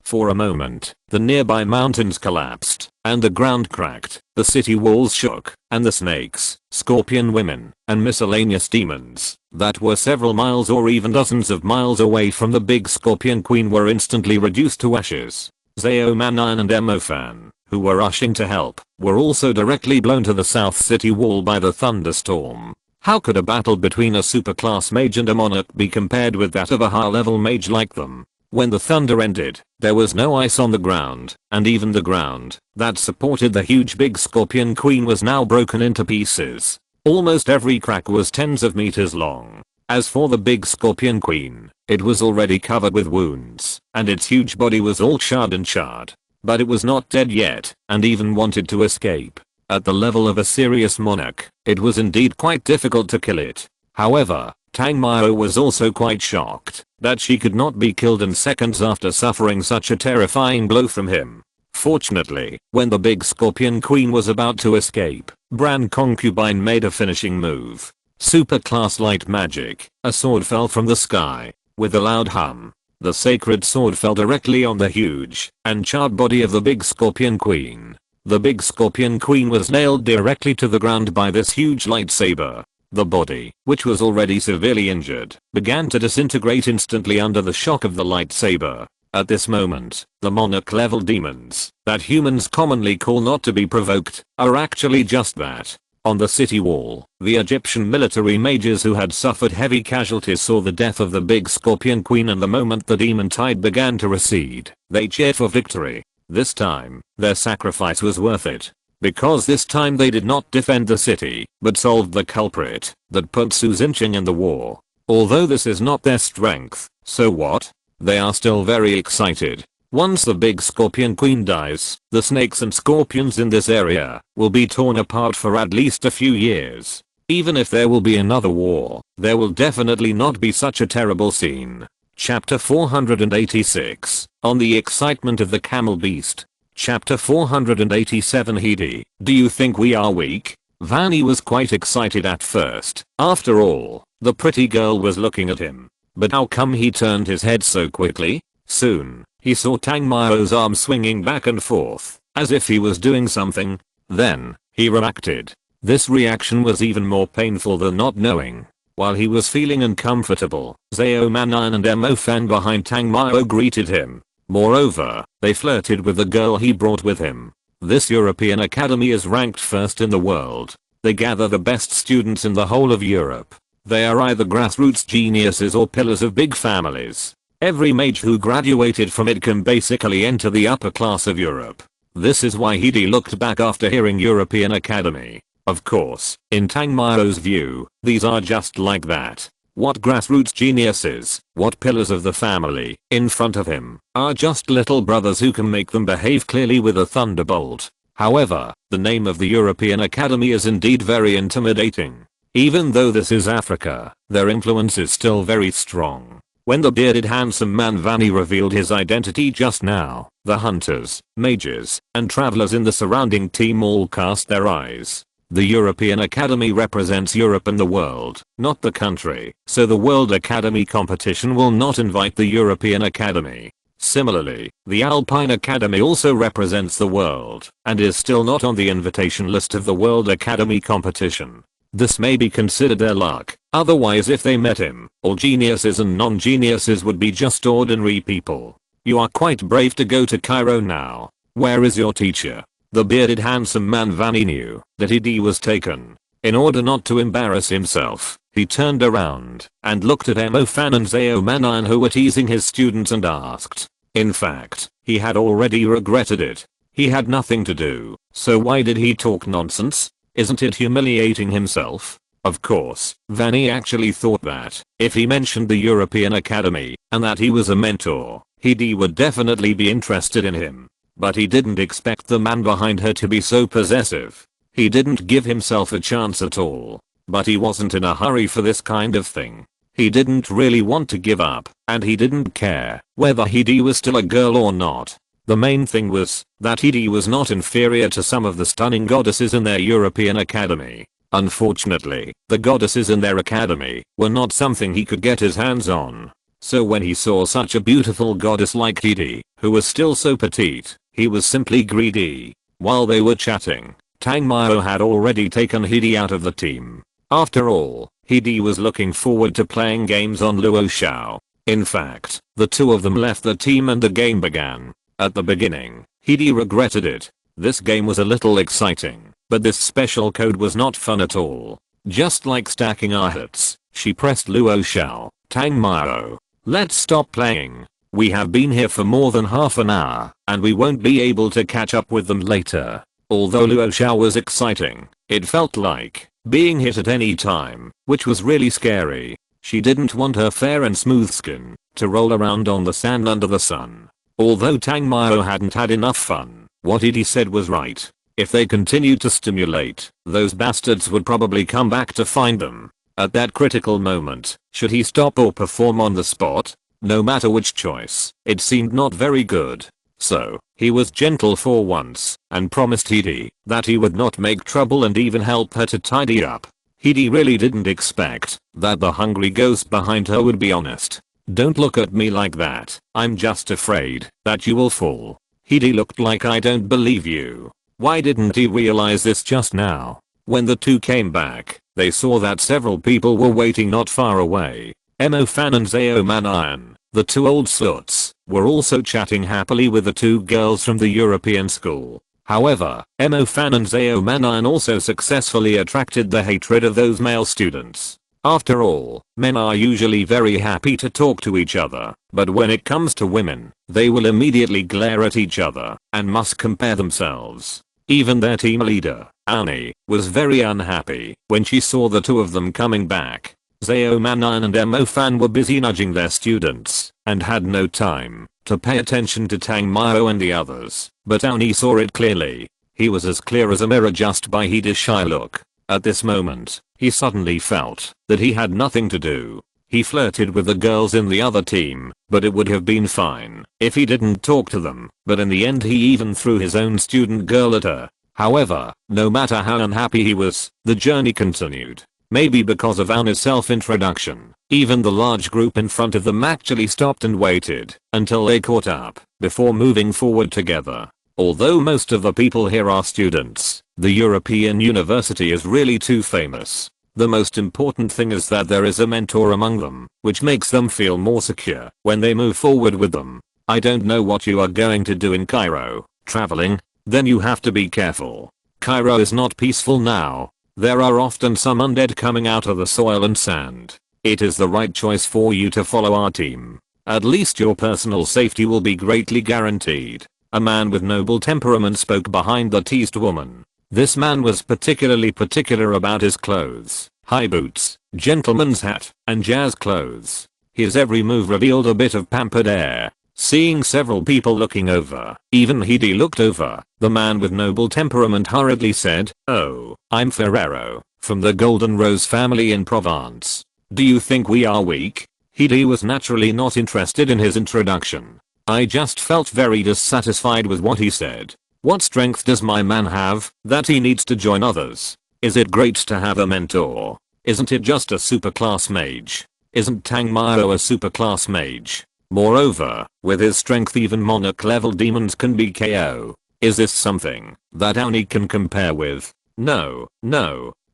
[SPEAKER 1] For a moment, the nearby mountains collapsed, and the ground cracked, the city walls shook, and the snakes, scorpion women, and miscellaneous demons that were several miles or even dozens of miles away from the big Scorpion Queen were instantly reduced to ashes. Zao Manan and Emofan, who were rushing to help, were also directly blown to the south city wall by the thunderstorm. How could a battle between a superclass mage and a monarch be compared with that of a high-level mage like them? When the thunder ended, there was no ice on the ground, and even the ground that supported the huge big Scorpion Queen was now broken into pieces. Almost every crack was tens of meters long. As for the big Scorpion Queen, it was already covered with wounds, and its huge body was all charred and charred. But it was not dead yet, and even wanted to escape. At the level of a serious monarch, it was indeed quite difficult to kill it. However, Tang Mao was also quite shocked that she could not be killed in seconds after suffering such a terrifying blow from him. Fortunately, when the big Scorpion Queen was about to escape, Bran Concubine made a finishing move. Superclass light magic, a sword fell from the sky. With a loud hum, the sacred sword fell directly on the huge and charred body of the big Scorpion Queen. The big Scorpion Queen was nailed directly to the ground by this huge lightsaber. The body, which was already severely injured, began to disintegrate instantly under the shock of the lightsaber. At this moment, the monarch-level demons, that humans commonly call not to be provoked, are actually just that. On the city wall, the Egyptian military mages who had suffered heavy casualties saw the death of the big Scorpion Queen, and the moment the demon tide began to recede, they cheered for victory. This time, their sacrifice was worth it. Because this time they did not defend the city, but solved the culprit that put Su Xinqing in the war. Although this is not their strength, so what? They are still very excited. Once the big Scorpion Queen dies, the snakes and scorpions in this area will be torn apart for at least a few years. Even if there will be another war, there will definitely not be such a terrible scene. Chapter 486, On the Excitement of the Camel Beast. Chapter 487 Hedi, do you think we are weak? Vanny was quite excited at first. After all, the pretty girl was looking at him. But how come he turned his head so quickly? Soon, he saw Tang Mao's arm swinging back and forth, as if he was doing something. Then, he reacted. This reaction was even more painful than not knowing. While he was feeling uncomfortable, Zao Manan and Emofan behind Tang Mao greeted him. Moreover, they flirted with the girl he brought with him. This European academy is ranked first in the world. They gather the best students in the whole of Europe. They are either grassroots geniuses or pillars of big families. Every mage who graduated from it can basically enter the upper class of Europe. This is why Hedi looked back after hearing European Academy. Of course, in Tang Mao's view, these are just like that. What grassroots geniuses, what pillars of the family, in front of him, are just little brothers who can make them behave clearly with a thunderbolt. However, the name of the European Academy is indeed very intimidating. Even though this is Africa, their influence is still very strong. When the bearded handsome man Vanny revealed his identity just now, the hunters, mages, and travelers in the surrounding team all cast their eyes. The European Academy represents Europe and the world, not the country, so the World Academy competition will not invite the European Academy. Similarly, the Alpine Academy also represents the world, and is still not on the invitation list of the World Academy competition. This may be considered their luck, otherwise if they met him, all geniuses and non-geniuses would be just ordinary people. You are quite brave to go to Cairo now. Where is your teacher? The bearded handsome man Vanny knew that Hedi was taken. In order not to embarrass himself, he turned around and looked at Emofan and Zao Manan who were teasing his students and asked. In fact, he had already regretted it. He had nothing to do, so why did he talk nonsense? Isn't it humiliating himself? Of course, Vanny actually thought that if he mentioned the European Academy and that he was a mentor, Hidi would definitely be interested in him. But he didn't expect the man behind her to be so possessive. He didn't give himself a chance at all. But he wasn't in a hurry for this kind of thing. He didn't really want to give up, and he didn't care whether Hidi was still a girl or not. The main thing was that Hidi was not inferior to some of the stunning goddesses in their European Academy. Unfortunately, the goddesses in their academy were not something he could get his hands on. So when he saw such a beautiful goddess like Hidi, who was still so petite, he was simply greedy. While they were chatting, Tang Mao had already taken Hidi out of the team. After all, Hidi was looking forward to playing games on Luo Xiao. In fact, the two of them left the team and the game began. At the beginning, Hidi regretted it. This game was a little exciting, but this special code was not fun at all. Just like stacking our hits, she pressed Luo Xiao. Tang Mao, let's stop playing. We have been here for more than half an hour, and we won't be able to catch up with them later. Although Luo Xiao was exciting, it felt like being hit at any time, which was really scary. She didn't want her fair and smooth skin to roll around on the sand under the sun. Although Tang Mao hadn't had enough fun, what Hidi said was right. If they continued to stimulate, those bastards would probably come back to find them. At that critical moment, should he stop or perform on the spot? No matter which choice, it seemed not very good. So, he was gentle for once, and promised Hidi that he would not make trouble and even help her to tidy up. Hidi really didn't expect that the hungry ghost behind her would be honest. Don't look at me like that, I'm just afraid that you will fall. Hidi looked like I don't believe you. Why didn't he realize this just now? When the two came back, they saw that several people were waiting not far away. Emo Fan and Zao Manayan, the two old sluts, were also chatting happily with the two girls from the European school. However, Emo Fan and Zao Manayan also successfully attracted the hatred of those male students. After all, men are usually very happy to talk to each other, but when it comes to women, they will immediately glare at each other and must compare themselves. Even their team leader, Annie, was very unhappy when she saw the two of them coming back. Zao Manan and Emo Fan were busy nudging their students and had no time to pay attention to Tang Mao and the others, but Annie saw it clearly. He was as clear as a mirror just by Hidi's shy look. At this moment, he suddenly felt that he had nothing to do. He flirted with the girls in the other team, but it would have been fine if he didn't talk to them, but in the end he even threw his own student girl at her. However, no matter how unhappy he was, the journey continued. Maybe because of Anna's self-introduction, even the large group in front of them actually stopped and waited until they caught up before moving forward together. Although most of the people here are students, the European University is really too famous. The most important thing is that there is a mentor among them, which makes them feel more secure when they move forward with them. I don't know what you are going to do in Cairo. Traveling? Then you have to be careful. Cairo is not peaceful now. There are often some undead coming out of the soil and sand. It is the right choice for you to follow our team. At least your personal safety will be greatly guaranteed. A man with noble temperament spoke behind the teased woman. This man was particularly particular about his clothes, high boots, gentleman's hat, and jazz clothes. His every move revealed a bit of pampered air. Seeing several people looking over, even Hidi looked over, the man with noble temperament hurriedly said, "Oh, I'm Ferrero, from the Golden Rose family in Provence. Do you think we are weak?" Hidi was naturally not interested in his introduction. I just felt very dissatisfied with what he said. What strength does my man have that he needs to join others? Is it great to have a mentor? Isn't it just a superclass mage? Isn't Tang Mao a superclass mage? Moreover, with his strength even monarch level demons can be KO. Is this something that Oni can compare with? No.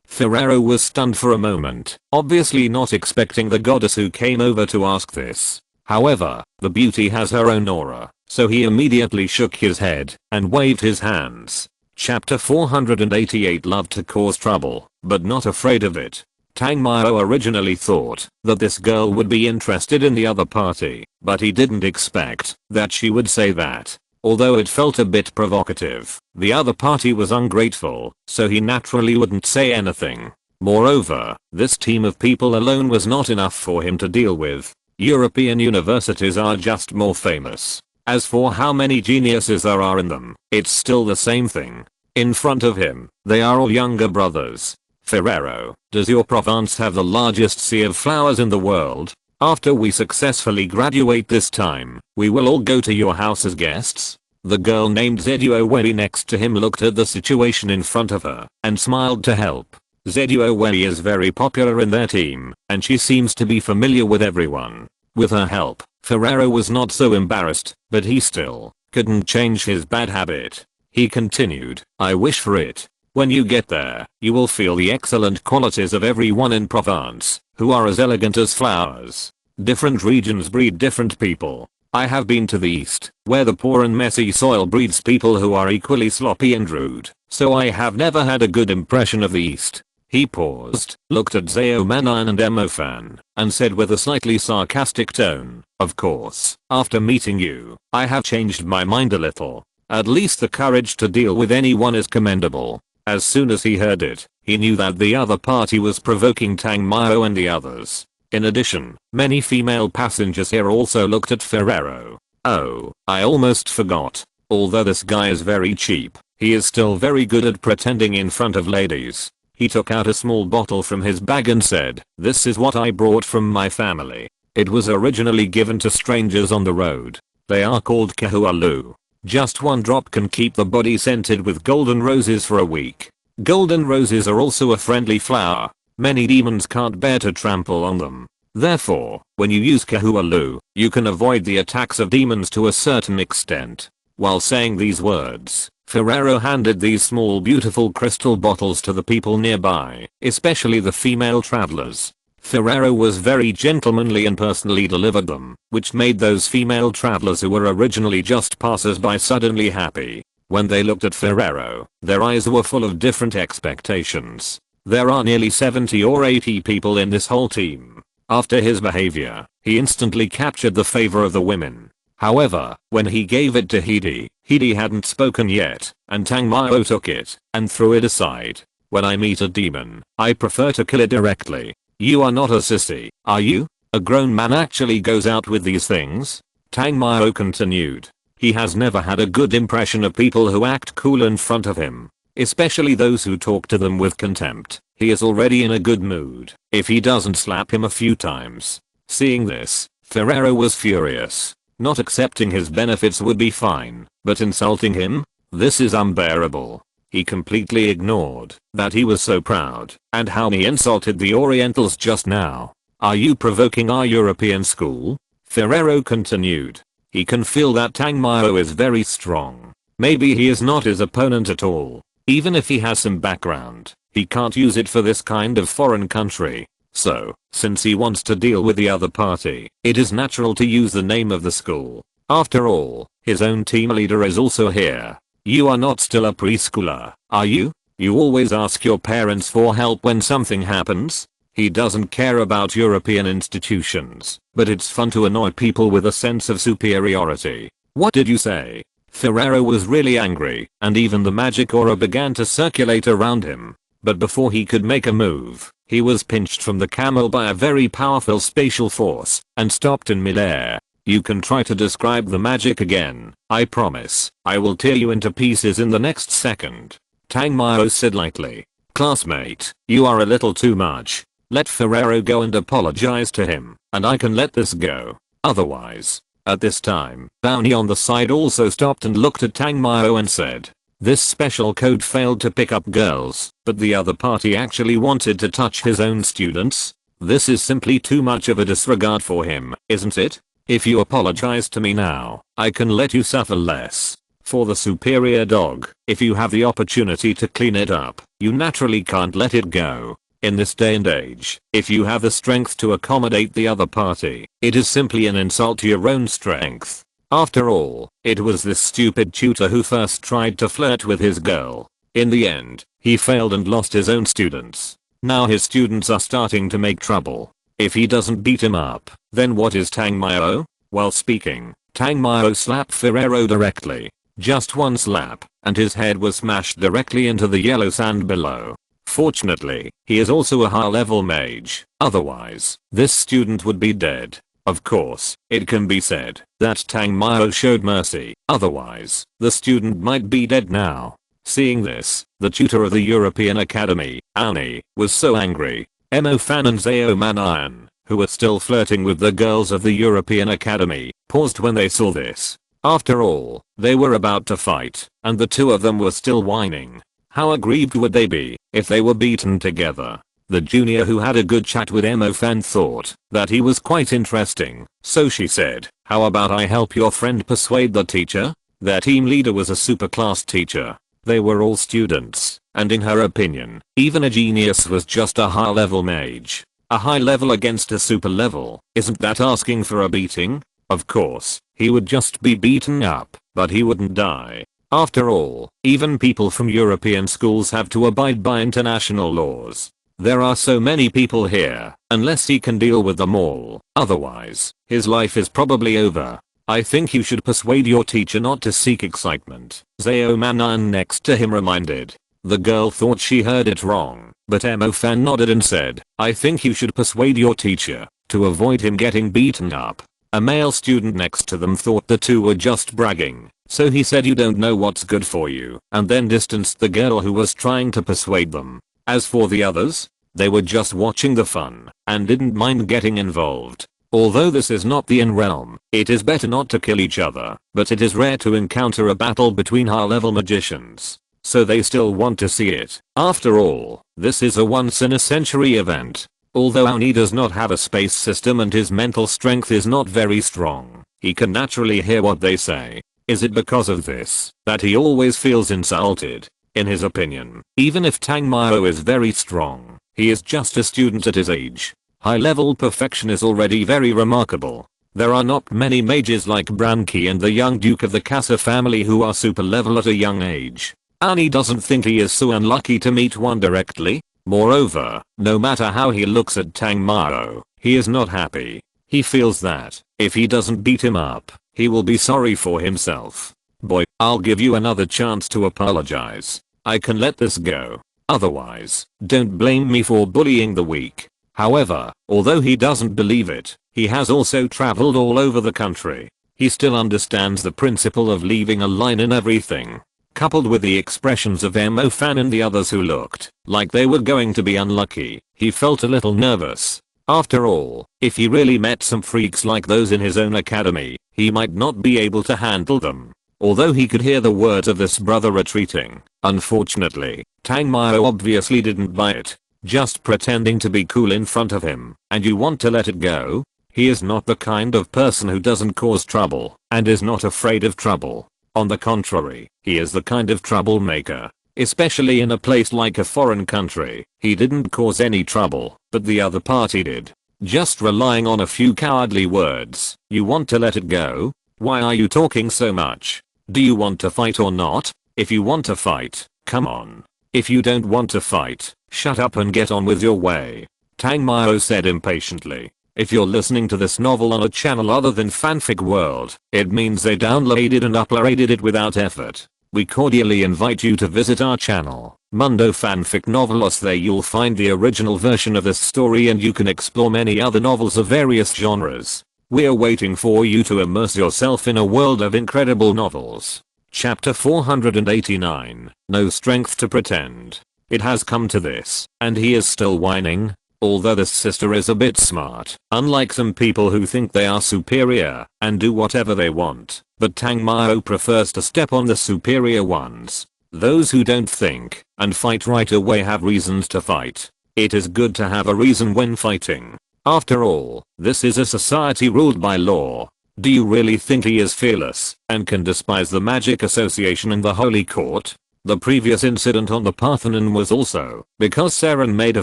[SPEAKER 1] Ferrero was stunned for a moment, obviously not expecting the goddess who came over to ask this. However, the beauty has her own aura, so he immediately shook his head and waved his hands. Chapter 488 Love to cause trouble, but not afraid of it. Tang Mao originally thought that this girl would be interested in the other party, but he didn't expect that she would say that. Although it felt a bit provocative, the other party was ungrateful, so he naturally wouldn't say anything. Moreover, this team of people alone was not enough for him to deal with. European universities are just more famous. As for how many geniuses there are in them, it's still the same thing. In front of him, they are all younger brothers. Ferrero, does your province have the largest sea of flowers in the world? After we successfully graduate this time, we will all go to your house as guests. The girl named Zeduowei next to him looked at the situation in front of her and smiled to help. Zeduowei is very popular in their team, and she seems to be familiar with everyone. With her help, Ferrero was not so embarrassed, but he still couldn't change his bad habit. He continued, I wish for it. When you get there, you will feel the excellent qualities of everyone in Provence, who are as elegant as flowers. Different regions breed different people. I have been to the east, where the poor and messy soil breeds people who are equally sloppy and rude, so I have never had a good impression of the east. He paused, looked at Zeomanan and Emofan, and said with a slightly sarcastic tone, of course, after meeting you, I have changed my mind a little. At least the courage to deal with anyone is commendable. As soon as he heard it, he knew that the other party was provoking Tang Mao and the others. In addition, many female passengers here also looked at Ferrero. Oh, I almost forgot. Although this guy is very cheap, he is still very good at pretending in front of ladies. He took out a small bottle from his bag and said, this is what I brought from my family. It was originally given to strangers on the road. They are called kahualu. Just one drop can keep the body scented with golden roses for a week. Golden roses are also a friendly flower. Many demons can't bear to trample on them. Therefore, when you use kahualu, you can avoid the attacks of demons to a certain extent. While saying these words, Ferrero handed these small beautiful crystal bottles to the people nearby, especially the female travelers. Ferrero was very gentlemanly and personally delivered them, which made those female travelers who were originally just passers-by suddenly happy. When they looked at Ferrero, their eyes were full of different expectations. There are nearly 70 or 80 people in this whole team. After his behavior, he instantly captured the favor of the women. However, when he gave it to Hidi hadn't spoken yet, and Tang Mao took it and threw it aside. When I meet a demon, I prefer to kill it directly. You are not a sissy, are you? A grown man actually goes out with these things? Tang Mao continued. He has never had a good impression of people who act cool in front of him, especially those who talk to them with contempt. He is already in a good mood if he doesn't slap him a few times. Seeing this, Ferrero was furious. Not accepting his benefits would be fine, but insulting him? This is unbearable. He completely ignored that he was so proud and how he insulted the Orientals just now. Are you provoking our European school? Ferrero continued. He can feel that Tang Mao is very strong. Maybe he is not his opponent at all. Even if he has some background, he can't use it for this kind of foreign country. So, since he wants to deal with the other party, it is natural to use the name of the school. After all, his own team leader is also here. You are not still a preschooler, are you? You always ask your parents for help when something happens? He doesn't care about European institutions, but it's fun to annoy people with a sense of superiority. What did you say? Ferrero was really angry, and even the magic aura began to circulate around him. But before he could make a move, he was pinched from the camel by a very powerful spatial force and stopped in midair. You can try to describe the magic again. I promise, I will tear you into pieces in the next second. Tang Mao said lightly. Classmate, you are a little too much. Let Ferrero go and apologize to him, and I can let this go. Otherwise. At this time, Bounty on the side also stopped and looked at Tang Mao and said. This special code failed to pick up girls, but the other party actually wanted to touch his own students? This is simply too much of a disregard for him, isn't it? If you apologize to me now, I can let you suffer less. For the superior dog, if you have the opportunity to clean it up, you naturally can't let it go. In this day and age, if you have the strength to accommodate the other party, it is simply an insult to your own strength. After all, it was this stupid tutor who first tried to flirt with his girl. In the end, he failed and lost his own students. Now his students are starting to make trouble. If he doesn't beat him up, then what is Tang Mao? While speaking, Tang Mao slapped Ferrero directly. Just one slap, and his head was smashed directly into the yellow sand below. Fortunately, he is also a high-level mage, otherwise, this student would be dead. Of course, it can be said that Tang Mao showed mercy, otherwise, the student might be dead now. Seeing this, the tutor of the European Academy, Annie, was so angry. Emo Fan and Zhao Manayan, who were still flirting with the girls of the European Academy, paused when they saw this. After all, they were about to fight, and the two of them were still whining. How aggrieved would they be if they were beaten together? The junior who had a good chat with Emo Fan thought that he was quite interesting, so she said, "How about I help your friend persuade the teacher?" Their team leader was a super class teacher. They were all students, and in her opinion, even a genius was just a high level mage. A high level against a super level, isn't that asking for a beating? Of course, he would just be beaten up, but he wouldn't die. After all, even people from European schools have to abide by international laws. There are so many people here, unless he can deal with them all, otherwise, his life is probably over. I think you should persuade your teacher not to seek excitement, Zhao Manan next to him reminded. The girl thought she heard it wrong, but Emo Fan nodded and said, "I think you should persuade your teacher to avoid him getting beaten up." A male student next to them thought the two were just bragging, so he said, "You don't know what's good for you," and then distanced the girl who was trying to persuade them. As for the others, they were just watching the fun and didn't mind getting involved. Although this is not the realm, it is better not to kill each other, but it is rare to encounter a battle between high-level magicians, so they still want to see it. After all, this is a once-in-a-century event. Although Oni does not have a space system and his mental strength is not very strong, he can naturally hear what they say. Is it because of this that he always feels insulted? In his opinion, even if Tang Mao is very strong, he is just a student at his age. High-level perfection is already very remarkable. There are not many mages like Branki and the young Duke of the Casa family who are super level at a young age. Ani doesn't think he is so unlucky to meet one directly. Moreover, no matter how he looks at Tang Mao, he is not happy. He feels that if he doesn't beat him up, he will be sorry for himself. "Boy, I'll give you another chance to apologize. I can let this go. Otherwise, don't blame me for bullying the weak." However, although he doesn't believe it, he has also traveled all over the country. He still understands the principle of leaving a line in everything. Coupled with the expressions of Emo Fan and the others who looked like they were going to be unlucky, he felt a little nervous. After all, if he really met some freaks like those in his own academy, he might not be able to handle them. Although he could hear the words of this brother retreating, unfortunately, Tang Mao obviously didn't buy it. Just pretending to be cool in front of him, and you want to let it go? He is not the kind of person who doesn't cause trouble, and is not afraid of trouble. On the contrary, he is the kind of troublemaker. Especially in a place like a foreign country, he didn't cause any trouble, but the other party did. Just relying on a few cowardly words. You want to let it go? Why are you talking so much? Do you want to fight or not? If you want to fight, come on. If you don't want to fight, shut up and get on with your way. Tang Mao said impatiently. If you're listening to this novel on a channel other than Fanfic World, it means they downloaded and uploaded it without effort. We cordially invite you to visit our channel, Mundo Fanfic Novelos. There you'll find the original version of this story and you can explore many other novels of various genres. We're waiting for you to immerse yourself in a world of incredible novels. Chapter 489, No Strength to Pretend. It has come to this, and he is still whining. Although this sister is a bit smart, unlike some people who think they are superior and do whatever they want, but Tang Mao prefers to step on the superior ones. Those who don't think and fight right away have reasons to fight. It is good to have a reason when fighting. After all, this is a society ruled by law. Do you really think he is fearless and can despise the Magic Association and the Holy Court? The previous incident on the Parthenon was also because Seren made a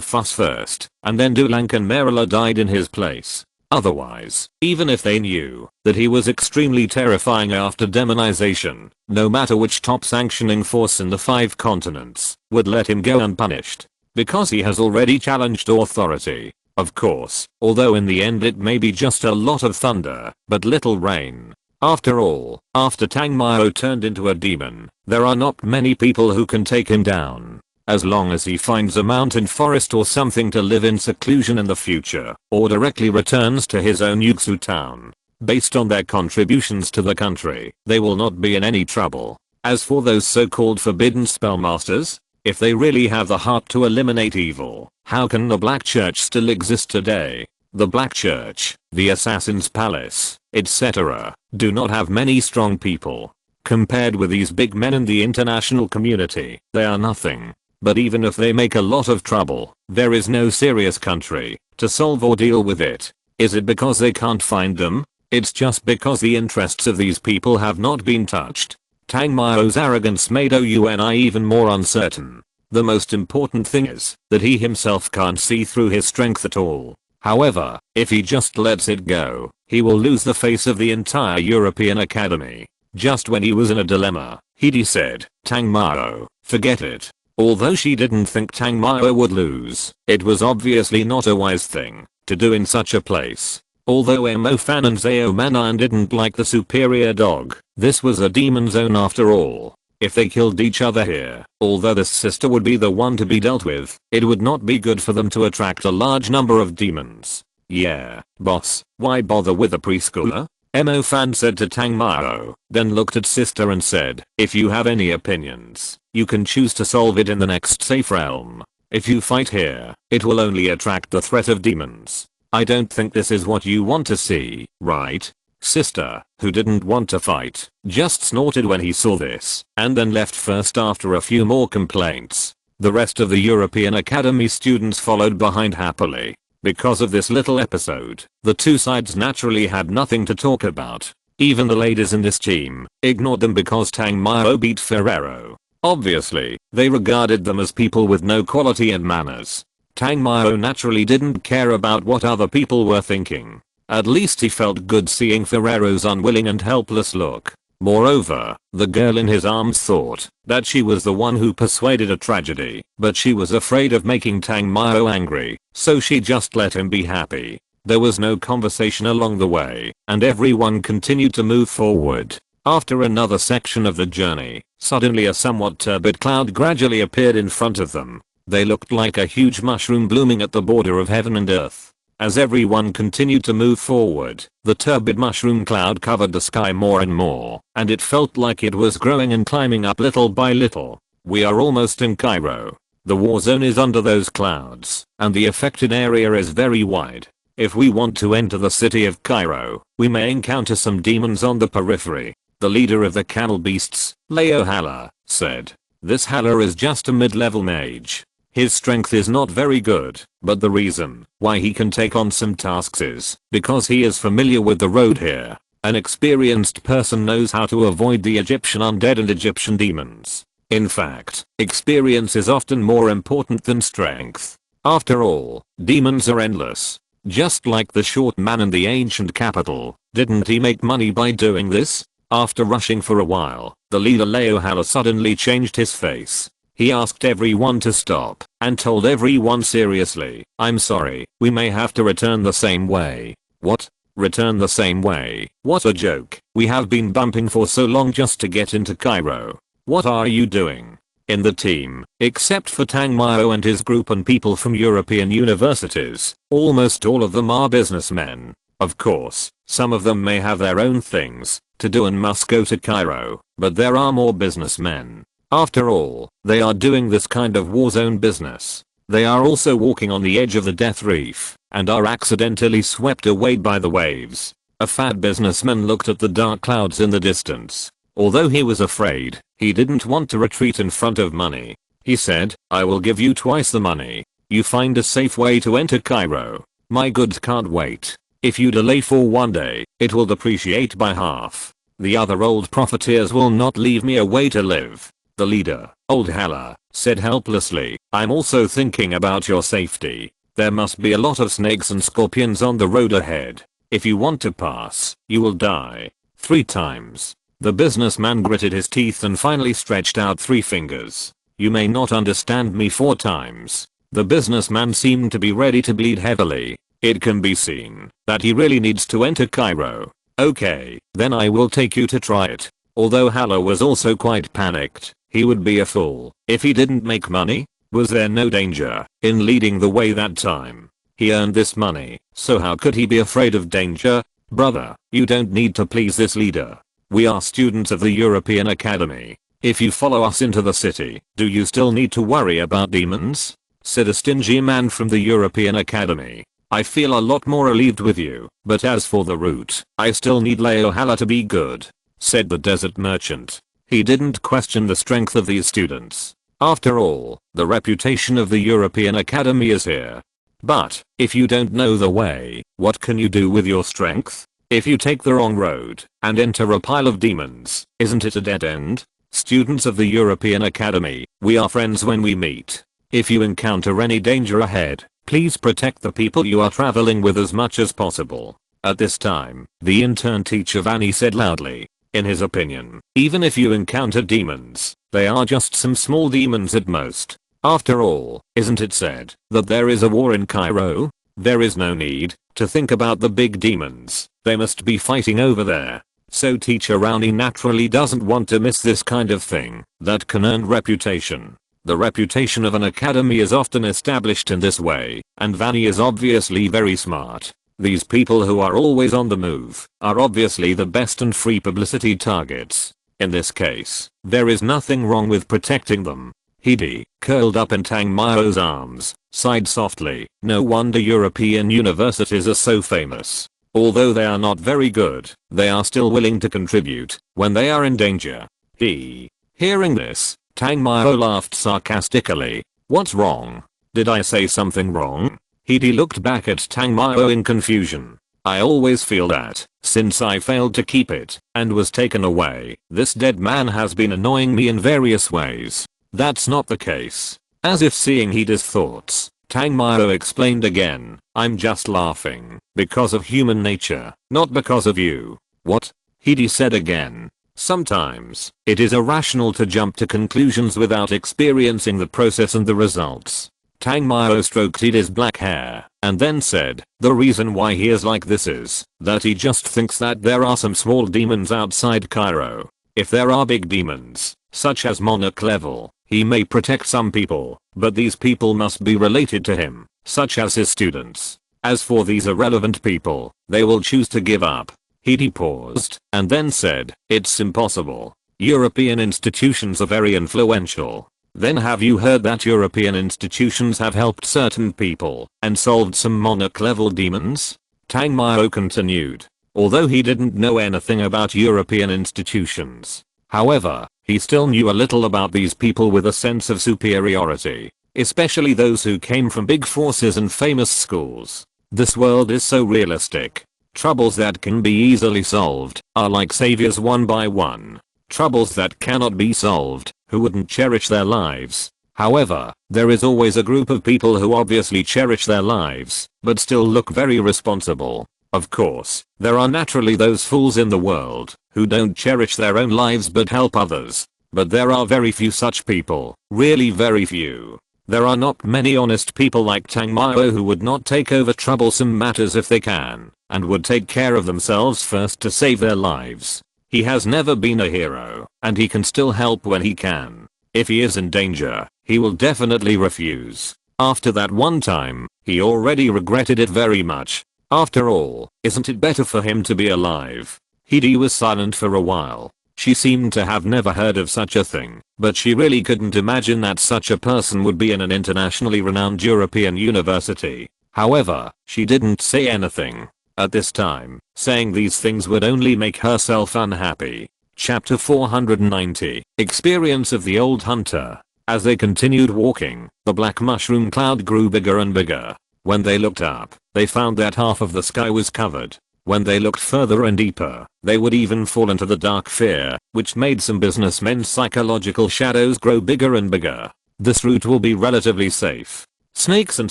[SPEAKER 1] fuss first, and then Dulank and Merila died in his place. Otherwise, even if they knew that he was extremely terrifying after demonization, no matter which top sanctioning force in the 5 continents would let him go unpunished. Because he has already challenged authority. Of course, although in the end it may be just a lot of thunder, but little rain. After all, after Tang Mao turned into a demon, there are not many people who can take him down. As long as he finds a mountain forest or something to live in seclusion in the future, or directly returns to his own Yuxu town. Based on their contributions to the country, they will not be in any trouble. As for those so-called forbidden spellmasters, if they really have the heart to eliminate evil, how can the Black Church still exist today? The Black Church, the Assassin's Palace, etc., do not have many strong people. Compared with these big men in the international community, they are nothing. But even if they make a lot of trouble, there is no serious country to solve or deal with it. Is it because they can't find them? It's just because the interests of these people have not been touched. Tang Mao's arrogance made OUNI even more uncertain. The most important thing is that he himself can't see through his strength at all. However, if he just lets it go, he will lose the face of the entire European Academy. Just when he was in a dilemma, Hidi said, "Tang Mao, forget it." Although she didn't think Tang Mao would lose, it was obviously not a wise thing to do in such a place. Although Mo Fan and Zhao Manan didn't like the superior dog, this was a demon zone after all. If they killed each other here, although this sister would be the one to be dealt with, it would not be good for them to attract a large number of demons. Yeah, boss, why bother with a preschooler? Mo Fan said to Tang Mao, then looked at sister and said, if you have any opinions, you can choose to solve it in the next safe realm. If you fight here, it will only attract the threat of demons. I don't think this is what you want to see, right? Sister, who didn't want to fight, just snorted when he saw this, and then left first after a few more complaints. The rest of the European Academy students followed behind happily. Because of this little episode, the two sides naturally had nothing to talk about. Even the ladies in this team ignored them because Tang Mao beat Ferrero. Obviously, they regarded them as people with no quality and manners. Tang Mao naturally didn't care about what other people were thinking. At least he felt good seeing Ferrero's unwilling and helpless look. Moreover, the girl in his arms thought that she was the one who persuaded a tragedy, but she was afraid of making Tang Mao angry, so she just let him be happy. There was no conversation along the way, and everyone continued to move forward. After another section of the journey, suddenly a somewhat turbid cloud gradually appeared in front of them. They looked like a huge mushroom blooming at the border of heaven and earth. As everyone continued to move forward, the turbid mushroom cloud covered the sky more and more, and it felt like it was growing and climbing up little by little. We are almost in Cairo. The war zone is under those clouds, and the affected area is very wide. If we want to enter the city of Cairo, we may encounter some demons on the periphery. The leader of the camel beasts, Leo Hala, said. This Hala is just a mid-level mage. His strength is not very good, but the reason why he can take on some tasks is because he is familiar with the road here. An experienced person knows how to avoid the Egyptian undead and Egyptian demons. In fact, experience is often more important than strength. After all, demons are endless. Just like the short man in the ancient capital, didn't he make money by doing this? After rushing for a while, the leader Leo Hala suddenly changed his face. He asked everyone to stop and told everyone seriously, I'm sorry, we may have to return the same way. What? Return the same way? What a joke. We have been bumping for so long just to get into Cairo. What are you doing? In the team, except for Tang Mao and his group and people from European universities, almost all of them are businessmen. Of course, some of them may have their own things to do and must go to Cairo, but there are more businessmen. After all, they are doing this kind of war zone business. They are also walking on the edge of the death reef and are accidentally swept away by the waves. A fat businessman looked at the dark clouds in the distance. Although he was afraid, he didn't want to retreat in front of money. He said, I will give you twice the money. You find a safe way to enter Cairo. My goods can't wait. If you delay for one day, it will depreciate by half. The other old profiteers will not leave me a way to live. The leader, Old Hala, said helplessly, I'm also thinking about your safety. There must be a lot of snakes and scorpions on the road ahead. If you want to pass, you will die. 3 times. The businessman gritted his teeth and finally stretched out 3 fingers. You may not understand me 4 times. The businessman seemed to be ready to bleed heavily. It can be seen that he really needs to enter Cairo. Okay, then I will take you to try it. Although Hala was also quite panicked, he would be a fool if he didn't make money. Was there no danger in leading the way that time? He earned this money, so how could he be afraid of danger? Brother, you don't need to please this leader. We are students of the European Academy. If you follow us into the city, do you still need to worry about demons? Said a stingy man from the European Academy. I feel a lot more relieved with you, but as for the route, I still need Leohala to be good, said the desert merchant. He didn't question the strength of these students. After all, the reputation of the European Academy is here. But, if you don't know the way, what can you do with your strength? If you take the wrong road and enter a pile of demons, isn't it a dead end? Students of the European Academy, we are friends when we meet. If you encounter any danger ahead, please protect the people you are traveling with as much as possible. At this time, the intern teacher Vanny said loudly. In his opinion, even if you encounter demons, they are just some small demons at most. After all, isn't it said that there is a war in Cairo? There is no need to think about the big demons. They must be fighting over there. So teacher Rowney naturally doesn't want to miss this kind of thing that can earn reputation. The reputation of an academy is often established in this way, and Vanny is obviously very smart. These people who are always on the move are obviously the best and free publicity targets. In this case, there is nothing wrong with protecting them. Hidi, curled up in Tang Mao's arms, sighed softly. No wonder European universities are so famous. Although they are not very good, they are still willing to contribute when they are in danger. Hearing this, Tang Mao laughed sarcastically. What's wrong? Did I say something wrong? Hidi looked back at Tang Mao in confusion. I always feel that, since I failed to keep it, and was taken away, this dead man has been annoying me in various ways. That's not the case. As if seeing Hidi's thoughts, Tang Mao explained again, I'm just laughing, because of human nature, not because of you. What? Hidi said again. Sometimes, it is irrational to jump to conclusions without experiencing the process and the results. Tang Mao stroked Hidi's black hair, and then said, the reason why he is like this is that he just thinks that there are some small demons outside Cairo. If there are big demons, such as monarch level, he may protect some people, but these people must be related to him, such as his students. As for these irrelevant people, they will choose to give up. Hidi paused, and then said, it's impossible. European institutions are very influential. Then have you heard that European institutions have helped certain people and solved some monarch level demons? Tang Mao continued. Although he didn't know anything about European institutions. However, he still knew a little about these people with a sense of superiority, especially those who came from big forces and famous schools. This world is so realistic. Troubles that can be easily solved are like saviors one by one. Troubles that cannot be solved, who wouldn't cherish their lives? However, there is always a group of people who obviously cherish their lives, but still look very responsible. Of course, there are naturally those fools in the world, who don't cherish their own lives but help others. But there are very few such people, really very few. There are not many honest people like Tang Mao who would not take over troublesome matters if they can, and would take care of themselves first to save their lives. He has never been a hero, and he can still help when he can. If he is in danger, he will definitely refuse. After that one time, he already regretted it very much. After all, isn't it better for him to be alive? Hidi was silent for a while. She seemed to have never heard of such a thing, but she really couldn't imagine that such a person would be in an internationally renowned European university. However, she didn't say anything. At this time, saying these things would only make herself unhappy. Chapter 490. Experience of the Old Hunter. As they continued walking, the black mushroom cloud grew bigger and bigger. When they looked up, they found that half of the sky was covered. When they looked further and deeper, they would even fall into the dark fear, which made some businessmen's psychological shadows grow bigger and bigger. This route will be relatively safe. Snakes and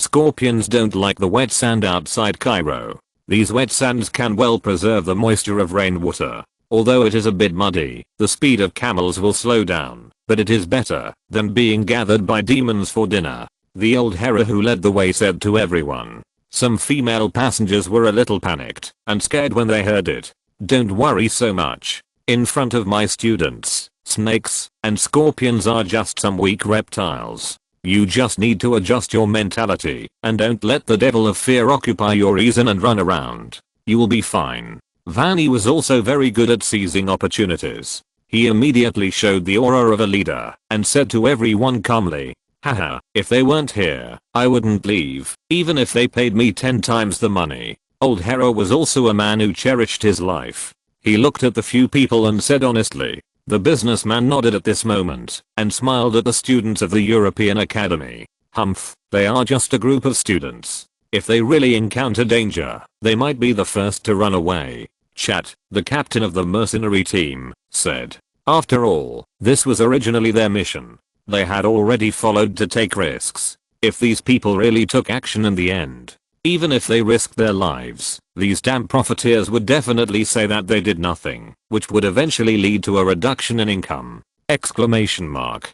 [SPEAKER 1] scorpions don't like the wet sand outside Cairo. These wet sands can well preserve the moisture of rainwater. Although it is a bit muddy, the speed of camels will slow down, but it is better than being gathered by demons for dinner. The old Hera who led the way said to everyone. Some female passengers were a little panicked and scared when they heard it. Don't worry so much. In front of my students, snakes and scorpions are just some weak reptiles. You just need to adjust your mentality and don't let the devil of fear occupy your reason and run around. You will be fine. Vanny was also very good at seizing opportunities. He immediately showed the aura of a leader and said to everyone calmly, haha, if they weren't here, I wouldn't leave, even if they paid me 10 times the money. Old Hero was also a man who cherished his life. He looked at the few people and said honestly. The businessman nodded at this moment and smiled at the students of the European Academy. Humph, they are just a group of students. If they really encounter danger, they might be the first to run away. Chat, the captain of the mercenary team, said. After all, this was originally their mission. They had already followed to take risks. If these people really took action in the end, even if they risked their lives, these damn profiteers would definitely say that they did nothing, which would eventually lead to a reduction in income. Exclamation mark.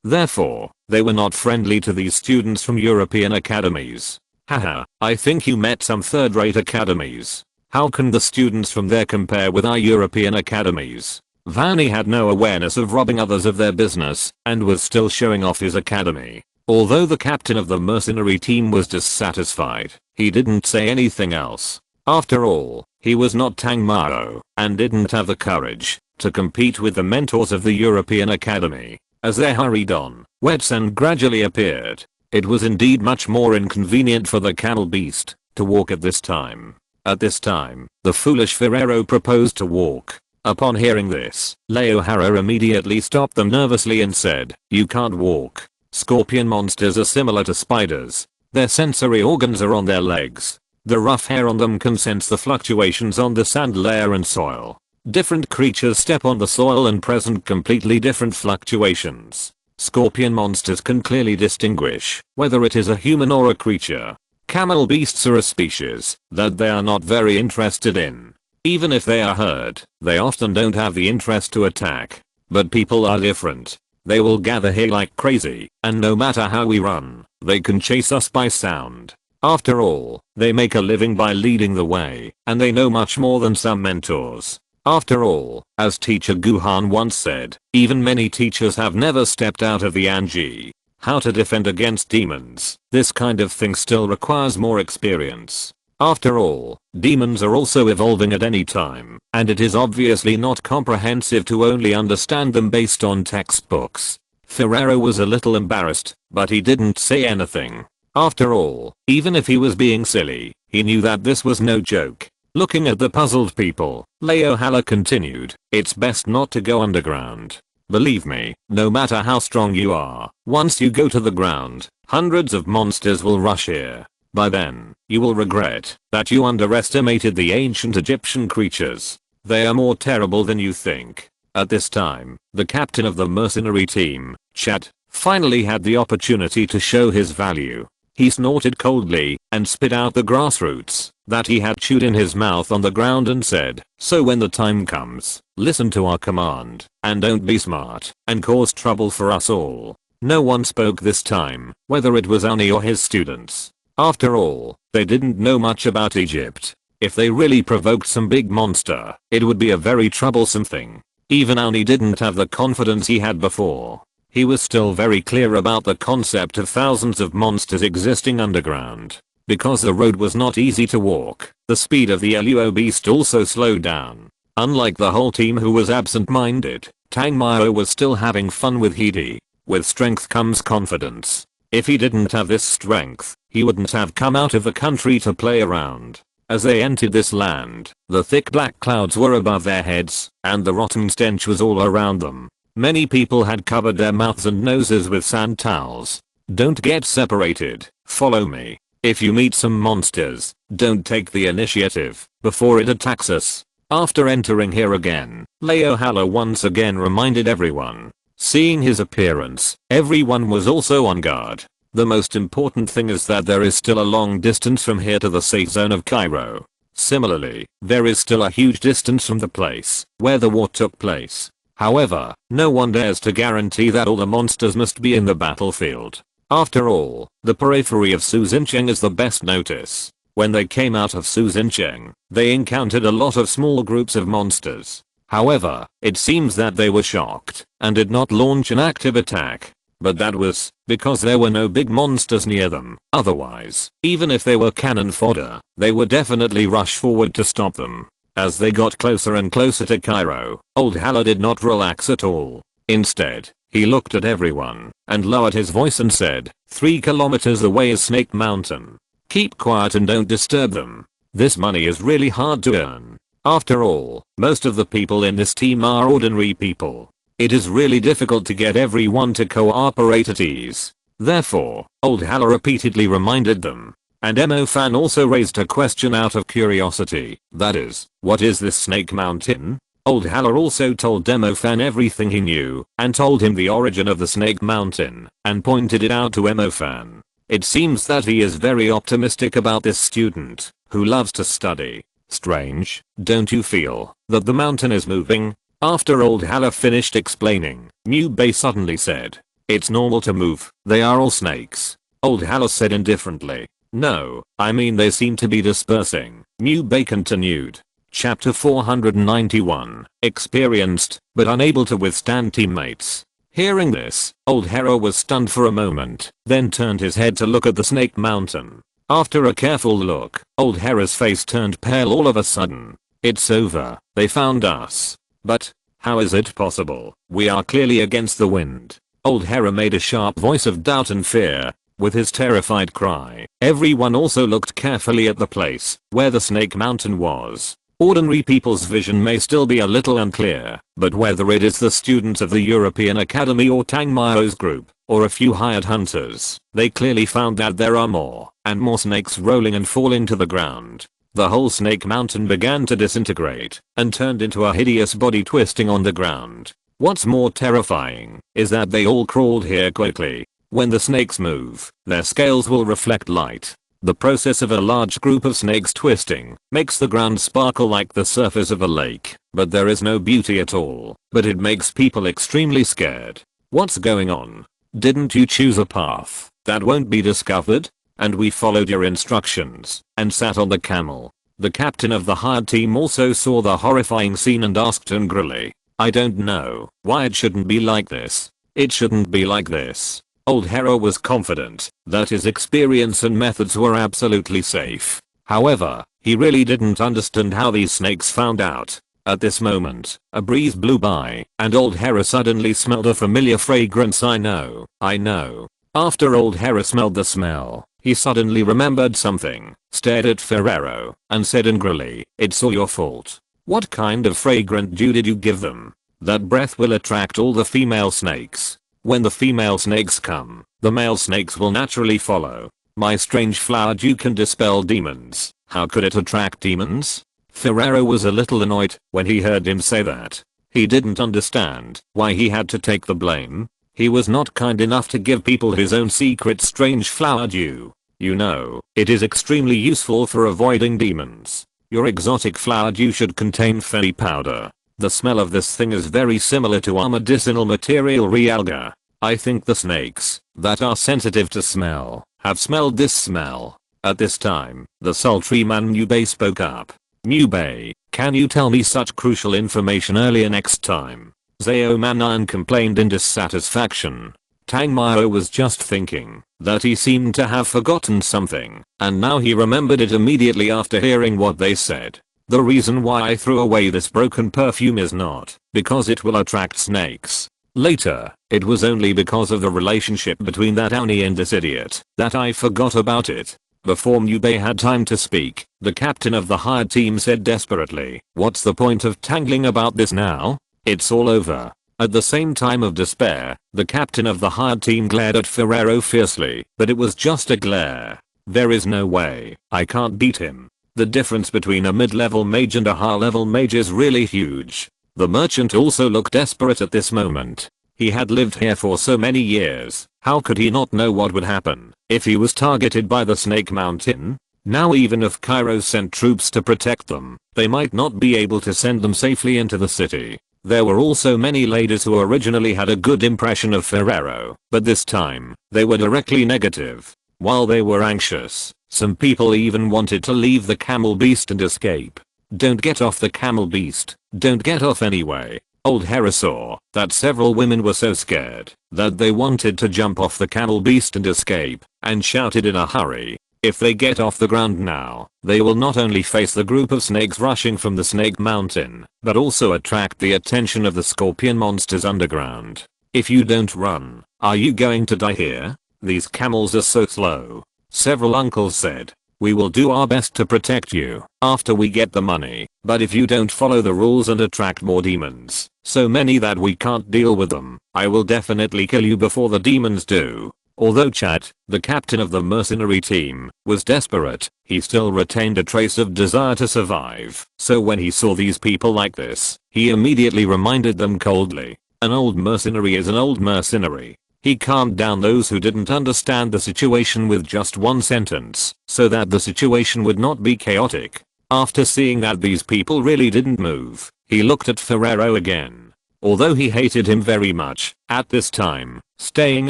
[SPEAKER 1] Therefore, they were not friendly to these students from European academies. Haha, I think you met some third-rate academies. How can the students from there compare with our European academies? Vanny had no awareness of robbing others of their business and was still showing off his academy. Although the captain of the mercenary team was dissatisfied, he didn't say anything else. After all, he was not Tang Mao and didn't have the courage to compete with the mentors of the European Academy. As they hurried on, wet sand gradually appeared. It was indeed much more inconvenient for the camel beast to walk at this time. At this time, the foolish Ferrero proposed to walk. Upon hearing this, Leohara immediately stopped them nervously and said, "You can't walk. Scorpion monsters are similar to spiders. Their sensory organs are on their legs. The rough hair on them can sense the fluctuations on the sand layer and soil. Different creatures step on the soil and present completely different fluctuations. Scorpion monsters can clearly distinguish whether it is a human or a creature. Camel beasts are a species that they are not very interested in. Even if they are hurt, they often don't have the interest to attack. But people are different. They will gather here like crazy, and no matter how we run, they can chase us by sound. After all, they make a living by leading the way, and they know much more than some mentors. After all, as teacher Guhan once said, even many teachers have never stepped out of the Anji. How to defend against demons, this kind of thing still requires more experience. After all, demons are also evolving at any time, and it is obviously not comprehensive to only understand them based on textbooks. Ferrero was a little embarrassed, but he didn't say anything. After all, even if he was being silly, he knew that this was no joke. Looking at the puzzled people, Leohala continued, "It's best not to go underground. Believe me, no matter how strong you are, once you go to the ground, hundreds of monsters will rush here. By then, you will regret that you underestimated the ancient Egyptian creatures. They are more terrible than you think." At this time, the captain of the mercenary team, Chad, finally had the opportunity to show his value. He snorted coldly and spit out the grass roots that he had chewed in his mouth on the ground and said, "So when the time comes, listen to our command and don't be smart and cause trouble for us all." No one spoke this time, whether it was Ani or his students. After all, they didn't know much about Egypt. If they really provoked some big monster, it would be a very troublesome thing. Even Ani didn't have the confidence he had before. He was still very clear about the concept of thousands of monsters existing underground. Because the road was not easy to walk, the speed of the Luo beast also slowed down. Unlike the whole team who was absent-minded, Tang Mao was still having fun with Hidi. With strength comes confidence. If he didn't have this strength, he wouldn't have come out of the country to play around. As they entered this land, the thick black clouds were above their heads, and the rotten stench was all around them. Many people had covered their mouths and noses with sand towels. Don't get separated, follow me. If you meet some monsters, don't take the initiative before it attacks us. After entering here again, Leohala once again reminded everyone. Seeing his appearance, everyone was also on guard. The most important thing is that there is still a long distance from here to the safe zone of Cairo. Similarly, there is still a huge distance from the place where the war took place. However, no one dares to guarantee that all the monsters must be in the battlefield. After all, the periphery of Suzincheng is the best notice. When they came out of Suzincheng, they encountered a lot of small groups of monsters. However, it seems that they were shocked and did not launch an active attack. But that was because there were no big monsters near them. Otherwise, even if they were cannon fodder, they would definitely rush forward to stop them. As they got closer and closer to Cairo, Old Haller did not relax at all. Instead, he looked at everyone and lowered his voice and said, 3 kilometers away is Snake Mountain. Keep quiet and don't disturb them. This money is really hard to earn. After all, most of the people in this team are ordinary people. It is really difficult to get everyone to cooperate at ease. Therefore, Old Haller repeatedly reminded them. And Mo-fan also raised a question out of curiosity. That is, what is this Snake Mountain? Old Haller also told Mo-fan everything he knew and told him the origin of the Snake Mountain and pointed it out to Mo-fan. It seems that he is very optimistic about this student who loves to study. Strange, don't you feel that the mountain is moving? After Old Haller finished explaining, Bay suddenly said, it's normal to move, they are all snakes. Old Haller said indifferently, no, I mean they seem to be dispersing. Bay continued. Chapter 491, experienced, but unable to withstand teammates. Hearing this, Old Haller was stunned for a moment, then turned his head to look at the Snake Mountain. After a careful look, Old Haller's face turned pale all of a sudden. It's over, they found us. But, how is it possible? We are clearly against the wind. Old Haller made a sharp voice of doubt and fear. With his terrified cry, everyone also looked carefully at the place where the Snake Mountain was. Ordinary people's vision may still be a little unclear, but whether it is the students of the European Academy or Tang Mao's group, or a few hired hunters, they clearly found that there are more and more snakes rolling and falling to the ground. The whole Snake Mountain began to disintegrate and turned into a hideous body twisting on the ground. What's more terrifying is that they all crawled here quickly. When the snakes move, their scales will reflect light. The process of a large group of snakes twisting makes the ground sparkle like the surface of a lake, but there is no beauty at all. But it makes people extremely scared. What's going on? Didn't you choose a path that won't be discovered? And we followed your instructions and sat on the camel. The captain of the hired team also saw the horrifying scene and asked angrily, I don't know why it shouldn't be like this. It shouldn't be like this. Old Haller was confident that his experience and methods were absolutely safe. However, he really didn't understand how these snakes found out. At this moment, a breeze blew by, and Old Haller suddenly smelled a familiar fragrance. I know. After Old Haller smelled the smell, he suddenly remembered something, stared at Ferrero, and said angrily, it's all your fault. What kind of fragrant dew did you give them? That breath will attract all the female snakes. When the female snakes come, the male snakes will naturally follow. My strange flower dew can dispel demons. How could it attract demons? Ferrero was a little annoyed when he heard him say that. He didn't understand why he had to take the blame. He was not kind enough to give people his own secret strange flower dew. You know, it is extremely useful for avoiding demons. Your exotic flower dew should contain fairy powder. The smell of this thing is very similar to our medicinal material realga. I think the snakes that are sensitive to smell have smelled this smell. At this time, the sultry man Bay spoke up. Bay, can you tell me such crucial information earlier next time? Zhao Manan complained in dissatisfaction. Tang Mao was just thinking that he seemed to have forgotten something, and now he remembered it immediately after hearing what they said. The reason why I threw away this broken perfume is not because it will attract snakes. Later, it was only because of the relationship between that Oni and this idiot that I forgot about it. Before Bay had time to speak, the captain of the hired team said desperately, what's the point of tangling about this now? It's all over. At the same time of despair, the captain of the hired team glared at Ferrero fiercely, but it was just a glare. There is no way I can't beat him. The difference between a mid-level mage and a high-level mage is really huge. The merchant also looked desperate at this moment. He had lived here for so many years. How could he not know what would happen if he was targeted by the Snake Mountain? Now even if Cairo sent troops to protect them, they might not be able to send them safely into the city. There were also many ladies who originally had a good impression of Ferrero, but this time, they were directly negative. While they were anxious, Some people even wanted to leave the camel beast and escape. Don't get off the camel beast. Don't get off anyway. Old Hera saw that several women were so scared that they wanted to jump off the camel beast and escape, and shouted in a hurry, if they get off the ground now, they will not only face the group of snakes rushing from the snake mountain, but also attract the attention of the scorpion monsters underground. If you don't run, are you going to die here? These camels are so slow. Several uncles said, we will do our best to protect you after we get the money, but if you don't follow the rules and attract more demons, so many that we can't deal with them, I will definitely kill you before the demons do. Although Chad, the captain of the mercenary team, was desperate, he still retained a trace of desire to survive. So when he saw these people like this, he immediately reminded them coldly, an old mercenary is an old mercenary. He calmed down those who didn't understand the situation with just one sentence, so that the situation would not be chaotic. After seeing that these people really didn't move, he looked at Ferrero again. Although he hated him very much, at this time, staying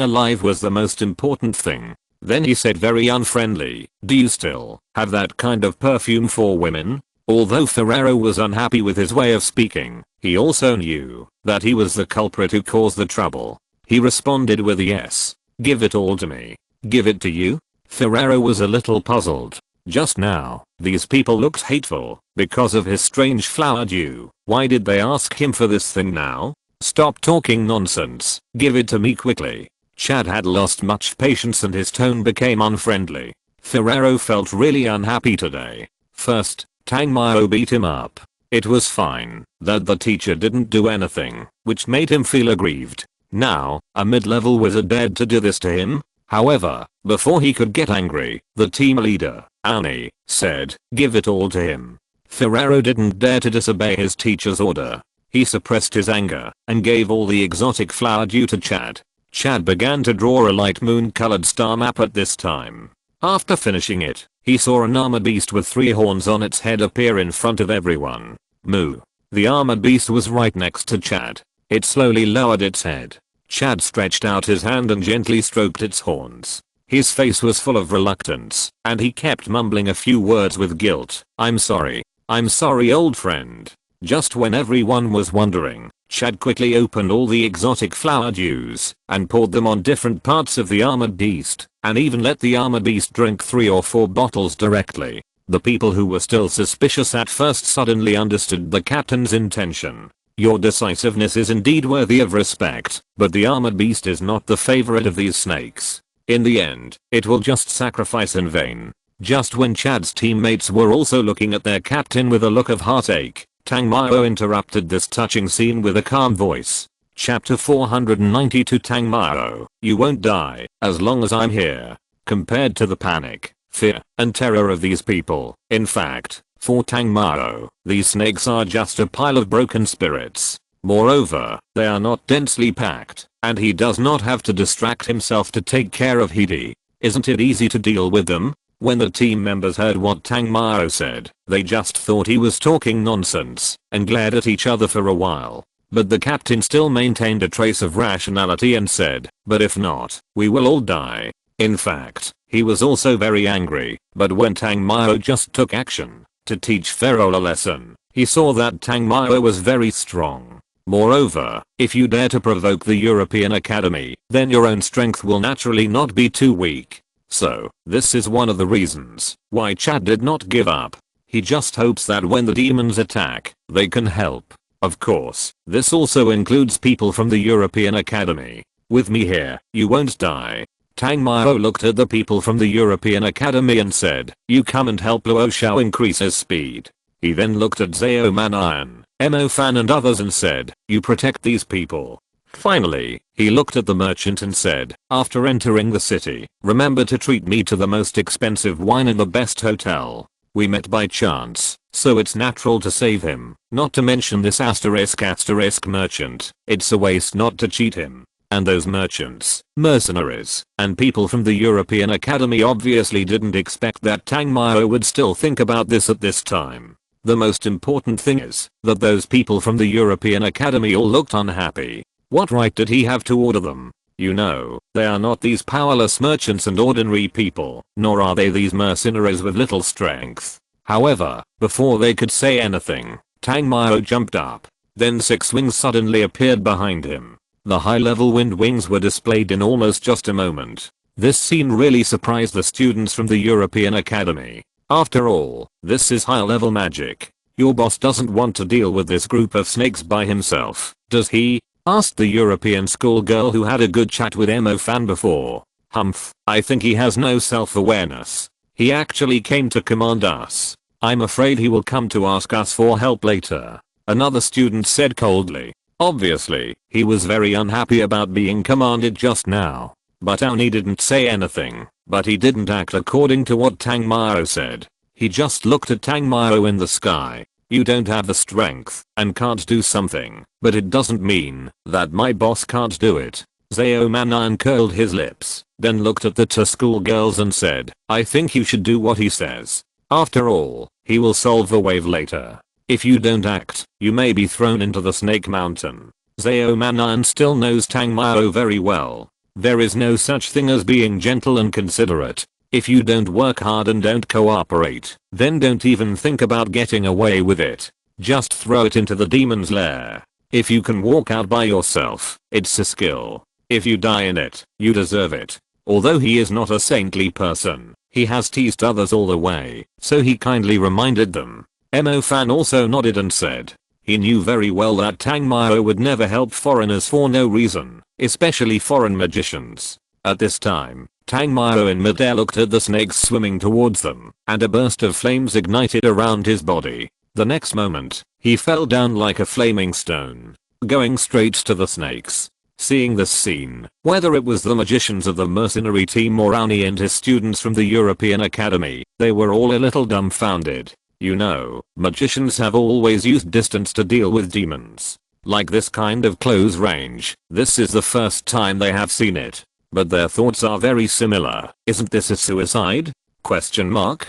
[SPEAKER 1] alive was the most important thing. Then he said very unfriendly, do you still have that kind of perfume for women? Although Ferrero was unhappy with his way of speaking, he also knew that he was the culprit who caused the trouble. He responded with a yes. Give it all to me. Give it to you? Ferrero was a little puzzled. Just now, these people looked hateful because of his strange flower dew. Why did they ask him for this thing now? Stop talking nonsense. Give it to me quickly. Chad had lost much patience and his tone became unfriendly. Ferrero felt really unhappy today. First, Tang Mao beat him up. It was fine that the teacher didn't do anything, which made him feel aggrieved. Now, a mid-level wizard dared to do this to him? However, before he could get angry, the team leader, Annie, said, give it all to him. Ferrero didn't dare to disobey his teacher's order. He suppressed his anger and gave all the exotic flower dew to Chad. Chad began to draw a light moon-colored star map at this time. After finishing it, he saw an armored beast with 3 horns on its head appear in front of everyone. Moo. The armored beast was right next to Chad. It slowly lowered its head. Chad stretched out his hand and gently stroked its horns. His face was full of reluctance, and he kept mumbling a few words with guilt. I'm sorry, old friend. Just when everyone was wondering, Chad quickly opened all the exotic flower dews and poured them on different parts of the armored beast, and even let the armored beast drink 3 or 4 bottles directly. The people who were still suspicious at first suddenly understood the captain's intention. Your decisiveness is indeed worthy of respect, but the armored beast is not the favorite of these snakes. In the end, it will just sacrifice in vain. Just when Chad's teammates were also looking at their captain with a look of heartache, Tang Mao interrupted this touching scene with a calm voice. Chapter 492 Tang Mao, you won't die as long as I'm here. Compared to the panic, fear, and terror of these people, in fact, for Tang Mao, these snakes are just a pile of broken spirits. Moreover, they are not densely packed, and he does not have to distract himself to take care of Hidi. Isn't it easy to deal with them? When the team members heard what Tang Mao said, they just thought he was talking nonsense, and glared at each other for a while. But the captain still maintained a trace of rationality and said, but if not, we will all die. In fact, he was also very angry, but when Tang Mao just took action to teach Ferrol a lesson, he saw that Tang Mao was very strong. Moreover, if you dare to provoke the European Academy, then your own strength will naturally not be too weak. So, this is one of the reasons why Chad did not give up. He just hopes that when the demons attack, they can help. Of course, this also includes people from the European Academy. With me here, you won't die. Tang Mao looked at the people from the European Academy and said, you come and help Luo Xiao increase his speed. He then looked at Zhao Manian, Mo Fan and others and said, you protect these people. Finally, he looked at the merchant and said, after entering the city, remember to treat me to the most expensive wine in the best hotel. We met by chance, so it's natural to save him. Not to mention this asterisk merchant, it's a waste not to cheat him. And those merchants, mercenaries, and people from the European Academy obviously didn't expect that Tang Mao would still think about this at this time. The most important thing is that those people from the European Academy all looked unhappy. What right did he have to order them? You know, they are not these powerless merchants and ordinary people, nor are they these mercenaries with little strength. However, before they could say anything, Tang Mao jumped up. Then 6 wings suddenly appeared behind him. The high-level wind wings were displayed in almost just a moment. This scene really surprised the students from the European Academy. After all, this is high-level magic. Your boss doesn't want to deal with this group of snakes by himself, does he? Asked the European schoolgirl who had a good chat with Emo-fan before. Humph, I think he has no self-awareness. He actually came to command us. I'm afraid he will come to ask us for help later. Another student said coldly. Obviously, he was very unhappy about being commanded just now. But Oni didn't say anything, but he didn't act according to what Tang Mao said. He just looked at Tang Mao in the sky. You don't have the strength and can't do something, but it doesn't mean that my boss can't do it. Zhao Manan curled his lips, then looked at the 2 schoolgirls and said, I think you should do what he says. After all, he will solve the wave later. If you don't act, you may be thrown into the Snake Mountain. Zhao Manan still knows Tang Mao very well. There is no such thing as being gentle and considerate. If you don't work hard and don't cooperate, then don't even think about getting away with it. Just throw it into the demon's lair. If you can walk out by yourself, it's a skill. If you die in it, you deserve it. Although he is not a saintly person, he has teased others all the way, so he kindly reminded them. Emo-fan also nodded and said, he knew very well that Tang Mao would never help foreigners for no reason, especially foreign magicians. At this time, Tang Mao in midair looked at the snakes swimming towards them, and a burst of flames ignited around his body. The next moment, he fell down like a flaming stone, going straight to the snakes. Seeing this scene, whether it was the magicians of the mercenary team or Auni and his students from the European Academy, they were all a little dumbfounded. You know, magicians have always used distance to deal with demons. Like this kind of close range, this is the first time they have seen it. But their thoughts are very similar. Isn't this a suicide? Question mark.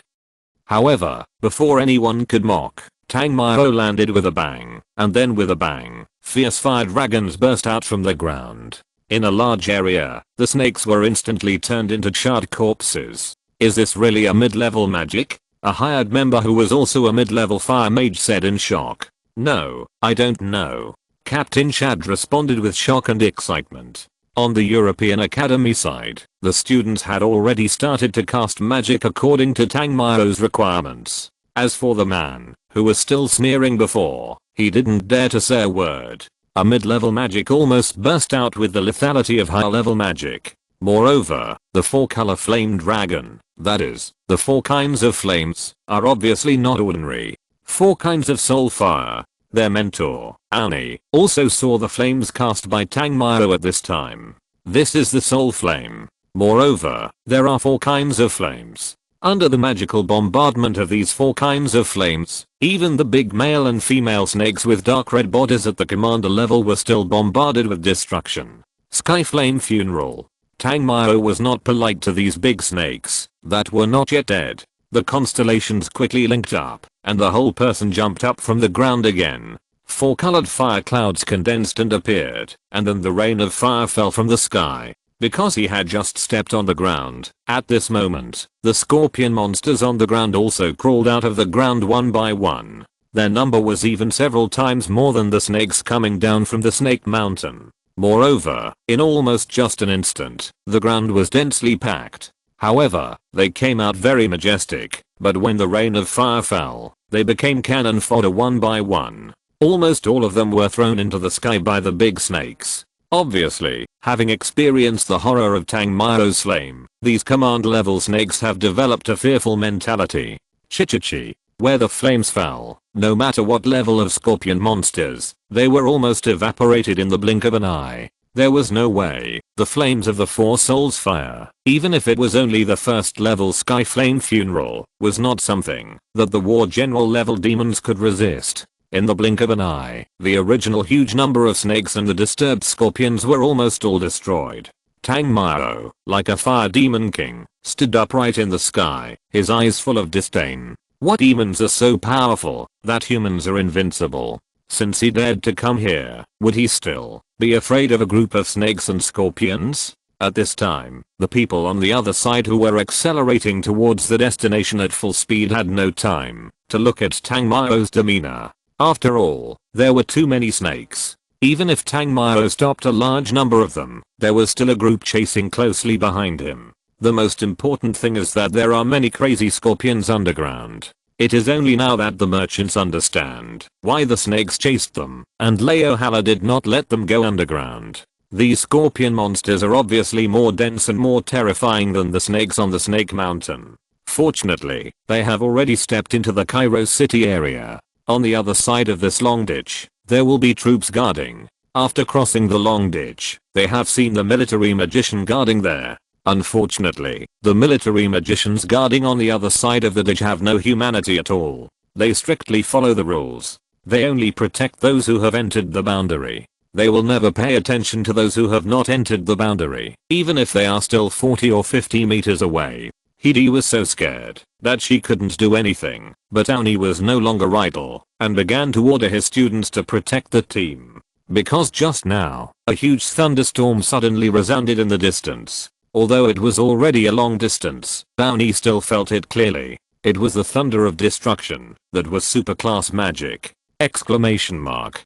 [SPEAKER 1] However, before anyone could mock, Tang Mao landed with a bang, and then with a bang, fierce fire dragons burst out from the ground. In a large area, the snakes were instantly turned into charred corpses. Is this really a mid-level magic? A hired member who was also a mid-level fire mage said in shock. No, I don't know. Captain Chad responded with shock and excitement. On the European Academy side, the students had already started to cast magic according to Tang Mao's requirements. As for the man, who was still sneering before, he didn't dare to say a word. A mid-level magic almost burst out with the lethality of high-level magic. Moreover, the 4-color flame dragon, that is, the 4 kinds of flames, are obviously not ordinary. 4 kinds of soul fire. Their mentor, Auni, also saw the flames cast by Tang Mao at this time. This is the soul flame. Moreover, there are 4 kinds of flames. Under the magical bombardment of these 4 kinds of flames, even the big male and female snakes with dark red bodies at the commander level were still bombarded with destruction. Sky Flame Funeral. Tang Mao was not polite to these big snakes that were not yet dead. The constellations quickly linked up, and the whole person jumped up from the ground again. 4 colored fire clouds condensed and appeared, and then the rain of fire fell from the sky. Because he had just stepped on the ground, at this moment, the scorpion monsters on the ground also crawled out of the ground one by one. Their number was even several times more than the snakes coming down from the Snake Mountain. Moreover, in almost just an instant, the ground was densely packed. However, they came out very majestic, but when the rain of fire fell, they became cannon fodder one by one. Almost all of them were thrown into the sky by the big snakes. Obviously, having experienced the horror of Tang Mao's flame, these command level snakes have developed a fearful mentality. Chichichi. Where the flames fell, no matter what level of scorpion monsters, they were almost evaporated in the blink of an eye. There was no way the flames of the 4 souls fire, even if it was only the first level Sky Flame Funeral, was not something that the war general level demons could resist. In the blink of an eye, the original huge number of snakes and the disturbed scorpions were almost all destroyed. Tang Mao, like a fire demon king, stood upright in the sky, his eyes full of disdain. What demons are so powerful that humans are invincible? Since he dared to come here, would he still be afraid of a group of snakes and scorpions? At this time, the people on the other side who were accelerating towards the destination at full speed had no time to look at Tang Mao's demeanor. After all, there were too many snakes. Even if Tang Mao stopped a large number of them, there was still a group chasing closely behind him. The most important thing is that there are many crazy scorpions underground. It is only now that the merchants understand why the snakes chased them, and Leohala did not let them go underground. These scorpion monsters are obviously more dense and more terrifying than the snakes on the Snake Mountain. Fortunately, they have already stepped into the Cairo city area. On the other side of this long ditch, there will be troops guarding. After crossing the long ditch, they have seen the military magician guarding there. Unfortunately, the military magicians guarding on the other side of the ditch have no humanity at all. They strictly follow the rules. They only protect those who have entered the boundary. They will never pay attention to those who have not entered the boundary, even if they are still 40 or 50 meters away. Hidi was so scared that she couldn't do anything, but Aoni was no longer idle and began to order his students to protect the team. Because just now, a huge thunderstorm suddenly resounded in the distance. Although it was already a long distance, Aoni still felt it clearly. It was the thunder of destruction that was superclass magic! Exclamation mark.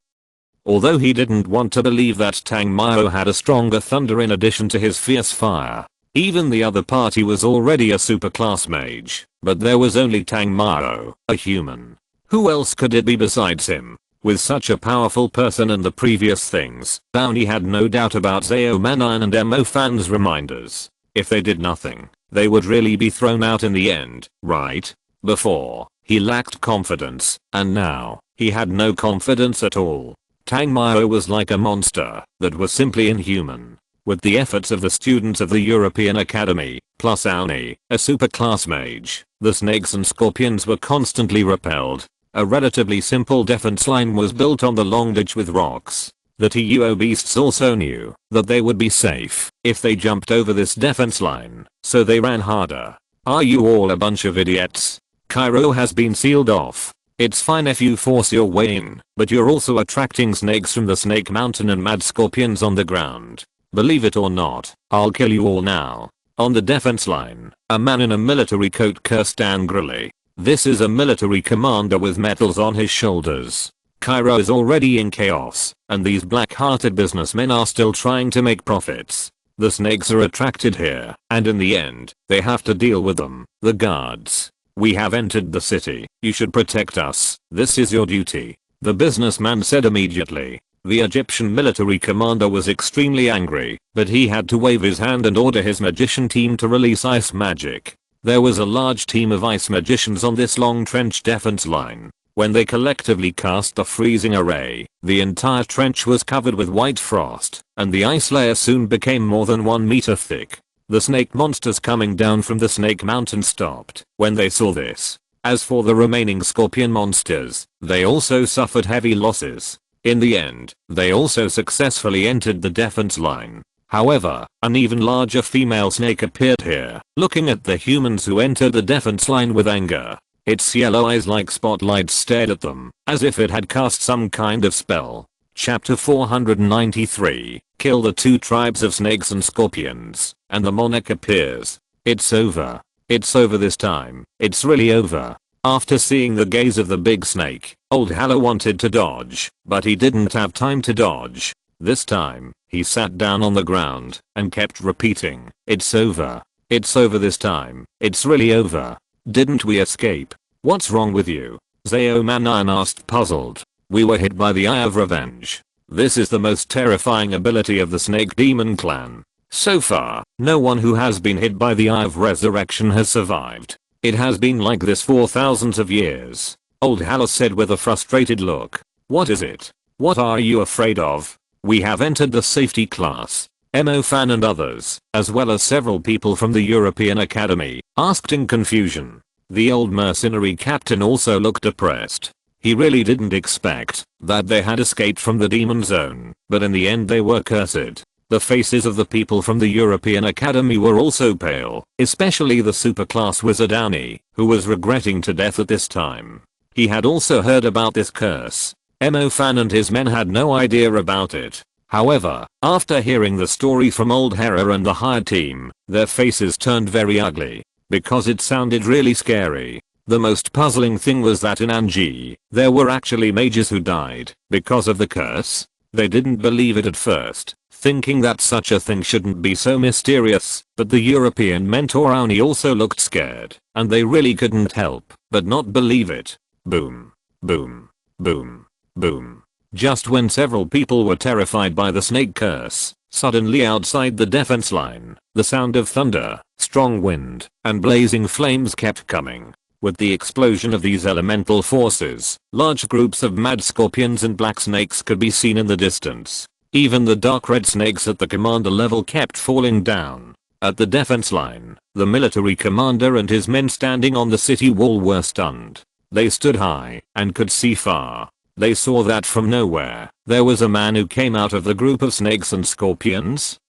[SPEAKER 1] Although he didn't want to believe that Tang Mao had a stronger thunder in addition to his fierce fire. Even the other party was already a superclass mage, but there was only Tang Mao, a human. Who else could it be besides him? With such a powerful person and the previous things, Aoni had no doubt about Zao Manan and Mo Fan's reminders. If they did nothing, they would really be thrown out in the end, right? Before, he lacked confidence, and now, he had no confidence at all. Tang Mao was like a monster that was simply inhuman. With the efforts of the students of the European Academy, plus Aoni, a superclass mage, the snakes and scorpions were constantly repelled. A relatively simple defense line was built on the long ditch with rocks. The TUO beasts also knew that they would be safe if they jumped over this defense line, so they ran harder. Are you all a bunch of idiots? Cairo has been sealed off. It's fine if you force your way in, but you're also attracting snakes from the Snake Mountain and mad scorpions on the ground. Believe it or not, I'll kill you all now. On the defense line, a man in a military coat cursed angrily. This is a military commander with medals on his shoulders. Cairo is already in chaos, and these black-hearted businessmen are still trying to make profits. The snakes are attracted here, and in the end, they have to deal with them, the guards. We have entered the city. You should protect us. This is your duty. The businessman said immediately. The Egyptian military commander was extremely angry, but he had to wave his hand and order his magician team to release ice magic. There was a large team of ice magicians on this long trench defense line. When they collectively cast the freezing array, the entire trench was covered with white frost, and the ice layer soon became more than 1 meter thick. The snake monsters coming down from the Snake Mountain stopped when they saw this. As for the remaining scorpion monsters, they also suffered heavy losses. In the end, they also successfully entered the defense line. However, an even larger female snake appeared here, looking at the humans who entered the defense line with anger. Its yellow eyes like spotlights stared at them, as if it had cast some kind of spell. Chapter 493, Kill the 2 tribes of snakes and scorpions, and the monarch appears. It's over. It's over this time. It's really over. After seeing the gaze of the big snake, old Hallow wanted to dodge, but he didn't have time to dodge. This time, he sat down on the ground and kept repeating, it's over. It's over this time. It's really over. Didn't we escape? What's wrong with you? Zao Manan asked, puzzled. We were hit by the Eye of Revenge. This is the most terrifying ability of the Snake Demon clan. So far, no one who has been hit by the Eye of Resurrection has survived. It has been like this for thousands of years. Old Hallow said with a frustrated look. What is it? What are you afraid of? We have entered the safety class. Mo Fan and others, as well as several people from the European Academy, asked in confusion. The old mercenary captain also looked depressed. He really didn't expect that they had escaped from the demon zone, but in the end they were cursed. The faces of the people from the European Academy were also pale, especially the superclass wizard Aoni, who was regretting to death at this time. He had also heard about this curse. Mo Fan and his men had no idea about it. However, after hearing the story from Old Hera and the higher team, their faces turned very ugly, because it sounded really scary. The most puzzling thing was that in Anji, there were actually mages who died because of the curse. They didn't believe it at first, thinking that such a thing shouldn't be so mysterious, but the European mentor Auni also looked scared, and they really couldn't help but not believe it. Boom. Boom. Boom. Boom. Just when several people were terrified by the snake curse, suddenly outside the defense line, the sound of thunder, strong wind, and blazing flames kept coming. With the explosion of these elemental forces, large groups of mad scorpions and black snakes could be seen in the distance. Even the dark red snakes at the commander level kept falling down. At the defense line, the military commander and his men standing on the city wall were stunned. They stood high and could see far. They saw that from nowhere, there was a man who came out of the group of snakes and scorpions?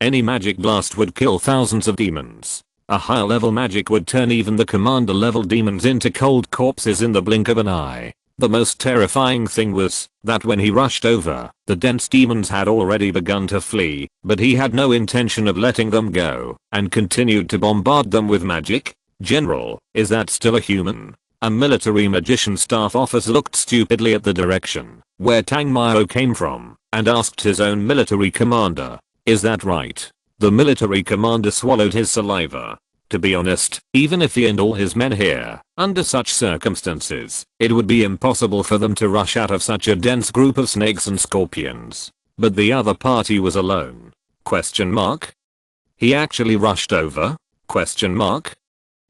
[SPEAKER 1] Any magic blast would kill thousands of demons. A higher level magic would turn even the commander level demons into cold corpses in the blink of an eye. The most terrifying thing was that when he rushed over, the dense demons had already begun to flee, but he had no intention of letting them go and continued to bombard them with magic. General, is that still a human? A military magician staff officer looked stupidly at the direction where Tang Mao came from and asked his own military commander, is that right? The military commander swallowed his saliva. To be honest, even if he and all his men here, under such circumstances, it would be impossible for them to rush out of such a dense group of snakes and scorpions. But the other party was alone. He actually rushed over?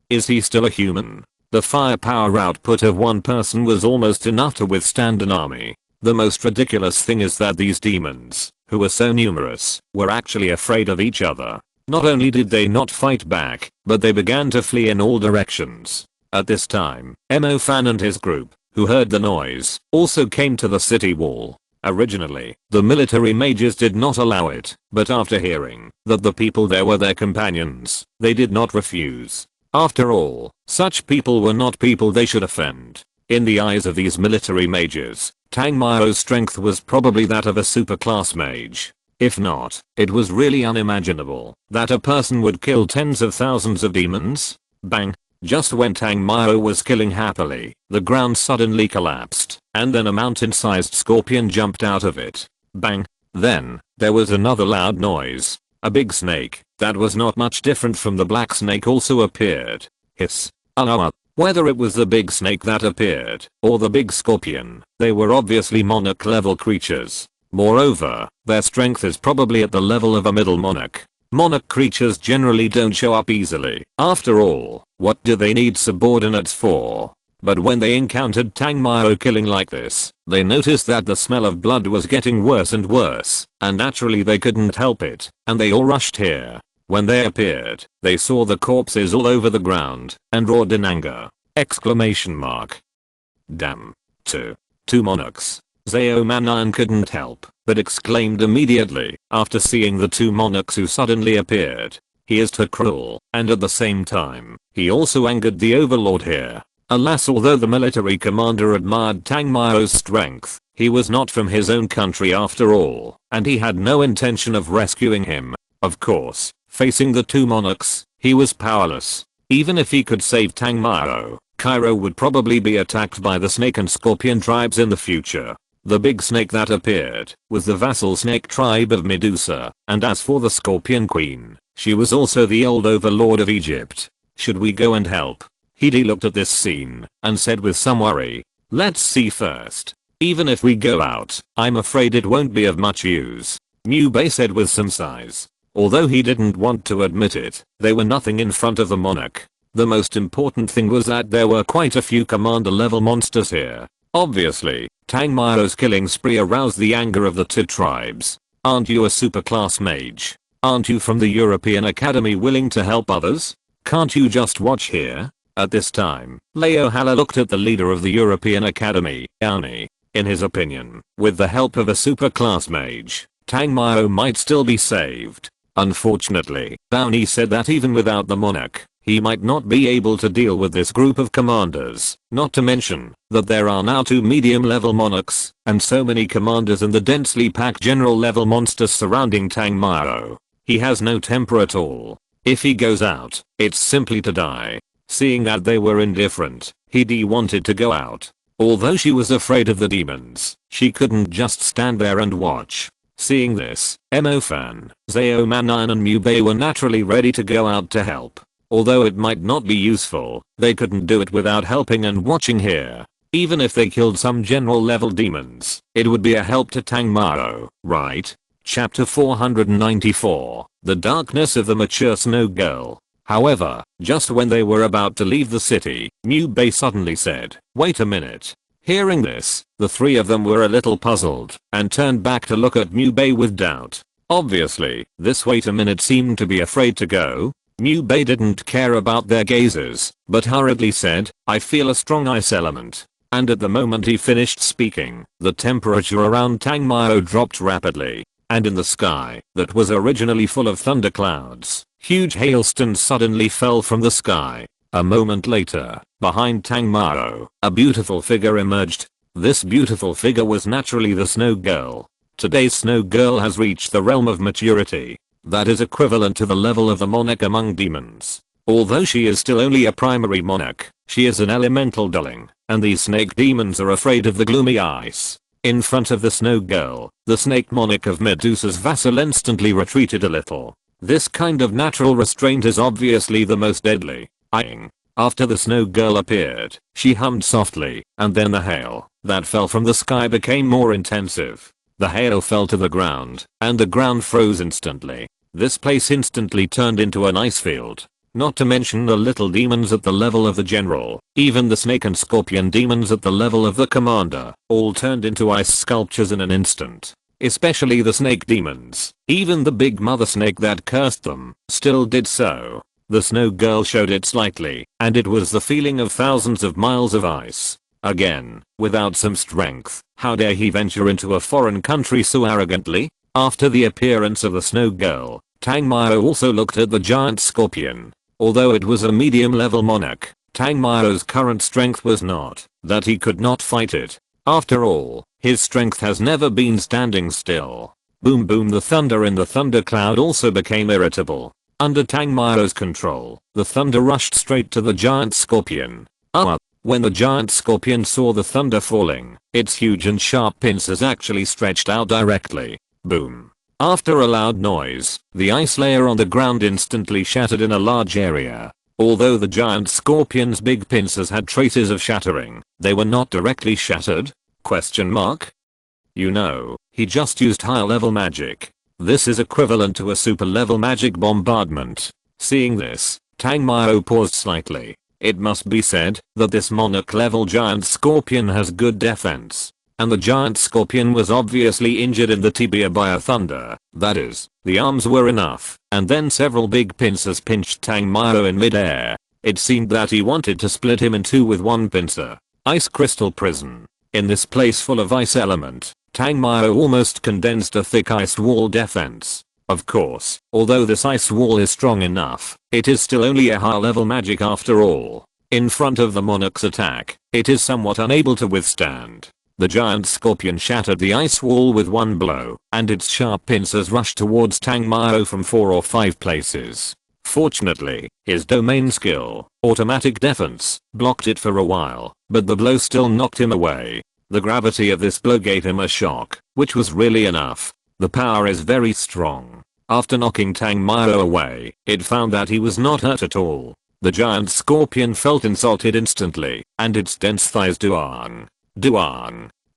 [SPEAKER 1] Is he still a human? The firepower output of one person was almost enough to withstand an army. The most ridiculous thing is that these demons, who were so numerous, were actually afraid of each other. Not only did they not fight back, but they began to flee in all directions. At this time, Mo Fan and his group, who heard the noise, also came to the city wall. Originally, the military mages did not allow it, but after hearing that the people there were their companions, they did not refuse. After all, such people were not people they should offend. In the eyes of these military mages, Tang Mao's strength was probably that of a superclass mage. If not, it was really unimaginable that a person would kill tens of thousands of demons. Bang! Just when Tang Mao was killing happily, the ground suddenly collapsed, and then a mountain-sized scorpion jumped out of it. Bang! Then, there was another loud noise. A big snake, that was not much different from the black snake, also appeared. Hiss. Whether it was the big snake that appeared, or the big scorpion, they were obviously monarch level creatures. Moreover, their strength is probably at the level of a middle monarch. Monarch creatures generally don't show up easily. After all, what do they need subordinates for? But when they encountered Tang Mao killing like this, they noticed that the smell of blood was getting worse and worse, and naturally they couldn't help it, and they all rushed here. When they appeared, they saw the corpses all over the ground, and roared in anger. Damn. Two monarchs. Zhao Manan couldn't help but exclaimed immediately after seeing the two monarchs who suddenly appeared. He is too cruel, and at the same time, he also angered the overlord here. Alas, although the military commander admired Tang Mao's strength, he was not from his own country after all, and he had no intention of rescuing him. Of course, facing the two monarchs, he was powerless. Even if he could save Tang Mao, Cairo would probably be attacked by the snake and scorpion tribes in the future. The big snake that appeared was the vassal snake tribe of Medusa, and as for the scorpion queen, she was also the old overlord of Egypt. Should we go and help? Hidi looked at this scene and said with some worry, let's see first. Even if we go out, I'm afraid it won't be of much use. Nubei said with some sighs. Although he didn't want to admit it, they were nothing in front of the monarch. The most important thing was that there were quite a few commander level monsters here. Obviously, Tang Mao's killing spree aroused the anger of the two tribes. Aren't you a superclass mage? Aren't you from the European Academy willing to help others? Can't you just watch here? At this time, Leo Hala looked at the leader of the European Academy, Auni. In his opinion, with the help of a superclass mage, Tang Mao might still be saved. Unfortunately, Auni said that even without the monarch, He might not be able to deal with this group of commanders, not to mention that there are now 2 medium level monarchs and so many commanders and the densely packed general level monsters surrounding Tang Mao. He has no temper at all. If he goes out, it's simply to die. Seeing that they were indifferent, he wanted to go out. Although she was afraid of the demons, she couldn't just stand there and watch. Seeing this, Mo-fan, Zao Manan and Mu Bei were naturally ready to go out to help. Although it might not be useful, they couldn't do it without helping and watching here. Even if they killed some general level demons, it would be a help to Tang Mao, right? Chapter 494, The Darkness of the Mature Snow Girl. However, just when they were about to leave the city, Mu Bei suddenly said, "Wait a minute." Hearing this, the 3 of them were a little puzzled and turned back to look at Mu Bei with doubt. Obviously, this wait a minute seemed to be afraid to go. Mu Bei didn't care about their gazes, but hurriedly said, "I feel a strong ice element." And at the moment he finished speaking, the temperature around Tang Mao dropped rapidly. And in the sky, that was originally full of thunderclouds, huge hailstones suddenly fell from the sky. A moment later, behind Tang Mao, a beautiful figure emerged. This beautiful figure was naturally the Snow Girl. Today's Snow Girl has reached the realm of maturity. That is equivalent to the level of the monarch among demons. Although she is still only a primary monarch, she is an elemental dulling, and these snake demons are afraid of the gloomy ice. In front of the Snow Girl, the snake monarch of Medusa's vassal instantly retreated a little. This kind of natural restraint is obviously the most deadly. After the Snow Girl appeared, she hummed softly, and then the hail that fell from the sky became more intensive. The hail fell to the ground, and the ground froze instantly. This place instantly turned into an ice field. Not to mention the little demons at the level of the general, even the snake and scorpion demons at the level of the commander, all turned into ice sculptures in an instant. Especially the snake demons. Even the big mother snake that cursed them, still did so. The Snow Girl showed it slightly, and it was the feeling of thousands of miles of ice. Again, without some strength, how dare he venture into a foreign country so arrogantly? After the appearance of the Snow Girl, Tang Mao also looked at the giant scorpion. Although it was a medium level monarch, Tang Mao's current strength was not that he could not fight it. After all, his strength has never been standing still. Boom boom, the thunder in the thundercloud also became irritable. Under Tang Mao's control, the thunder rushed straight to the giant scorpion. When the giant scorpion saw the thunder falling, its huge and sharp pincers actually stretched out directly. Boom. After a loud noise, the ice layer on the ground instantly shattered in a large area. Although the giant scorpion's big pincers had traces of shattering, they were not directly shattered? You know, he just used higher level magic. This is equivalent to a super level magic bombardment. Seeing this, Tang Mao paused slightly. It must be said that this monarch level giant scorpion has good defense. And the giant scorpion was obviously injured in the tibia by a thunder. That is, the arms were enough, and then several big pincers pinched Tang Mao in midair. It seemed that he wanted to split him in two with one pincer. Ice crystal prison. In this place full of ice element, Tang Mao almost condensed a thick ice wall defense. Of course, although this ice wall is strong enough, it is still only a high level magic after all. In front of the monarch's attack, it is somewhat unable to withstand. The giant scorpion shattered the ice wall with one blow, and its sharp pincers rushed towards Tang Mao from 4 or 5 places. Fortunately, his domain skill, automatic defense, blocked it for a while, but the blow still knocked him away. The gravity of this blow gave him a shock, which was really enough. The power is very strong. After knocking Tang Mao away, it found that he was not hurt at all. The giant scorpion felt insulted instantly, and its dense thighs duang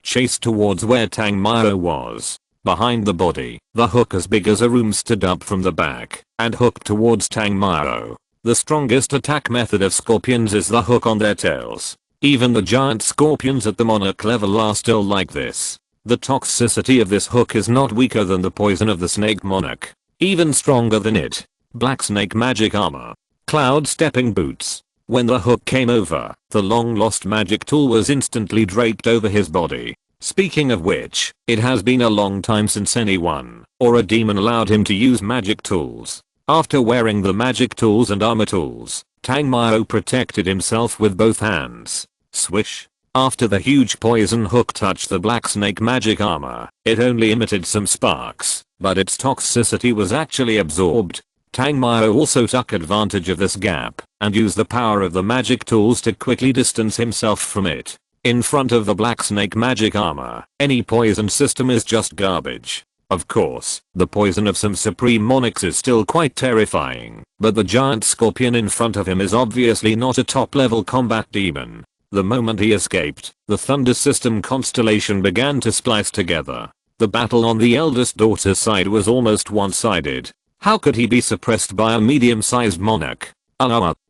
[SPEAKER 1] chased towards where Tang Mao was. Behind the body, the hook as big as a room stood up from the back, and hooked towards Tang Mao. The strongest attack method of scorpions is the hook on their tails. Even the giant scorpions at the monarch level are still like this. The toxicity of this hook is not weaker than the poison of the snake monarch. Even stronger than it. Black snake magic armor. Cloud stepping boots. When the hook came over, the long lost magic tool was instantly draped over his body. Speaking of which, it has been a long time since anyone, or a demon allowed him to use magic tools. After wearing the magic tools and armor tools, Tang Mao protected himself with both hands. Swish. After the huge poison hook touched the black snake magic armor, it only emitted some sparks, but its toxicity was actually absorbed. Tang Mao also took advantage of this gap and used the power of the magic tools to quickly distance himself from it. In front of the black snake magic armor, any poison system is just garbage. Of course, the poison of some supreme monarchs is still quite terrifying, but the giant scorpion in front of him is obviously not a top-level combat demon. The moment he escaped, the thunder system constellation began to splice together. The battle on the eldest daughter's side was almost one-sided. How could he be suppressed by a medium-sized monarch?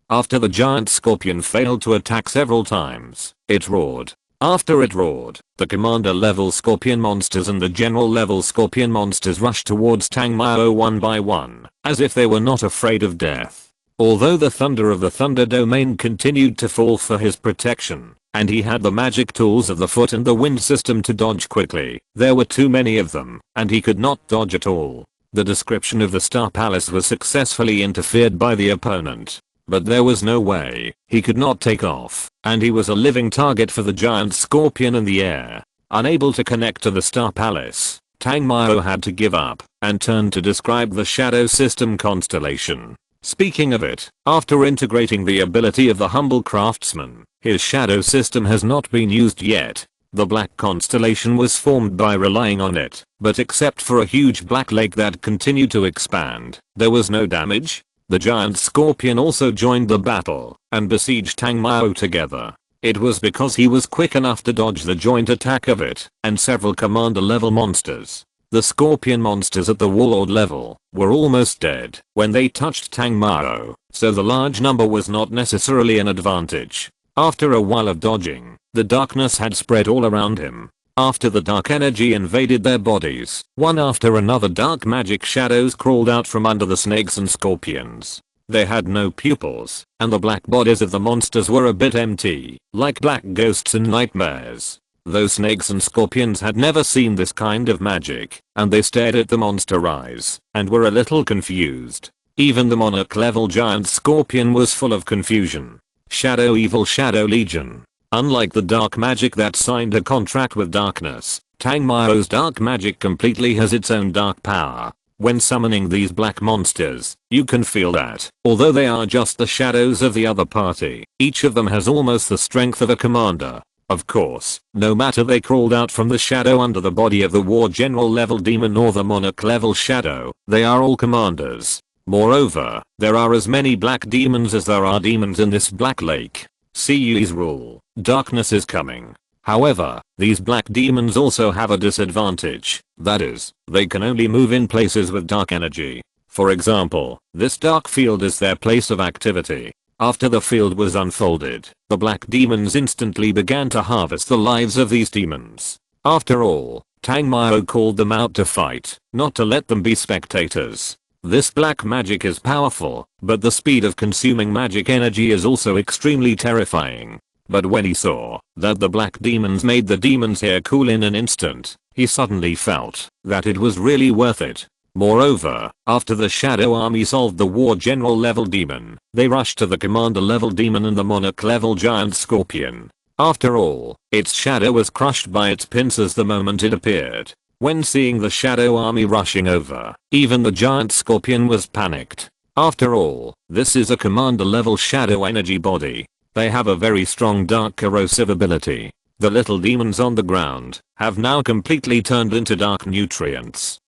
[SPEAKER 1] After the giant scorpion failed to attack several times, it roared. After it roared, the commander-level scorpion monsters and the general-level scorpion monsters rushed towards Tang Mao one by one, as if they were not afraid of death. Although the thunder of the Thunder Domain continued to fall for his protection, and he had the magic tools of the foot and the wind system to dodge quickly, there were too many of them, and he could not dodge at all. The description of the Star Palace was successfully interfered by the opponent. But there was no way, he could not take off, and he was a living target for the giant scorpion in the air. Unable to connect to the Star Palace, Tang Mao had to give up, and turned to describe the shadow system constellation. Speaking of it, after integrating the ability of the humble craftsman, his shadow system has not been used yet. The black constellation was formed by relying on it, but except for a huge black lake that continued to expand, there was no damage. The giant scorpion also joined the battle, and besieged Tang Mao together. It was because he was quick enough to dodge the joint attack of it, and several commander level monsters. The scorpion monsters at the warlord level were almost dead when they touched Tang Mao, so the large number was not necessarily an advantage. After a while of dodging, the darkness had spread all around him. After the dark energy invaded their bodies, one after another dark magic shadows crawled out from under the snakes and scorpions. They had no pupils, and the black bodies of the monsters were a bit empty, like black ghosts in nightmares. Those snakes and scorpions had never seen this kind of magic, and they stared at the monster eyes, and were a little confused. Even the monarch level giant scorpion was full of confusion. Shadow Evil Shadow Legion. Unlike the dark magic that signed a contract with darkness, Tang Mao's dark magic completely has its own dark power. When summoning these black monsters, you can feel that, although they are just the shadows of the other party, each of them has almost the strength of a commander. Of course, no matter they crawled out from the shadow under the body of the war general level demon or the monarch level shadow, they are all commanders. Moreover, there are as many black demons as there are demons in this black lake. CU's rule, darkness is coming. However, these black demons also have a disadvantage, that is, they can only move in places with dark energy. For example, this dark field is their place of activity. After the field was unfolded, the black demons instantly began to harvest the lives of these demons. After all, Tang Mao called them out to fight, not to let them be spectators. This black magic is powerful, but the speed of consuming magic energy is also extremely terrifying. But when he saw that the black demons made the demons here cool in an instant, he suddenly felt that it was really worth it. Moreover, after the Shadow Army solved the War General level demon, they rushed to the Commander level demon and the Monarch level giant scorpion. After all, its shadow was crushed by its pincers the moment it appeared. When seeing the Shadow Army rushing over, even the giant scorpion was panicked. After all, this is a Commander level shadow energy body. They have a very strong dark corrosive ability. The little demons on the ground have now completely turned into dark nutrients.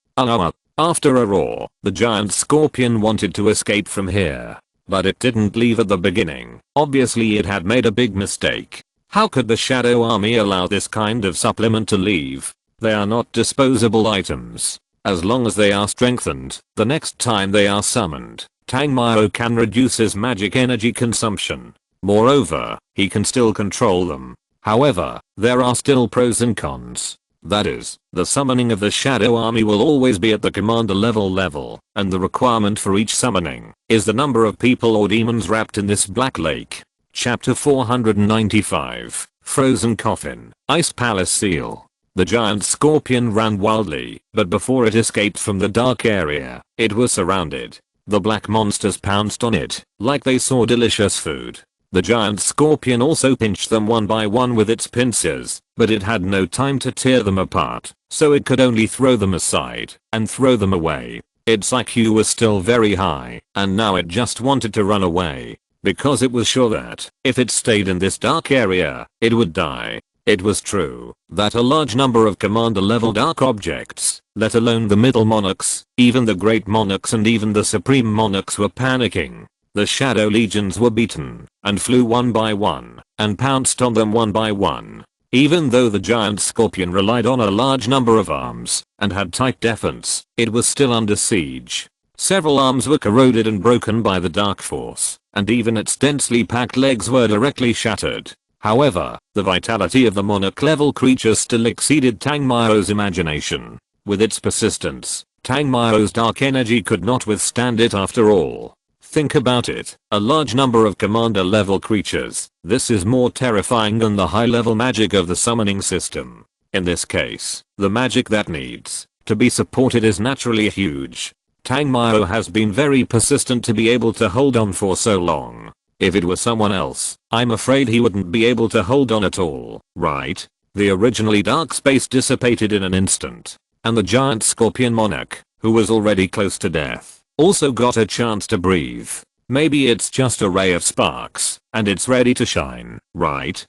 [SPEAKER 1] After a roar, the giant scorpion wanted to escape from here. But it didn't leave at the beginning. Obviously it had made a big mistake. How could the Shadow Army allow this kind of supplement to leave? They are not disposable items. As long as they are strengthened, the next time they are summoned, Tang Mao can reduce his magic energy consumption. Moreover, he can still control them. However, there are still pros and cons. That is, the summoning of the Shadow Army will always be at the Commander level, and the requirement for each summoning is the number of people or demons wrapped in this black lake. Chapter 495, Frozen Coffin, Ice Palace Seal. The giant scorpion ran wildly, but before it escaped from the dark area, it was surrounded. The black monsters pounced on it like they saw delicious food. The giant scorpion also pinched them one by one with its pincers, but it had no time to tear them apart, so it could only throw them aside and throw them away. Its IQ was still very high, and now it just wanted to run away, because it was sure that if it stayed in this dark area, it would die. It was true that a large number of commander level dark objects, let alone the middle monarchs, even the great monarchs and even the supreme monarchs were panicking. The shadow legions were beaten and flew one by one and pounced on them one by one. Even though the giant scorpion relied on a large number of arms and had tight defense, it was still under siege. Several arms were corroded and broken by the dark force, and even its densely packed legs were directly shattered. However, the vitality of the monarch level creatures still exceeded Tang Mao's imagination. With its persistence, Tang Mao's dark energy could not withstand it after all. Think about it, a large number of commander level creatures. This is more terrifying than the high level magic of the summoning system. In this case, the magic that needs to be supported is naturally huge. Tang Mao has been very persistent to be able to hold on for so long. If it was someone else, I'm afraid he wouldn't be able to hold on at all, right? The originally dark space dissipated in an instant, and the giant scorpion monarch, who was already close to death, also got a chance to breathe. Maybe it's just a ray of sparks, and it's ready to shine, right?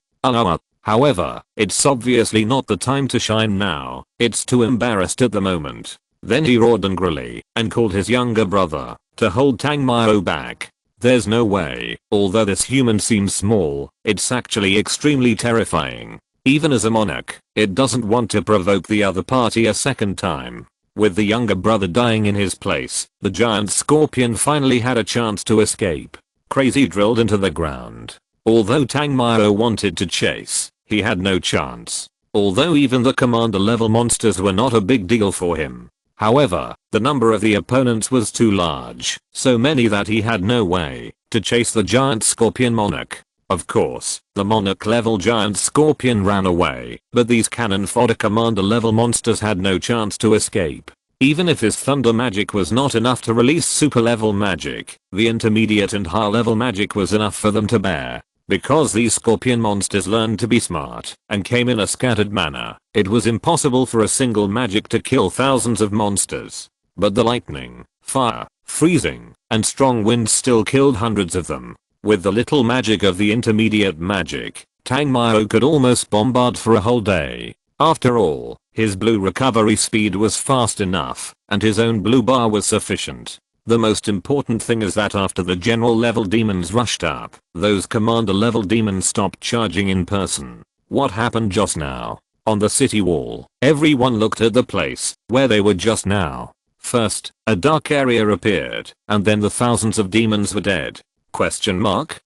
[SPEAKER 1] However, it's obviously not the time to shine now. It's too embarrassed at the moment. Then he roared angrily and called his younger brother to hold Tang Mao back. There's no way. Although this human seems small, it's actually extremely terrifying. Even as a monarch, it doesn't want to provoke the other party a second time. With the younger brother dying in his place, the giant scorpion finally had a chance to escape. Crazy drilled into the ground. Although Tang Mao wanted to chase, he had no chance. Although even the commander level monsters were not a big deal for him. However, the number of the opponents was too large, so many that he had no way to chase the giant scorpion monarch. Of course, the monarch level giant scorpion ran away, but these cannon fodder commander level monsters had no chance to escape. Even if his thunder magic was not enough to release super level magic, the intermediate and high level magic was enough for them to bear. Because these scorpion monsters learned to be smart and came in a scattered manner, it was impossible for a single magic to kill thousands of monsters. But the lightning, fire, freezing, and strong winds still killed hundreds of them. With the little magic of the intermediate magic, Tang Mao could almost bombard for a whole day. After all, his blue recovery speed was fast enough, and his own blue bar was sufficient. The most important thing is that after the general level demons rushed up, those commander level demons stopped charging in person. What happened just now? On the city wall, everyone looked at the place where they were just now. First, a dark area appeared, and then the thousands of demons were dead. Question mark?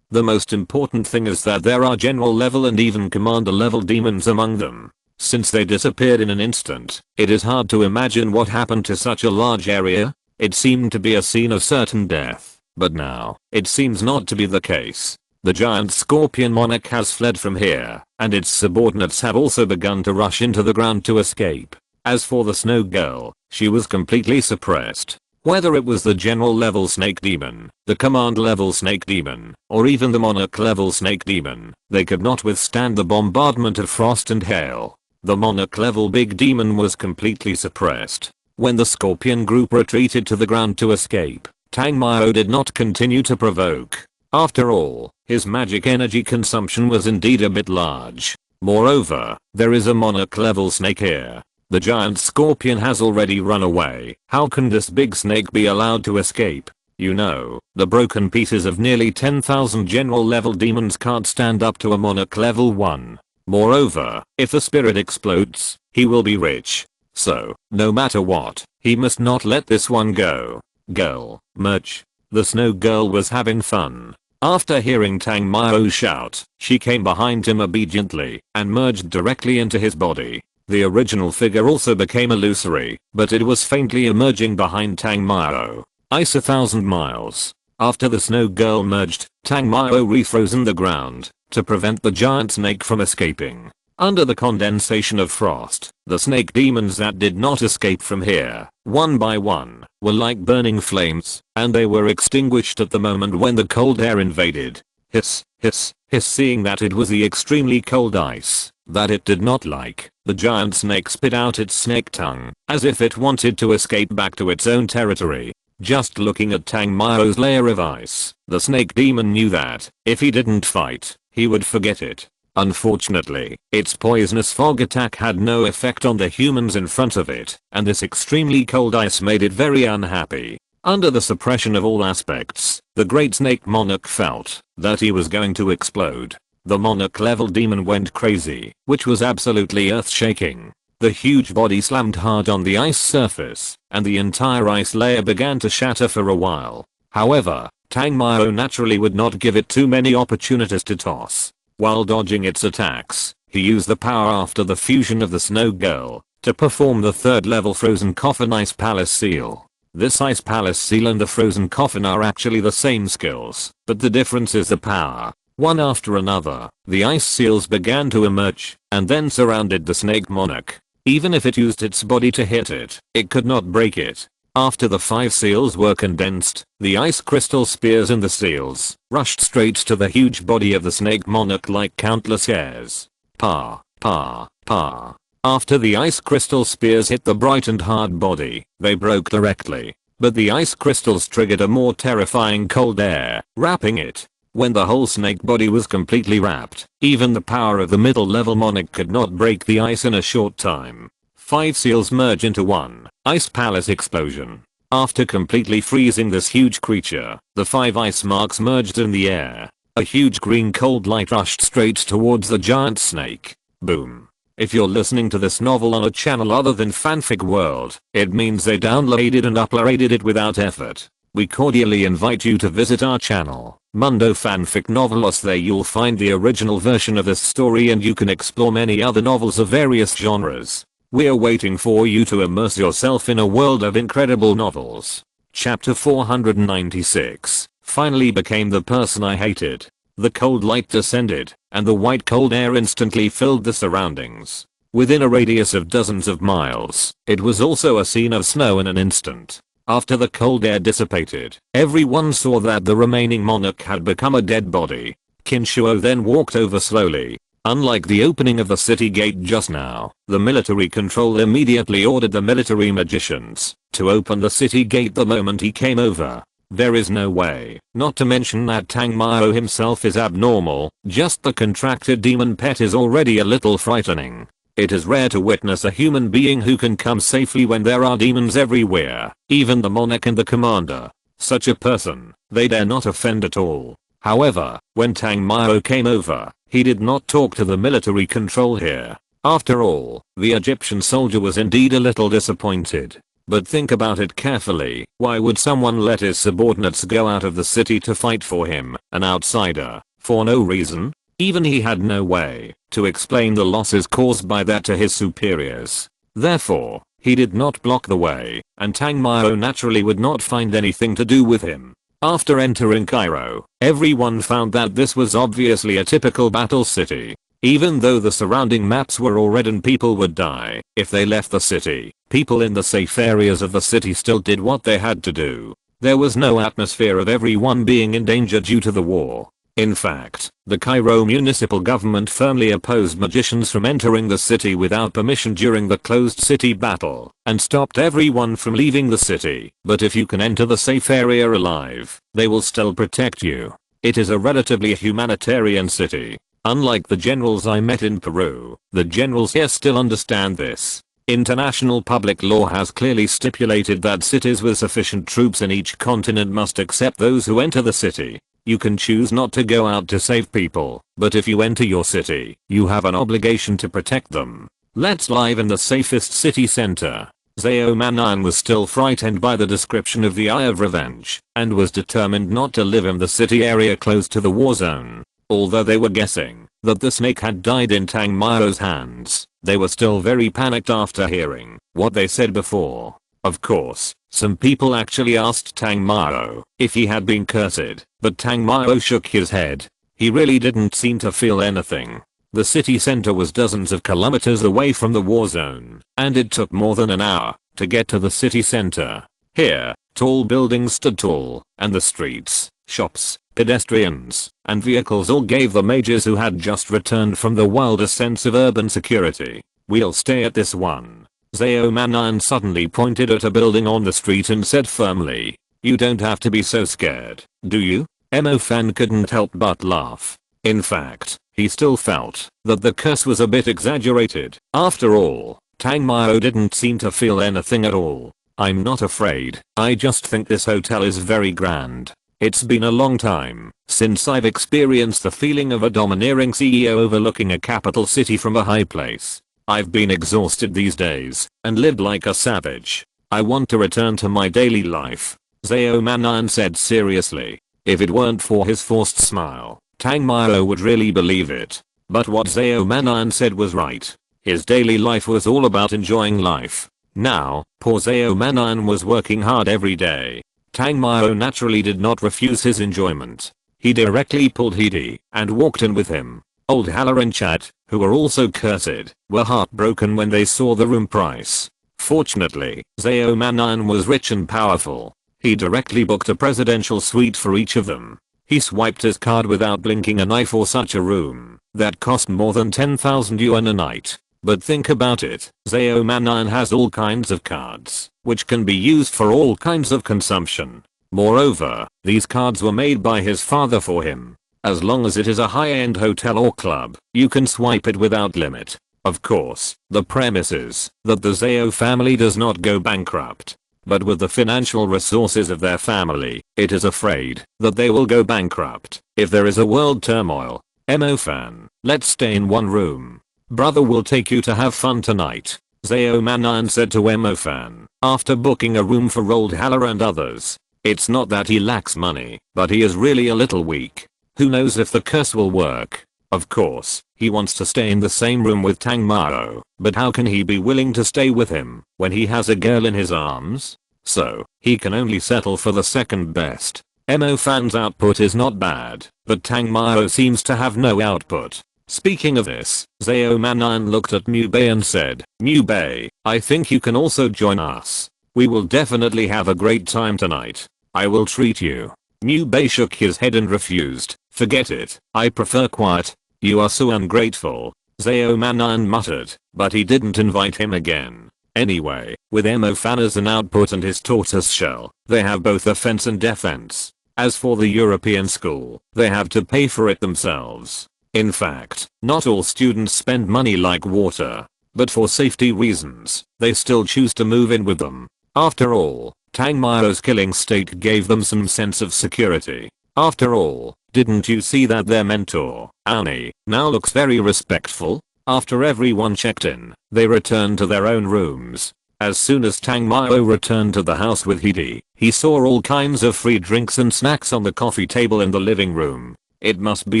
[SPEAKER 1] The most important thing is that there are general level and even commander level demons among them. Since they disappeared in an instant, it is hard to imagine what happened to such a large area. It seemed to be a scene of certain death, but now, it seems not to be the case. The giant scorpion monarch has fled from here, and its subordinates have also begun to rush into the ground to escape. As for the snow girl, she was completely suppressed. Whether it was the general level snake demon, the command level snake demon, or even the monarch level snake demon, they could not withstand the bombardment of frost and hail. The monarch level big demon was completely suppressed. When the scorpion group retreated to the ground to escape, Tang Mao did not continue to provoke. After all, his magic energy consumption was indeed a bit large. Moreover, there is a monarch level snake here. The giant scorpion has already run away. How can this big snake be allowed to escape? You know, the broken pieces of nearly 10,000 general level demons can't stand up to a monarch level 1. Moreover, if the spirit explodes, he will be rich. So, no matter what, he must not let this one go. Girl, Mage. The snow girl was having fun. After hearing Tang Mao shout, she came behind him obediently and merged directly into his body. The original figure also became illusory, but it was faintly emerging behind Tang Mao. Ice 1,000 miles. After the snow girl merged, Tang Mao refroze in the ground to prevent the giant snake from escaping. Under the condensation of frost, the snake demons that did not escape from here, one by one, were like burning flames, and they were extinguished at the moment when the cold air invaded. Hiss, hiss, hiss. Seeing that it was the extremely cold ice that it did not like, the giant snake spit out its snake tongue, as if it wanted to escape back to its own territory. Just looking at Tangmao's layer of ice, the snake demon knew that, if he didn't fight, he would forget it. Unfortunately, its poisonous fog attack had no effect on the humans in front of it, and this extremely cold ice made it very unhappy. Under the suppression of all aspects, the great snake monarch felt that he was going to explode. The monarch level demon went crazy, which was absolutely earth-shaking. The huge body slammed hard on the ice surface, and the entire ice layer began to shatter for a while. However, Tangmao naturally would not give it too many opportunities to toss. While dodging its attacks, he used the power after the fusion of the Snow Girl to perform the third level Frozen Coffin Ice Palace Seal. This Ice Palace Seal and the Frozen Coffin are actually the same skills, but the difference is the power. One after another, the ice seals began to emerge, and then surrounded the snake monarch. Even if it used its body to hit it, it could not break it. After the 5 seals were condensed, the ice crystal spears in the seals rushed straight to the huge body of the snake monarch like countless hairs. Pa, pa, pa. After the ice crystal spears hit the bright and hard body, they broke directly. But the ice crystals triggered a more terrifying cold air, wrapping it. When the whole snake body was completely wrapped, even the power of the middle level monarch could not break the ice in a short time. 5 seals merge into one ice palace explosion. After completely freezing this huge creature, the 5 ice marks merged in the air. A huge green cold light rushed straight towards the giant snake. Boom. If you're listening to this novel on a channel other than Fanfic World, it means they downloaded and uploaded it without effort. We cordially invite you to visit our channel, Mundo Fanfic Novelos. There you'll find the original version of this story and you can explore many other novels of various genres. We're waiting for you to immerse yourself in a world of incredible novels. Chapter 496 finally became the person I hated. The cold light descended, and the white cold air instantly filled the surroundings. Within a radius of dozens of miles, it was also a scene of snow in an instant. After the cold air dissipated, everyone saw that the remaining monarch had become a dead body. Kinshuo then walked over slowly. Unlike the opening of the city gate just now, the military control immediately ordered the military magicians to open the city gate the moment he came over. There is no way, not to mention that Tangmao himself is abnormal, just the contracted demon pet is already a little frightening. It is rare to witness a human being who can come safely when there are demons everywhere, even the monarch and the commander. Such a person, they dare not offend at all. However, when Tangmao came over, he did not talk to the military control here. After all, the Egyptian soldier was indeed a little disappointed. But think about it carefully, why would someone let his subordinates go out of the city to fight for him, an outsider, for no reason? Even he had no way to explain the losses caused by that to his superiors. Therefore, he did not block the way, and Tangmao naturally would not find anything to do with him. After entering Cairo, everyone found that this was obviously a typical battle city. Even though the surrounding maps were all red and people would die if they left the city, people in the safe areas of the city still did what they had to do. There was no atmosphere of everyone being in danger due to the war. In fact, the Cairo municipal government firmly opposed magicians from entering the city without permission during the closed city battle, and stopped everyone from leaving the city. But if you can enter the safe area alive, they will still protect you. It is a relatively humanitarian city. Unlike the generals I met in Peru, the generals here still understand this. International public law has clearly stipulated that cities with sufficient troops in each continent must accept those who enter the city. You can choose not to go out to save people, but if you enter your city, you have an obligation to protect them. Let's live in the safest city center. Zhao Manan was still frightened by the description of the Eye of Revenge, and was determined not to live in the city area close to the war zone. Although they were guessing that the snake had died in Tangmao's hands, they were still very panicked after hearing what they said before. Of course, some people actually asked Tangmao if he had been cursed, but Tangmao shook his head. He really didn't seem to feel anything. The city center was dozens of kilometers away from the war zone, and it took more than an hour to get to the city center. Here, tall buildings stood tall, and the streets, shops, pedestrians, and vehicles all gave the mages who had just returned from the wild a sense of urban security. "We'll stay at this one." Zao Manan suddenly pointed at a building on the street and said firmly, "You don't have to be so scared, do you?" Emo Fan couldn't help but laugh. In fact, he still felt that the curse was a bit exaggerated. After all, Tang Mao didn't seem to feel anything at all. "I'm not afraid, I just think this hotel is very grand. It's been a long time since I've experienced the feeling of a domineering CEO overlooking a capital city from a high place. I've been exhausted these days and lived like a savage. I want to return to my daily life," Zao Manan said seriously. If it weren't for his forced smile, Tang Mao would really believe it. But what Zao Manan said was right. His daily life was all about enjoying life. Now, poor Zao Manan was working hard every day. Tang Mao naturally did not refuse his enjoyment. He directly pulled Hidi and walked in with him. Old Hala and Chat, who were also cursed, were heartbroken when they saw the room price. Fortunately, Zao Manan was rich and powerful. He directly booked a presidential suite for each of them. He swiped his card without blinking an eye for such a room that cost more than 10,000 yuan a night. But think about it, Zao Manan has all kinds of cards, which can be used for all kinds of consumption. Moreover, these cards were made by his father for him. As long as it is a high-end hotel or club, you can swipe it without limit. Of course, the premise is that the Zao family does not go bankrupt. But with the financial resources of their family, it is afraid that they will go bankrupt if there is a world turmoil. "Emo Fan, let's stay in one room. Brother will take you to have fun tonight," Zao Manan said to Emo Fan after booking a room for Old Hala and others. It's not that he lacks money, but he is really a little weak. Who knows if the curse will work? Of course, he wants to stay in the same room with Tang Mao, but how can he be willing to stay with him when he has a girl in his arms? So, he can only settle for the second best. Emo Fan's output is not bad, but Tang Mao seems to have no output. Speaking of this, Zao Manan looked at Mu Bei and said, "Mu Bei, I think you can also join us. We will definitely have a great time tonight. I will treat you." Mu Bei shook his head and refused. "Forget it, I prefer quiet. You are so ungrateful," Zao Manan muttered, but he didn't invite him again. Anyway, with Emo Fan as an output and his tortoise shell, they have both offense and defense. As for the European school, they have to pay for it themselves. In fact, not all students spend money like water, but for safety reasons, they still choose to move in with them. After all, Tang Mao's killing state gave them some sense of security. After all, didn't you see that their mentor, Annie, now looks very respectful? After everyone checked in, they returned to their own rooms. As soon as Tang Mao returned to the house with Hidi, he saw all kinds of free drinks and snacks on the coffee table in the living room. It must be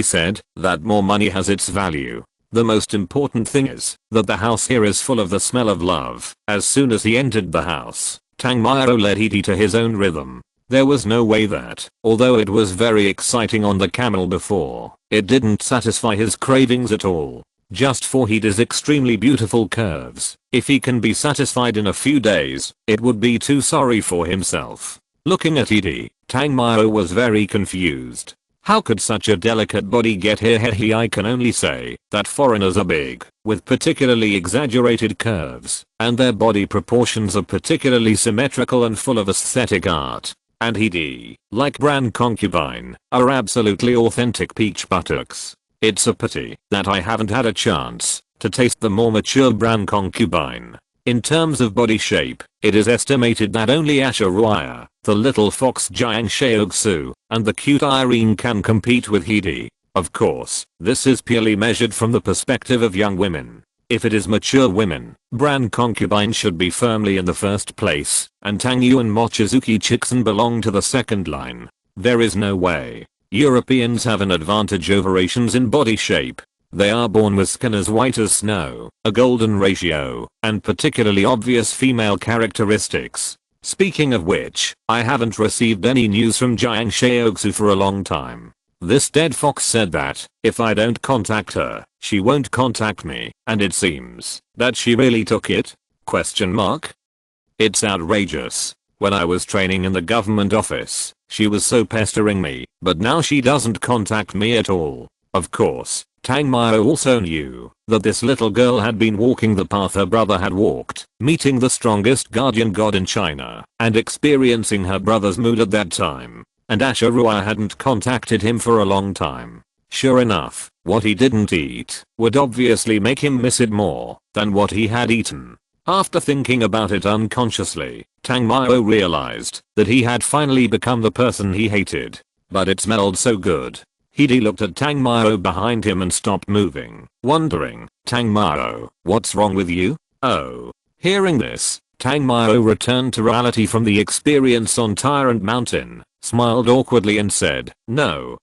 [SPEAKER 1] said that more money has its value. The most important thing is that the house here is full of the smell of love. As soon as he entered the house, Tang Mao led Hidi to his own rhythm. There was no way that, although it was very exciting on the camel before, it didn't satisfy his cravings at all. Just for Hidi's extremely beautiful curves, if he can be satisfied in a few days, it would be too sorry for himself. Looking at Hidi, Tang Mao was very confused. How could such a delicate body get here? I can only say that foreigners are big, with particularly exaggerated curves, and their body proportions are particularly symmetrical and full of aesthetic art. And Hidi, like brand concubine, are absolutely authentic peach buttocks. It's a pity that I haven't had a chance to taste the more mature brand concubine. In terms of body shape, it is estimated that only Asha Ruaya, the little fox Jiang Shaoxu, and the cute Irene can compete with Hidi. Of course, this is purely measured from the perspective of young women. If it is mature women, brand concubine should be firmly in the first place, and Tang Yu and Mochizuki Chixon belong to the second line. There is no way. Europeans have an advantage over Asians in body shape. They are born with skin as white as snow, a golden ratio, and particularly obvious female characteristics. Speaking of which, I haven't received any news from Jiang Shaoxu for a long time. This dead fox said that if I don't contact her, she won't contact me, and it seems that she really took it? Question mark. It's outrageous. When I was training in the government office, she was so pestering me, but now she doesn't contact me at all. Of course, Tang Mao also knew that this little girl had been walking the path her brother had walked, meeting the strongest guardian god in China, and experiencing her brother's mood at that time. And Ashurua hadn't contacted him for a long time. Sure enough, what he didn't eat would obviously make him miss it more than what he had eaten. After thinking about it unconsciously, Tang Mao realized that he had finally become the person he hated. But it smelled so good. He looked at Tang Mao behind him and stopped moving, wondering, Tang Mao, what's wrong with you? Oh. Hearing this, Tang Mao returned to reality from the experience on Tyrant Mountain, smiled awkwardly and said, no,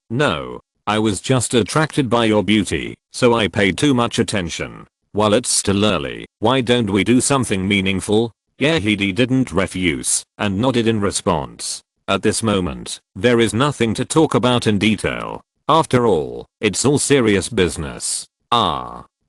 [SPEAKER 1] I was just attracted by your beauty, so I paid too much attention. While it's still early, why don't we do something meaningful? Yeah, he didn't refuse, and nodded in response. At this moment, there is nothing to talk about in detail. After all, it's all serious business.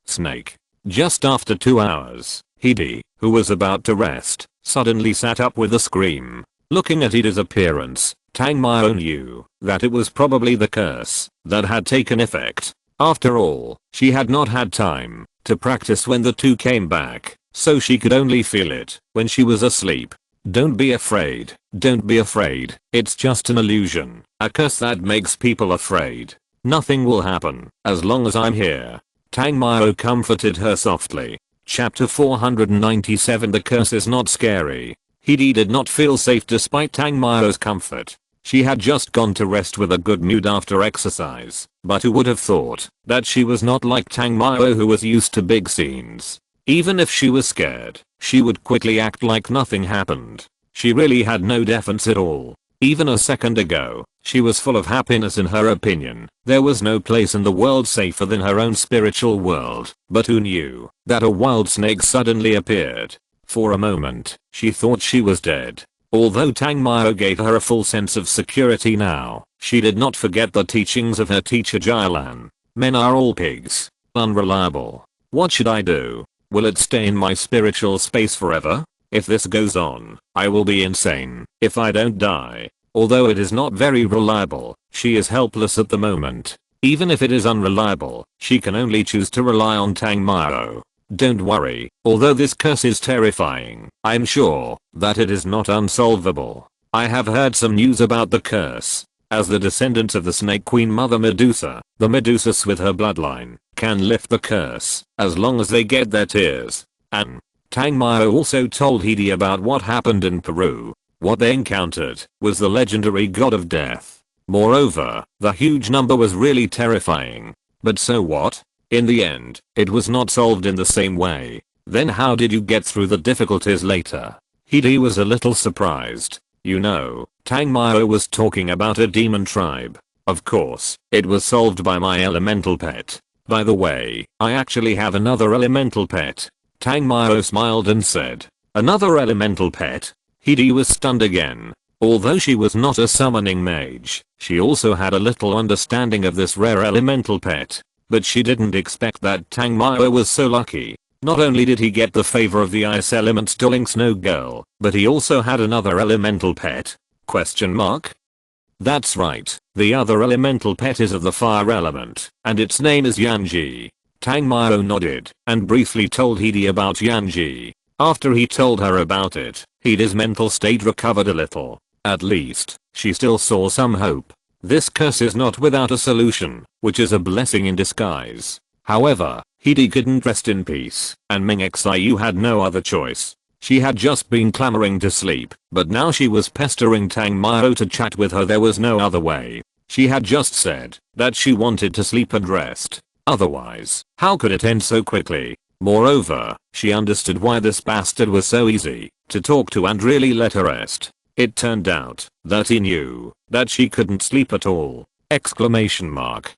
[SPEAKER 1] Snake. Just after 2 hours, Hidi, who was about to rest, suddenly sat up with a scream. Looking at Hidi's appearance, Tang Mao knew that it was probably the curse that had taken effect. After all, she had not had time to practice when the two came back, so she could only feel it when she was asleep. Don't be afraid. Don't be afraid. It's just an illusion. A curse that makes people afraid. Nothing will happen as long as I'm here. Tang Mao comforted her softly. Chapter 497. The curse is not scary. Hidi did not feel safe despite Tang Mao's comfort. She had just gone to rest with a good mood after exercise, but who would have thought that she was not like Tang Mao, who was used to big scenes. Even if she was scared, she would quickly act like nothing happened. She really had no defense at all. Even a second ago, she was full of happiness in her opinion. There was no place in the world safer than her own spiritual world. But who knew that a wild snake suddenly appeared? For a moment, she thought she was dead. Although Tang Mao gave her a full sense of security now, she did not forget the teachings of her teacher Jialan. Men are all pigs. Unreliable. What should I do? Will it stay in my spiritual space forever? If this goes on, I will be insane if I don't die. Although it is not very reliable, she is helpless at the moment. Even if it is unreliable, she can only choose to rely on Tang Mao. Don't worry, although this curse is terrifying, I'm sure that it is not unsolvable. I have heard some news about the curse. As the descendants of the Snake Queen Mother Medusa, the Medusas with her bloodline, can lift the curse as long as they get their tears. And Tang Mao also told Hidi about what happened in Peru. What they encountered was the legendary god of death. Moreover, the huge number was really terrifying. But so what? In the end, it was not solved in the same way. Then how did you get through the difficulties later? Hidi was a little surprised. You know, Tang Mao was talking about a demon tribe. Of course, it was solved by my elemental pet. By the way, I actually have another elemental pet. Tang Mao smiled and said, another elemental pet? Hidi was stunned again. Although she was not a summoning mage, she also had a little understanding of this rare elemental pet. But she didn't expect that Tang Mao was so lucky. Not only did he get the favor of the ice element's darling snow girl, but he also had another elemental pet? Question mark? That's right, the other elemental pet is of the fire element, and its name is Yanji. Tang Mao nodded, and briefly told Hidi about Yanji. After he told her about it, Hidi's mental state recovered a little. At least, she still saw some hope. This curse is not without a solution, which is a blessing in disguise. However, Hidi couldn't rest in peace, and Ming Xiu had no other choice. She had just been clamoring to sleep, but now she was pestering Tang Mao to chat with her. There was no other way. She had just said that she wanted to sleep and rest. Otherwise, how could it end so quickly? Moreover, she understood why this bastard was so easy to talk to and really let her rest. It turned out that he knew that she couldn't sleep at all. Exclamation mark.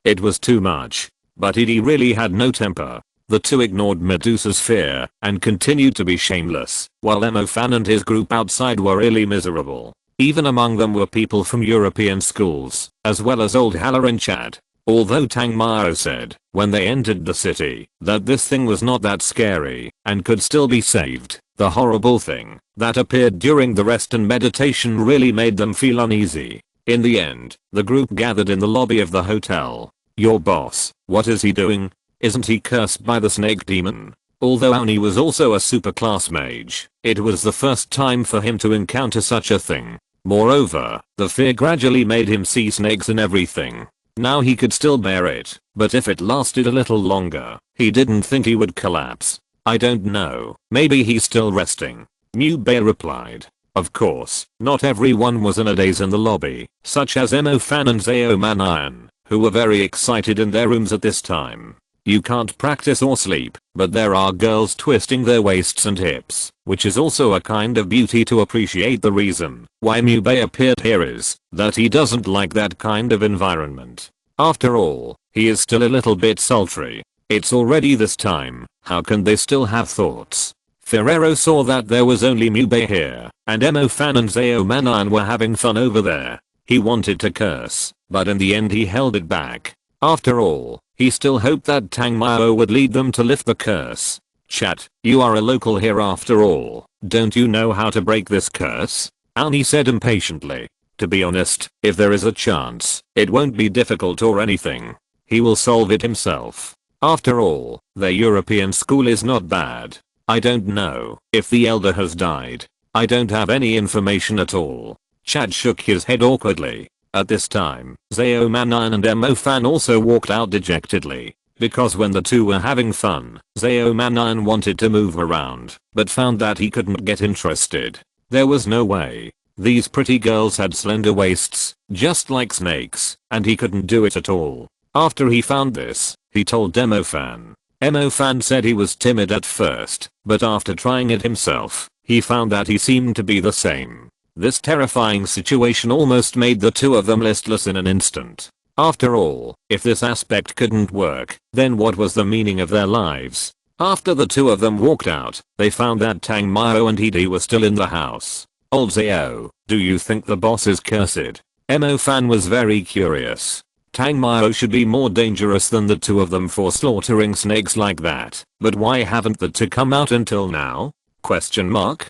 [SPEAKER 1] It was too much. But Hidi really had no temper. The two ignored Medusa's fear and continued to be shameless, while Emofan and his group outside were really miserable. Even among them were people from European schools, as well as old Haller and Chad. Although Tang Mao said, when they entered the city, that this thing was not that scary, and could still be saved, the horrible thing that appeared during the rest and meditation really made them feel uneasy. In the end, the group gathered in the lobby of the hotel. Your boss, what is he doing? Isn't he cursed by the snake demon? Although Oni was also a superclass mage, it was the first time for him to encounter such a thing. Moreover, the fear gradually made him see snakes in everything. Now he could still bear it, but if it lasted a little longer, he didn't think he would collapse. I don't know, maybe he's still resting. Mu Bei replied. Of course, not everyone was in a daze in the lobby, such as Emo Fan and Zao Manayan, who were very excited in their rooms at this time. You can't practice or sleep, but there are girls twisting their waists and hips, which is also a kind of beauty to appreciate. The reason why Mu Bei appeared here is that he doesn't like that kind of environment. After all, he is still a little bit sultry. It's already this time, how can they still have thoughts? Ferrero saw that there was only Mu Bei here, and Emo Fan and Zao Manan were having fun over there. He wanted to curse, but in the end he held it back. After all, he still hoped that Tang Mao would lead them to lift the curse. Chat, you are a local here after all. Don't you know how to break this curse? Ani said impatiently. To be honest, if there is a chance, it won't be difficult or anything. He will solve it himself. After all, their European school is not bad. I don't know if the elder has died. I don't have any information at all. Chad shook his head awkwardly. At this time, Zao Manan and Emo Fan also walked out dejectedly. Because when the two were having fun, Zao Manan wanted to move around, but found that he couldn't get interested. There was no way. These pretty girls had slender waists, just like snakes, and he couldn't do it at all. After he found this, he told Emo Fan. Emo Fan said he was timid at first, but after trying it himself, he found that he seemed to be the same. This terrifying situation almost made the two of them listless in an instant. After all, if this aspect couldn't work, then what was the meaning of their lives? After the two of them walked out, they found that Tang Mao and Hidi were still in the house. Old Zao, do you think the boss is cursed? Emo Fan was very curious. Tang Mao should be more dangerous than the two of them for slaughtering snakes like that, but why haven't the two come out until now? Question mark?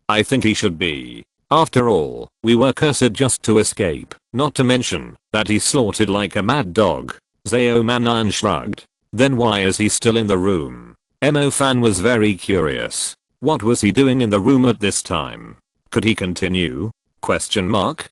[SPEAKER 1] I think he should be. After all, we were cursed just to escape, not to mention that he slaughtered like a mad dog. Zao Manan shrugged. Then why is he still in the room? Emo Fan was very curious. What was he doing in the room at this time? Could he continue? Question mark.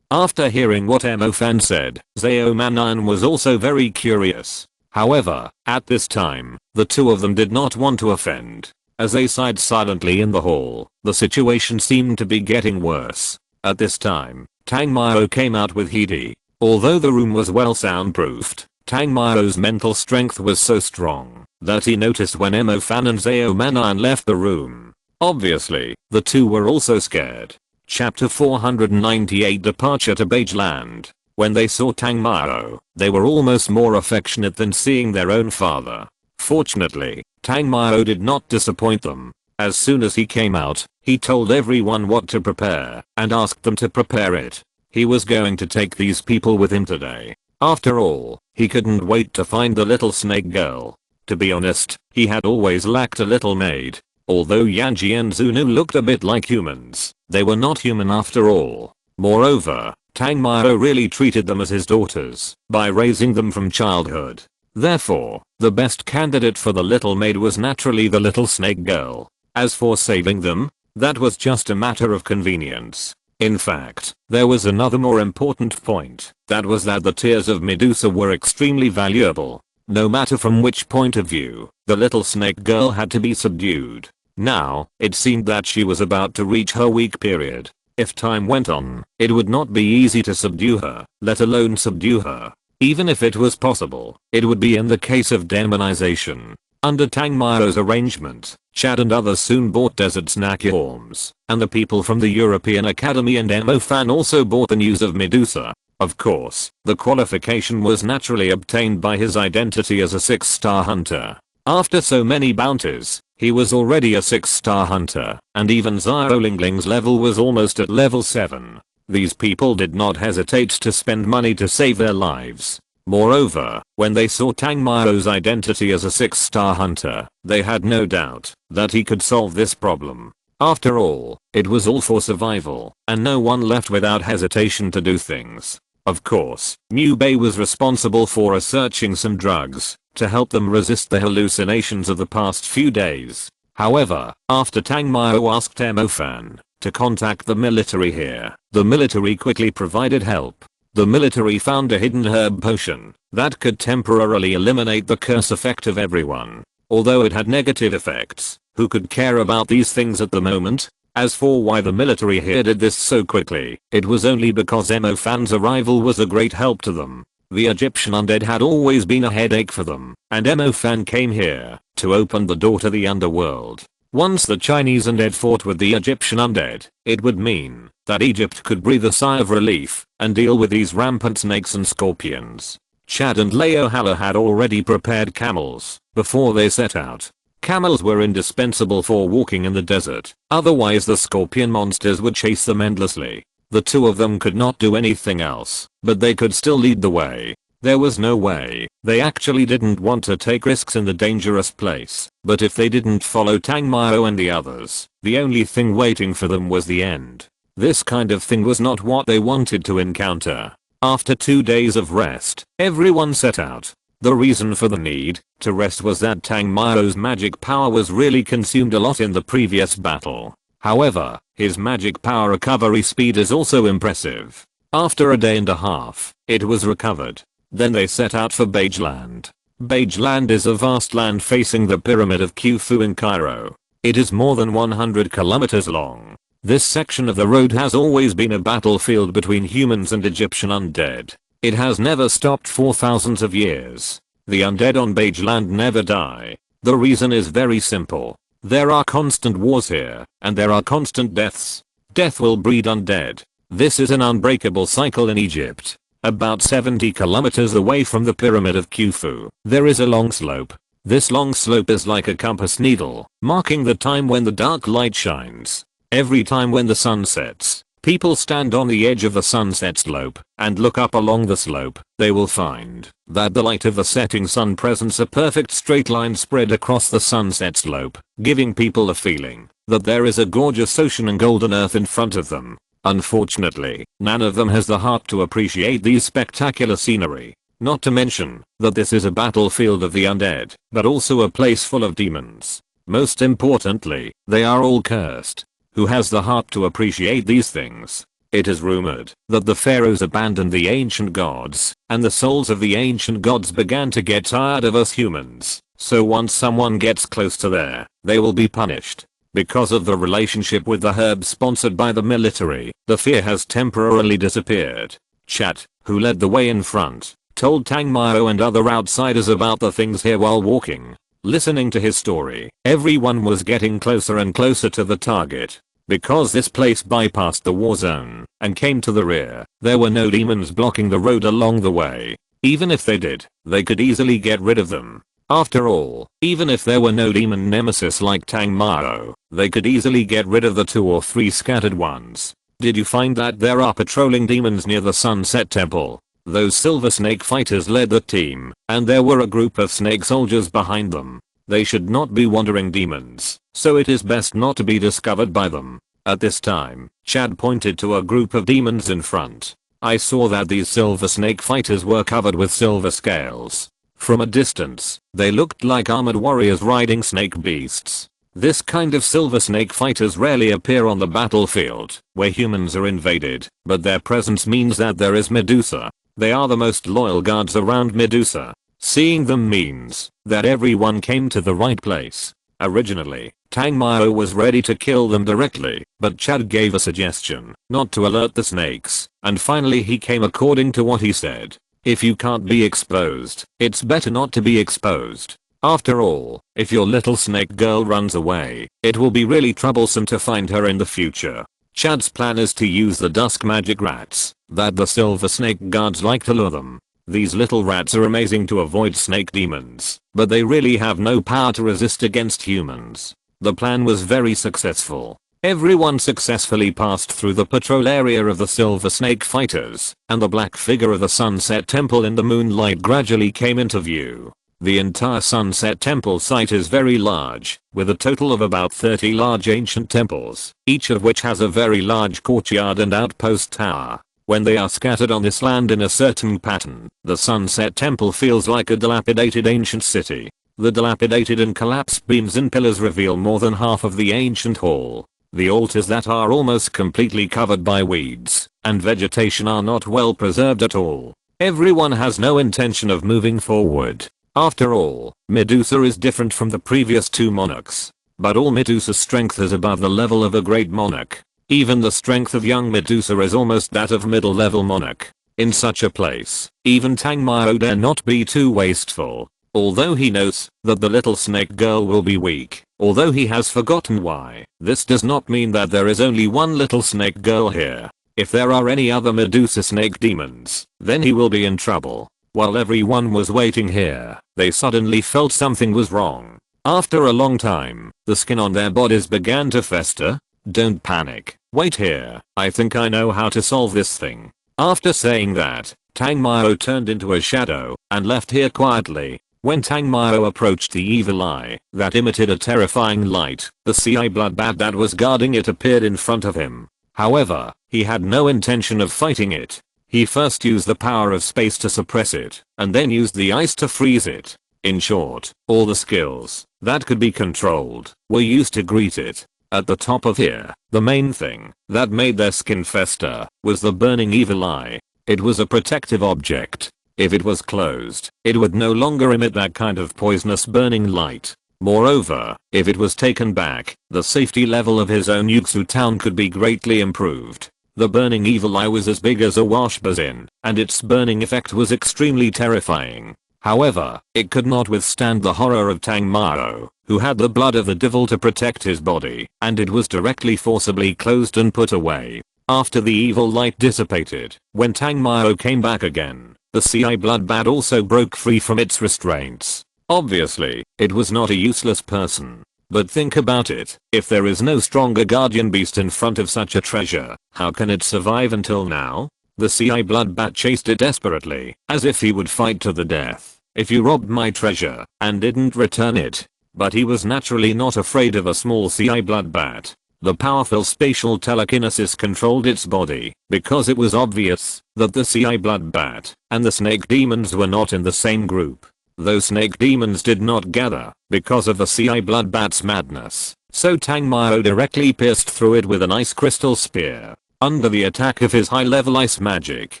[SPEAKER 1] After hearing what Emo Fan said, Zao Manan was also very curious. However, at this time, the two of them did not want to offend. As they sighed silently in the hall, the situation seemed to be getting worse. At this time, Tang Mao came out with Hidi. Although the room was well soundproofed, Tang Mao's mental strength was so strong that he noticed when Emo Fan and Zao Manan left the room. Obviously, the two were also scared. Chapter 498 Departure to Mage Land. When they saw Tang Mao, they were almost more affectionate than seeing their own father. Fortunately, Tang Mao did not disappoint them. As soon as he came out, he told everyone what to prepare and asked them to prepare it. He was going to take these people with him today. After all, he couldn't wait to find the little snake girl. To be honest, he had always lacked a little maid. Although Yanji and Zunu looked a bit like humans, they were not human after all. Moreover, Tang Mao really treated them as his daughters by raising them from childhood. Therefore, the best candidate for the little maid was naturally the little snake girl. As for saving them, that was just a matter of convenience. In fact, there was another more important point. That was that the tears of Medusa were extremely valuable. No matter from which point of view, the little snake girl had to be subdued. Now, it seemed that she was about to reach her weak period. If time went on, it would not be easy to subdue her, let alone subdue her. Even if it was possible, it would be in the case of demonization. Under Tang Mao's arrangement, Chad and others soon bought desert snack forms, and the people from the European Academy and Emo Fan also bought the news of Medusa. Of course, the qualification was naturally obtained by his identity as a 6-star hunter. After so many bounties, He was already a 6-star hunter, and even Xiaolingling's level was almost at level 7. These people did not hesitate to spend money to save their lives. Moreover, when they saw Tang Mao's identity as a 6-star hunter, they had no doubt that he could solve this problem. After all, it was all for survival, and no one left without hesitation to do things. Of course, Liu Bei was responsible for researching some drugs to help them resist the hallucinations of the past few days. However, after Tang Mao asked Mo Fan to contact the military here, the military quickly provided help. The military found a hidden herb potion that could temporarily eliminate the curse effect of everyone. Although it had negative effects, who could care about these things at the moment? As for why the military here did this so quickly, it was only because Mo Fan's arrival was a great help to them. The Egyptian undead had always been a headache for them, and Mo Fan came here to open the door to the underworld. Once the Chinese undead fought with the Egyptian undead, it would mean that Egypt could breathe a sigh of relief and deal with these rampant snakes and scorpions. Chad and Leo Haller had already prepared camels before they set out. Camels were indispensable for walking in the desert, otherwise the scorpion monsters would chase them endlessly. The two of them could not do anything else, but they could still lead the way. There was no way they actually didn't want to take risks in the dangerous place, but if they didn't follow Tang Mao and the others, the only thing waiting for them was the end. This kind of thing was not what they wanted to encounter. After 2 days of rest, everyone set out. The reason for the need to rest was that Tang Mao's magic power was really consumed a lot in the previous battle. However, his magic power recovery speed is also impressive. After a day and a half, it was recovered. Then they set out for Beige Land. Beige Land is a vast land facing the pyramid of Khufu in Cairo. It is more than 100 kilometers long. This section of the road has always been a battlefield between humans and Egyptian undead. It has never stopped for thousands of years. The undead on Beige Land never die. The reason is very simple. There are constant wars here, and there are constant deaths. Death will breed undead. This is an unbreakable cycle in Egypt. About 70 kilometers away from the pyramid of Khufu, there is a long slope. This long slope is like a compass needle, marking the time when the dark light shines. Every time when the sun sets, people stand on the edge of the sunset slope and look up along the slope. They will find that the light of the setting sun presents a perfect straight line spread across the sunset slope, giving people a feeling that there is a gorgeous ocean and golden earth in front of them. Unfortunately, none of them has the heart to appreciate these spectacular scenery. Not to mention that this is a battlefield of the undead, but also a place full of demons. Most importantly, they are all cursed. Who has the heart to appreciate these things? It is rumored that the pharaohs abandoned the ancient gods, and the souls of the ancient gods began to get tired of us humans. So once someone gets close to there, they will be punished. Because of the relationship with the herb sponsored by the military, the fear has temporarily disappeared. Chat, who led the way in front, told Tang Mao and other outsiders about the things here while walking. Listening to his story, everyone was getting closer and closer to the target. Because this place bypassed the war zone and came to the rear, there were no demons blocking the road along the way. Even if they did, they could easily get rid of them. After all, even if there were no demon nemesis like Tang Mao, they could easily get rid of the 2 or 3 scattered ones. Did you find that there are patrolling demons near the Sunset Temple? Those silver snake fighters led the team, and there were a group of snake soldiers behind them. They should not be wandering demons, so it is best not to be discovered by them. At this time, Chad pointed to a group of demons in front. I saw that these silver snake fighters were covered with silver scales. From a distance, they looked like armored warriors riding snake beasts. This kind of silver snake fighters rarely appear on the battlefield, where humans are invaded, but their presence means that there is Medusa. They are the most loyal guards around Medusa. Seeing them means that everyone came to the right place. Originally, Tang Mao was ready to kill them directly, but Chad gave a suggestion not to alert the snakes, and finally he came according to what he said. If you can't be exposed, it's better not to be exposed. After all, if your little snake girl runs away, it will be really troublesome to find her in the future. Chad's plan is to use the dusk magic rats that the silver snake guards like to lure them. These little rats are amazing to avoid snake demons, but they really have no power to resist against humans. The plan was very successful. Everyone successfully passed through the patrol area of the Silver Snake Fighters, and the black figure of the Sunset Temple in the moonlight gradually came into view. The entire Sunset Temple site is very large, with a total of about 30 large ancient temples, each of which has a very large courtyard and outpost tower. When they are scattered on this land in a certain pattern, the Sunset Temple feels like a dilapidated ancient city. The dilapidated and collapsed beams and pillars reveal more than half of the ancient hall. The altars that are almost completely covered by weeds and vegetation are not well preserved at all. Everyone has no intention of moving forward. After all, Medusa is different from the previous two monarchs. But all Medusa's strength is above the level of a great monarch. Even the strength of young Medusa is almost that of middle-level monarch. In such a place, even Tangmao dare not be too wasteful. Although he knows that the little snake girl will be weak, although he has forgotten why, this does not mean that there is only one little snake girl here. If there are any other Medusa snake demons, then he will be in trouble. While everyone was waiting here, they suddenly felt something was wrong. After a long time, the skin on their bodies began to fester. Don't panic. Wait here. I think I know how to solve this thing. After saying that, Tangmao turned into a shadow and left here quietly. When Tangmao approached the evil eye that emitted a terrifying light, the sea bloodbat that was guarding it appeared in front of him. However, he had no intention of fighting it. He first used the power of space to suppress it, and then used the ice to freeze it. In short, all the skills that could be controlled were used to greet it. At the top of here, the main thing that made their skin fester was the burning evil eye. It was a protective object. If it was closed, it would no longer emit that kind of poisonous burning light. Moreover, if it was taken back, the safety level of his own Yuxu town could be greatly improved. The burning evil eye was as big as a wash basin, and its burning effect was extremely terrifying. However, it could not withstand the horror of Tangmao, who had the blood of the devil to protect his body, and it was directly forcibly closed and put away. After the evil light dissipated, when Tangmao came back again, the sea bloodbat also broke free from its restraints. Obviously, it was not a useless person. But think about it, if there is no stronger guardian beast in front of such a treasure, how can it survive until now? The sea bloodbat chased it desperately, as if he would fight to the death. If you robbed my treasure and didn't return it. But he was naturally not afraid of a small sea bloodbat. The powerful spatial telekinesis controlled its body, because it was obvious that the sea bloodbat and the snake demons were not in the same group. Those snake demons did not gather because of the sea bloodbat's madness, so Tangmao directly pierced through it with an ice crystal spear. Under the attack of his high-level ice magic,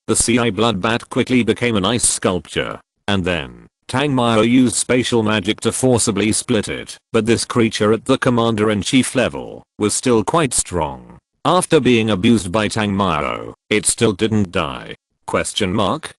[SPEAKER 1] the sea bloodbat quickly became an ice sculpture. And then, Tangmao used spatial magic to forcibly split it, but this creature at the commander-in-chief level was still quite strong. After being abused by Tangmao, it still didn't die. Question mark?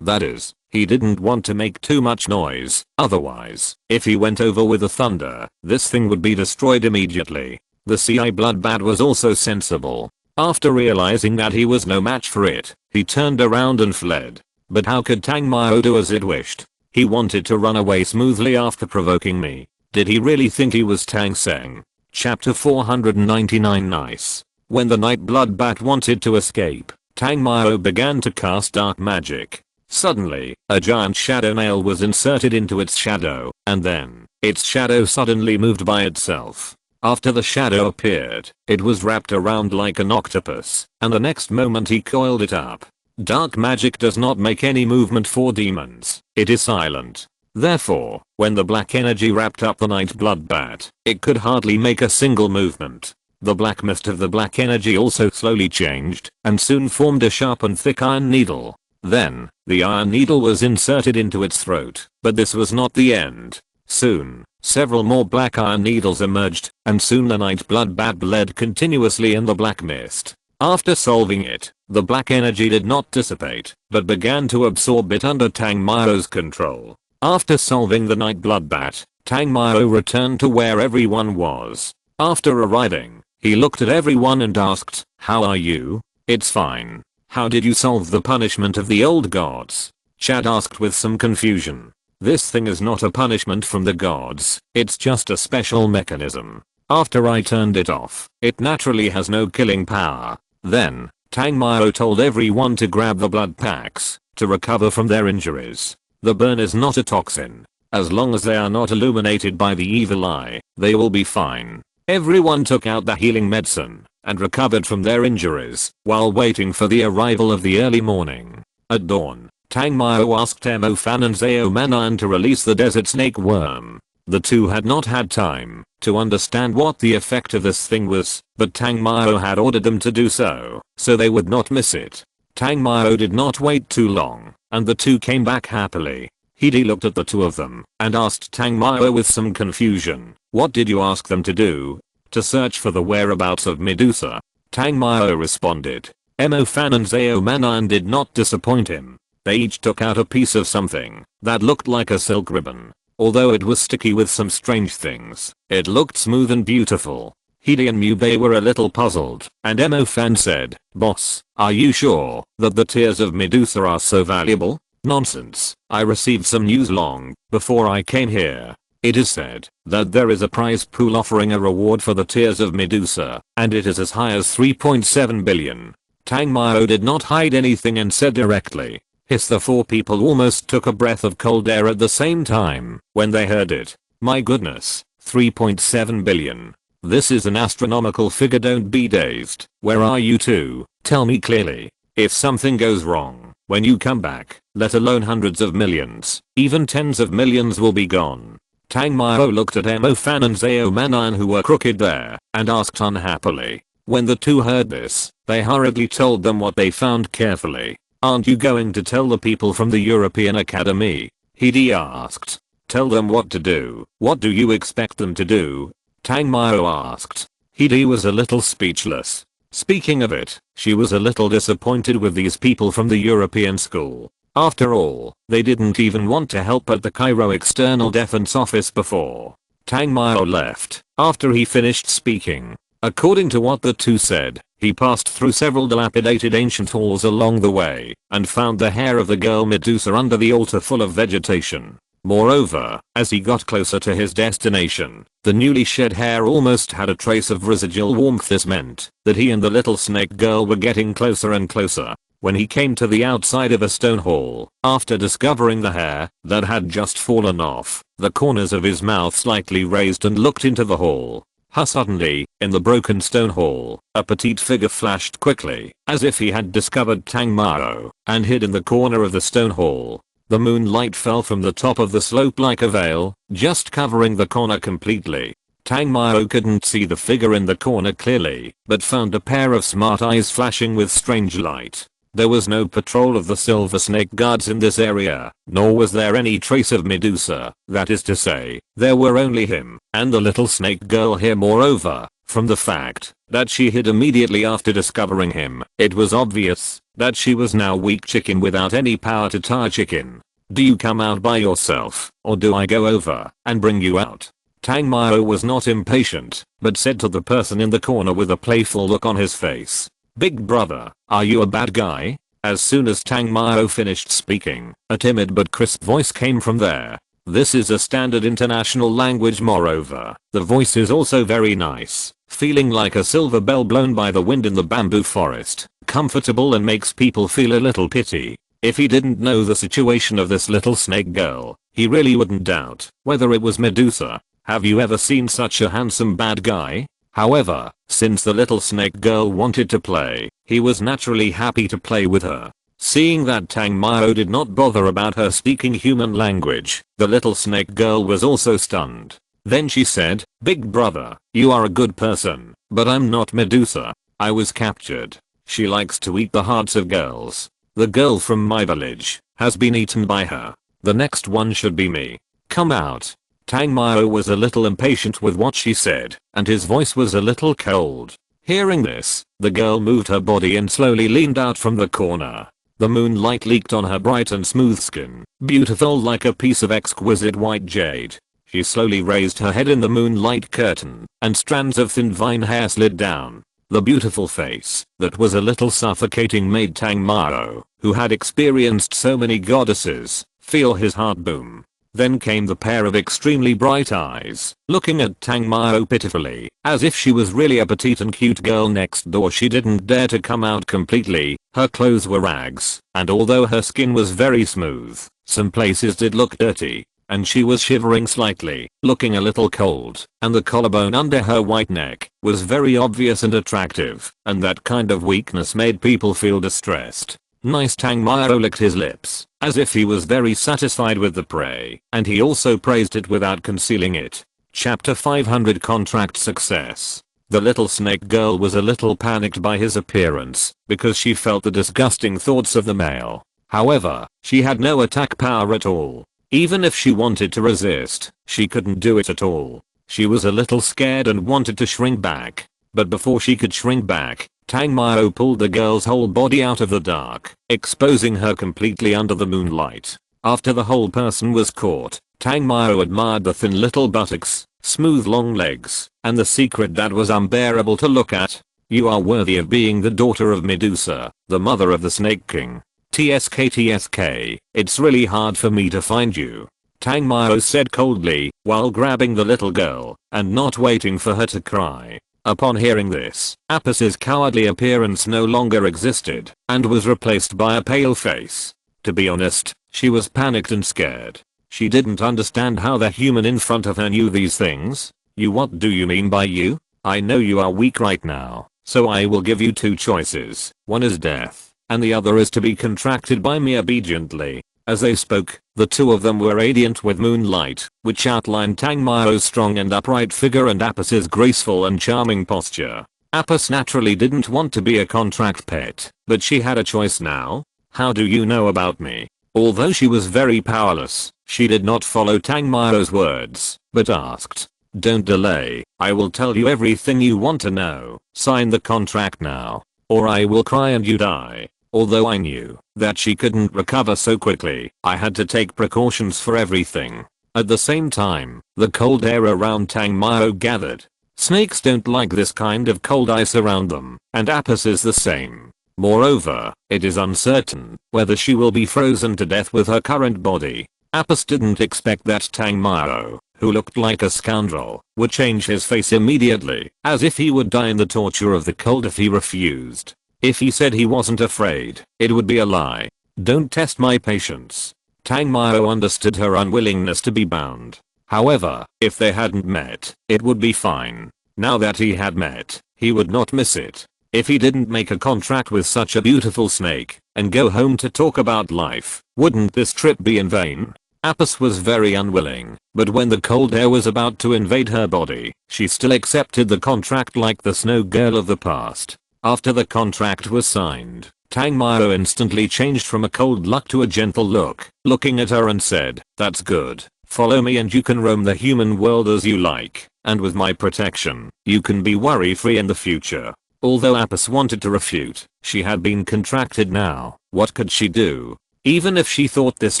[SPEAKER 1] That is, he didn't want to make too much noise, otherwise, if he went over with the thunder, this thing would be destroyed immediately. The sea bloodbat was also sensible. After realizing that he was no match for it, he turned around and fled. But how could Tangmao do as it wished? He wanted to run away smoothly after provoking me. Did he really think he was Tang Seng? Chapter 499 Nice. When the night bloodbat wanted to escape, Tangmao began to cast dark magic. Suddenly, a giant shadow nail was inserted into its shadow, and then, its shadow suddenly moved by itself. After the shadow appeared, it was wrapped around like an octopus, and the next moment he coiled it up. Dark magic does not make any movement for demons, it is silent. Therefore, when the black energy wrapped up the night bloodbat, it could hardly make a single movement. The black mist of the black energy also slowly changed, and soon formed a sharp and thick iron needle. Then, the iron needle was inserted into its throat, but this was not the end. Soon, several more black iron needles emerged, and soon the night bloodbat bled continuously in the black mist. After solving it, the black energy did not dissipate, but began to absorb it under Tangmao's control. After solving the night bloodbat, Tangmao returned to where everyone was. After arriving, he looked at everyone and asked, "How are you?" "It's fine." "How did you solve the punishment of the old gods?" Chad asked with some confusion. This thing is not a punishment from the gods, it's just a special mechanism. After I turned it off, it naturally has no killing power. Then, Tang Mao told everyone to grab the blood packs to recover from their injuries. The burn is not a toxin. As long as they are not illuminated by the evil eye, they will be fine. Everyone took out the healing medicine and recovered from their injuries while waiting for the arrival of the early morning. At dawn, Tang Mao asked Mo Fan and Zhao Manan to release the desert snake worm. The two had not had time to understand what the effect of this thing was, but Tang Mao had ordered them to do so they would not miss it. Tang Mao did not wait too long, and the two came back happily. Hidi looked at the two of them and asked Tang Mao with some confusion, "What did you ask them to do?" "To search for the whereabouts of Medusa." Tang Mao responded. Mo Fan and Zhao Manan did not disappoint him. They each took out a piece of something that looked like a silk ribbon. Although it was sticky with some strange things, it looked smooth and beautiful. Hidi and Mubei were a little puzzled, and Mo Fan said, "Boss, are you sure that the tears of Medusa are so valuable?" "Nonsense, I received some news long before I came here. It is said that there is a prize pool offering a reward for the tears of Medusa, and it is as high as 3.7 billion. Tang Mao did not hide anything and said directly. The four people almost took a breath of cold air at the same time when they heard it. My goodness, 3.7 billion. This is an astronomical figure, don't be dazed. Where are you two? Tell me clearly. If something goes wrong, when you come back, let alone hundreds of millions, even tens of millions will be gone." Tang Mao looked at Mo Fan and Zhao Manan who were crooked there, and asked unhappily. When the two heard this, they hurriedly told them what they found carefully. "Aren't you going to tell the people from the European Academy?" Hidi asked. "Tell them what to do. What do you expect them to do?" Tang Mao asked. Hidi was a little speechless. Speaking of it, she was a little disappointed with these people from the European school. After all, they didn't even want to help at the Cairo External Defense Office before. Tang Mao left after he finished speaking. According to what the two said, he passed through several dilapidated ancient halls along the way and found the hair of the girl Medusa under the altar full of vegetation. Moreover, as he got closer to his destination, the newly shed hair almost had a trace of residual warmth. This meant that he and the little snake girl were getting closer and closer. When he came to the outside of a stone hall, after discovering the hair that had just fallen off, the corners of his mouth slightly raised and looked into the hall. Suddenly, in the broken stone hall, a petite figure flashed quickly, as if he had discovered Tang Mao, and hid in the corner of the stone hall. The moonlight fell from the top of the slope like a veil, just covering the corner completely. Tang Mao couldn't see the figure in the corner clearly, but found a pair of smart eyes flashing with strange light. There was no patrol of the Silver Snake guards in this area, nor was there any trace of Medusa. That is to say, there were only him and the little snake girl here. Moreover, from the fact that she hid immediately after discovering him, it was obvious that she was now weak chicken without any power to tire chicken. "Do you come out by yourself, or do I go over and bring you out?" Tang Mao was not impatient, but said to the person in the corner with a playful look on his face, "Big brother, are you a bad guy?" As soon as Tang Mao finished speaking, a timid but crisp voice came from there. This is a standard international language. Moreover, the voice is also very nice, feeling like a silver bell blown by the wind in the bamboo forest, comfortable and makes people feel a little pity. If he didn't know the situation of this little snake girl, he really wouldn't doubt whether it was Medusa. Have you ever seen such a handsome bad guy? However, since the little snake girl wanted to play, he was naturally happy to play with her. Seeing that Tang Mao did not bother about her speaking human language, the little snake girl was also stunned. Then she said, "Big brother, you are a good person, but I'm not Medusa. I was captured. She likes to eat the hearts of girls. The girl from my village has been eaten by her. The next one should be me. Come out." Tang Mao was a little impatient with what she said, and his voice was a little cold. Hearing this, the girl moved her body and slowly leaned out from the corner. The moonlight leaked on her bright and smooth skin, beautiful like a piece of exquisite white jade. She slowly raised her head in the moonlight curtain, and strands of thin vine hair slid down. The beautiful face that was a little suffocating made Tang Mao, who had experienced so many goddesses, feel his heart boom. Then came the pair of extremely bright eyes, looking at Tang Mao pitifully, as if she was really a petite and cute girl next door. She didn't dare to come out completely, her clothes were rags, and although her skin was very smooth, some places did look dirty, and she was shivering slightly, looking a little cold, and the collarbone under her white neck was very obvious and attractive, and that kind of weakness made people feel distressed. Nice. Tang Mao licked his lips, as if he was very satisfied with the prey, and he also praised it without concealing it. Chapter 500 Contract Success. The little snake girl was a little panicked by his appearance, because she felt the disgusting thoughts of the male. However, she had no attack power at all. Even if she wanted to resist, she couldn't do it at all. She was a little scared and wanted to shrink back. But before she could shrink back, Tang Mao pulled the girl's whole body out of the dark, exposing her completely under the moonlight. After the whole person was caught, Tang Mao admired the thin little buttocks, smooth long legs, and the secret that was unbearable to look at. You are worthy of being the daughter of Medusa, the mother of the Snake King. TSK, it's really hard for me to find you, Tang Mao said coldly, while grabbing the little girl, and not waiting for her to cry. Upon hearing this, Appis's cowardly appearance no longer existed, and was replaced by a pale face. To be honest, she was panicked and scared. She didn't understand how the human in front of her knew these things. You, what do you mean by you? I know you are weak right now, so I will give you two choices. One is death, and the other is to be contracted by me obediently. As they spoke, the two of them were radiant with moonlight, which outlined Tang Mao's strong and upright figure and Appis's graceful and charming posture. Apis naturally didn't want to be a contract pet, but she had a choice now. How do you know about me? Although she was very powerless, she did not follow Tang Mao's words, but asked, don't delay, I will tell you everything you want to know. Sign the contract now, or I will cry and you die. Although I knew that she couldn't recover so quickly, I had to take precautions for everything. At the same time, the cold air around Tang Mao gathered. Snakes don't like this kind of cold ice around them, and Apis is the same. Moreover, it is uncertain whether she will be frozen to death with her current body. Apis didn't expect that Tang Mao, who looked like a scoundrel, would change his face immediately, as if he would die in the torture of the cold if he refused. If he said he wasn't afraid, it would be a lie. Don't test my patience. Tang Mao understood her unwillingness to be bound. However, if they hadn't met, it would be fine. Now that he had met, he would not miss it. If he didn't make a contract with such a beautiful snake, and go home to talk about life, wouldn't this trip be in vain? Apis was very unwilling, but when the cold air was about to invade her body, she still accepted the contract like the snow girl of the past. After the contract was signed, Tang Mao instantly changed from a cold look to a gentle look, looking at her and said, that's good. Follow me and you can roam the human world as you like, and with my protection, you can be worry-free in the future. Although Apis wanted to refute, she had been contracted now, what could she do? Even if she thought this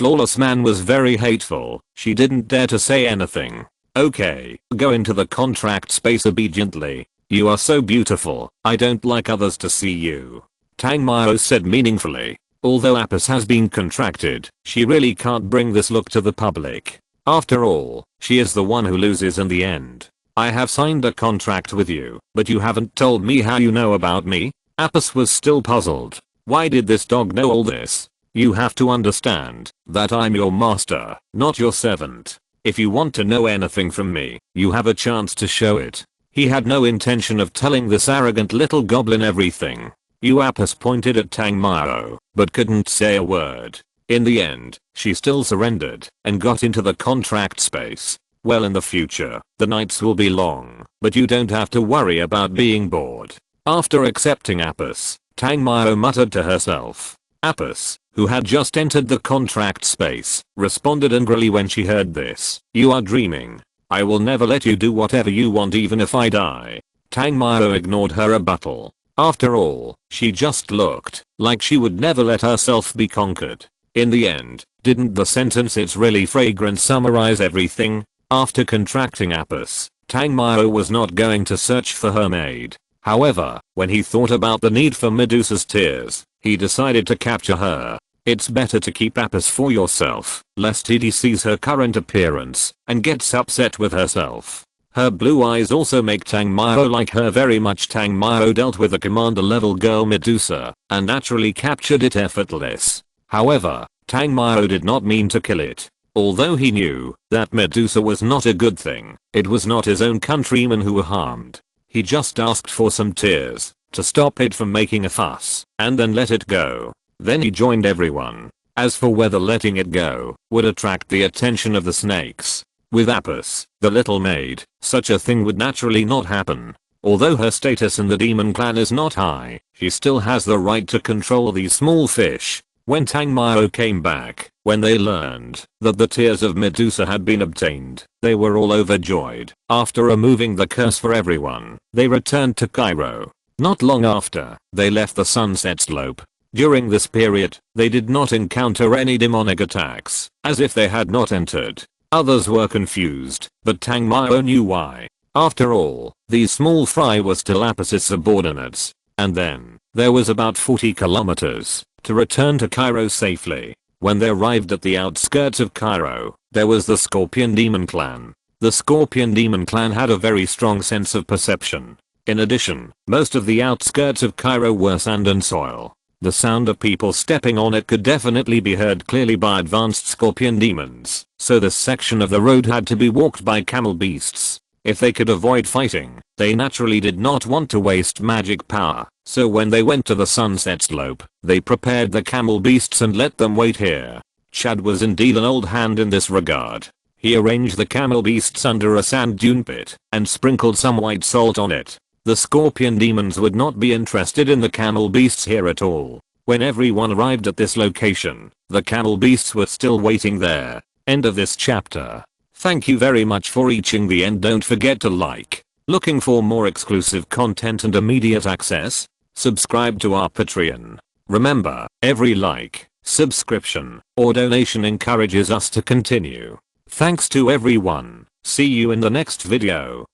[SPEAKER 1] lawless man was very hateful, she didn't dare to say anything. Okay, go into the contract space obediently. You are so beautiful, I don't like others to see you, Tang Mao said meaningfully. Although Apis has been contracted, she really can't bring this look to the public. After all, she is the one who loses in the end. I have signed a contract with you, but you haven't told me how you know about me? Apis was still puzzled. Why did this dog know all this? You have to understand that I'm your master, not your servant. If you want to know anything from me, you have a chance to show it. He had no intention of telling this arrogant little goblin everything. Apis pointed at Tang Mao, but couldn't say a word. In the end, she still surrendered and got into the contract space. Well, in the future, the nights will be long, but you don't have to worry about being bored. After accepting Apis, Tang Mao muttered to herself. Apis, who had just entered the contract space, responded angrily when she heard this. You are dreaming. I will never let you do whatever you want even if I die. Tang Mao ignored her rebuttal. After all, she just looked like she would never let herself be conquered. In the end, didn't the sentence "it's really fragrant" summarize everything? After contracting Apis, Tang Mao was not going to search for her maid. However, when he thought about the need for Medusa's tears, he decided to capture her. It's better to keep Apis for yourself, lest he sees her current appearance and gets upset with herself. Her blue eyes also make Tang Mao like her very much. Tang Mao dealt with the commander level girl Medusa and naturally captured it effortless. However, Tang Mao did not mean to kill it. Although he knew that Medusa was not a good thing, it was not his own countrymen who were harmed. He just asked for some tears to stop it from making a fuss and then let it go. Then he joined everyone. As for whether letting it go would attract the attention of the snakes, with Apis, the little maid, such a thing would naturally not happen. Although her status in the demon clan is not high, she still has the right to control these small fish. When Tang Mao came back, when they learned that the tears of Medusa had been obtained, they were all overjoyed. After removing the curse for everyone, they returned to Cairo. Not long after, they left the sunset slope. During this period, they did not encounter any demonic attacks, as if they had not entered. Others were confused, but Tang Mao knew why. After all, these small fry were still Apis' subordinates. And then, there was about 40 kilometers to return to Cairo safely. When they arrived at the outskirts of Cairo, there was the Scorpion Demon Clan. The Scorpion Demon Clan had a very strong sense of perception. In addition, most of the outskirts of Cairo were sand and soil. The sound of people stepping on it could definitely be heard clearly by advanced scorpion demons, so this section of the road had to be walked by camel beasts. If they could avoid fighting, they naturally did not want to waste magic power, so when they went to the sunset slope, they prepared the camel beasts and let them wait here. Chad was indeed an old hand in this regard. He arranged the camel beasts under a sand dune pit and sprinkled some white salt on it. The scorpion demons would not be interested in the camel beasts here at all. When everyone arrived at this location, the camel beasts were still waiting there. End of this chapter. Thank you very much for reaching the end. Don't forget to like. Looking for more exclusive content and immediate access? Subscribe to our Patreon. Remember, every like, subscription, or donation encourages us to continue. Thanks to everyone. See you in the next video.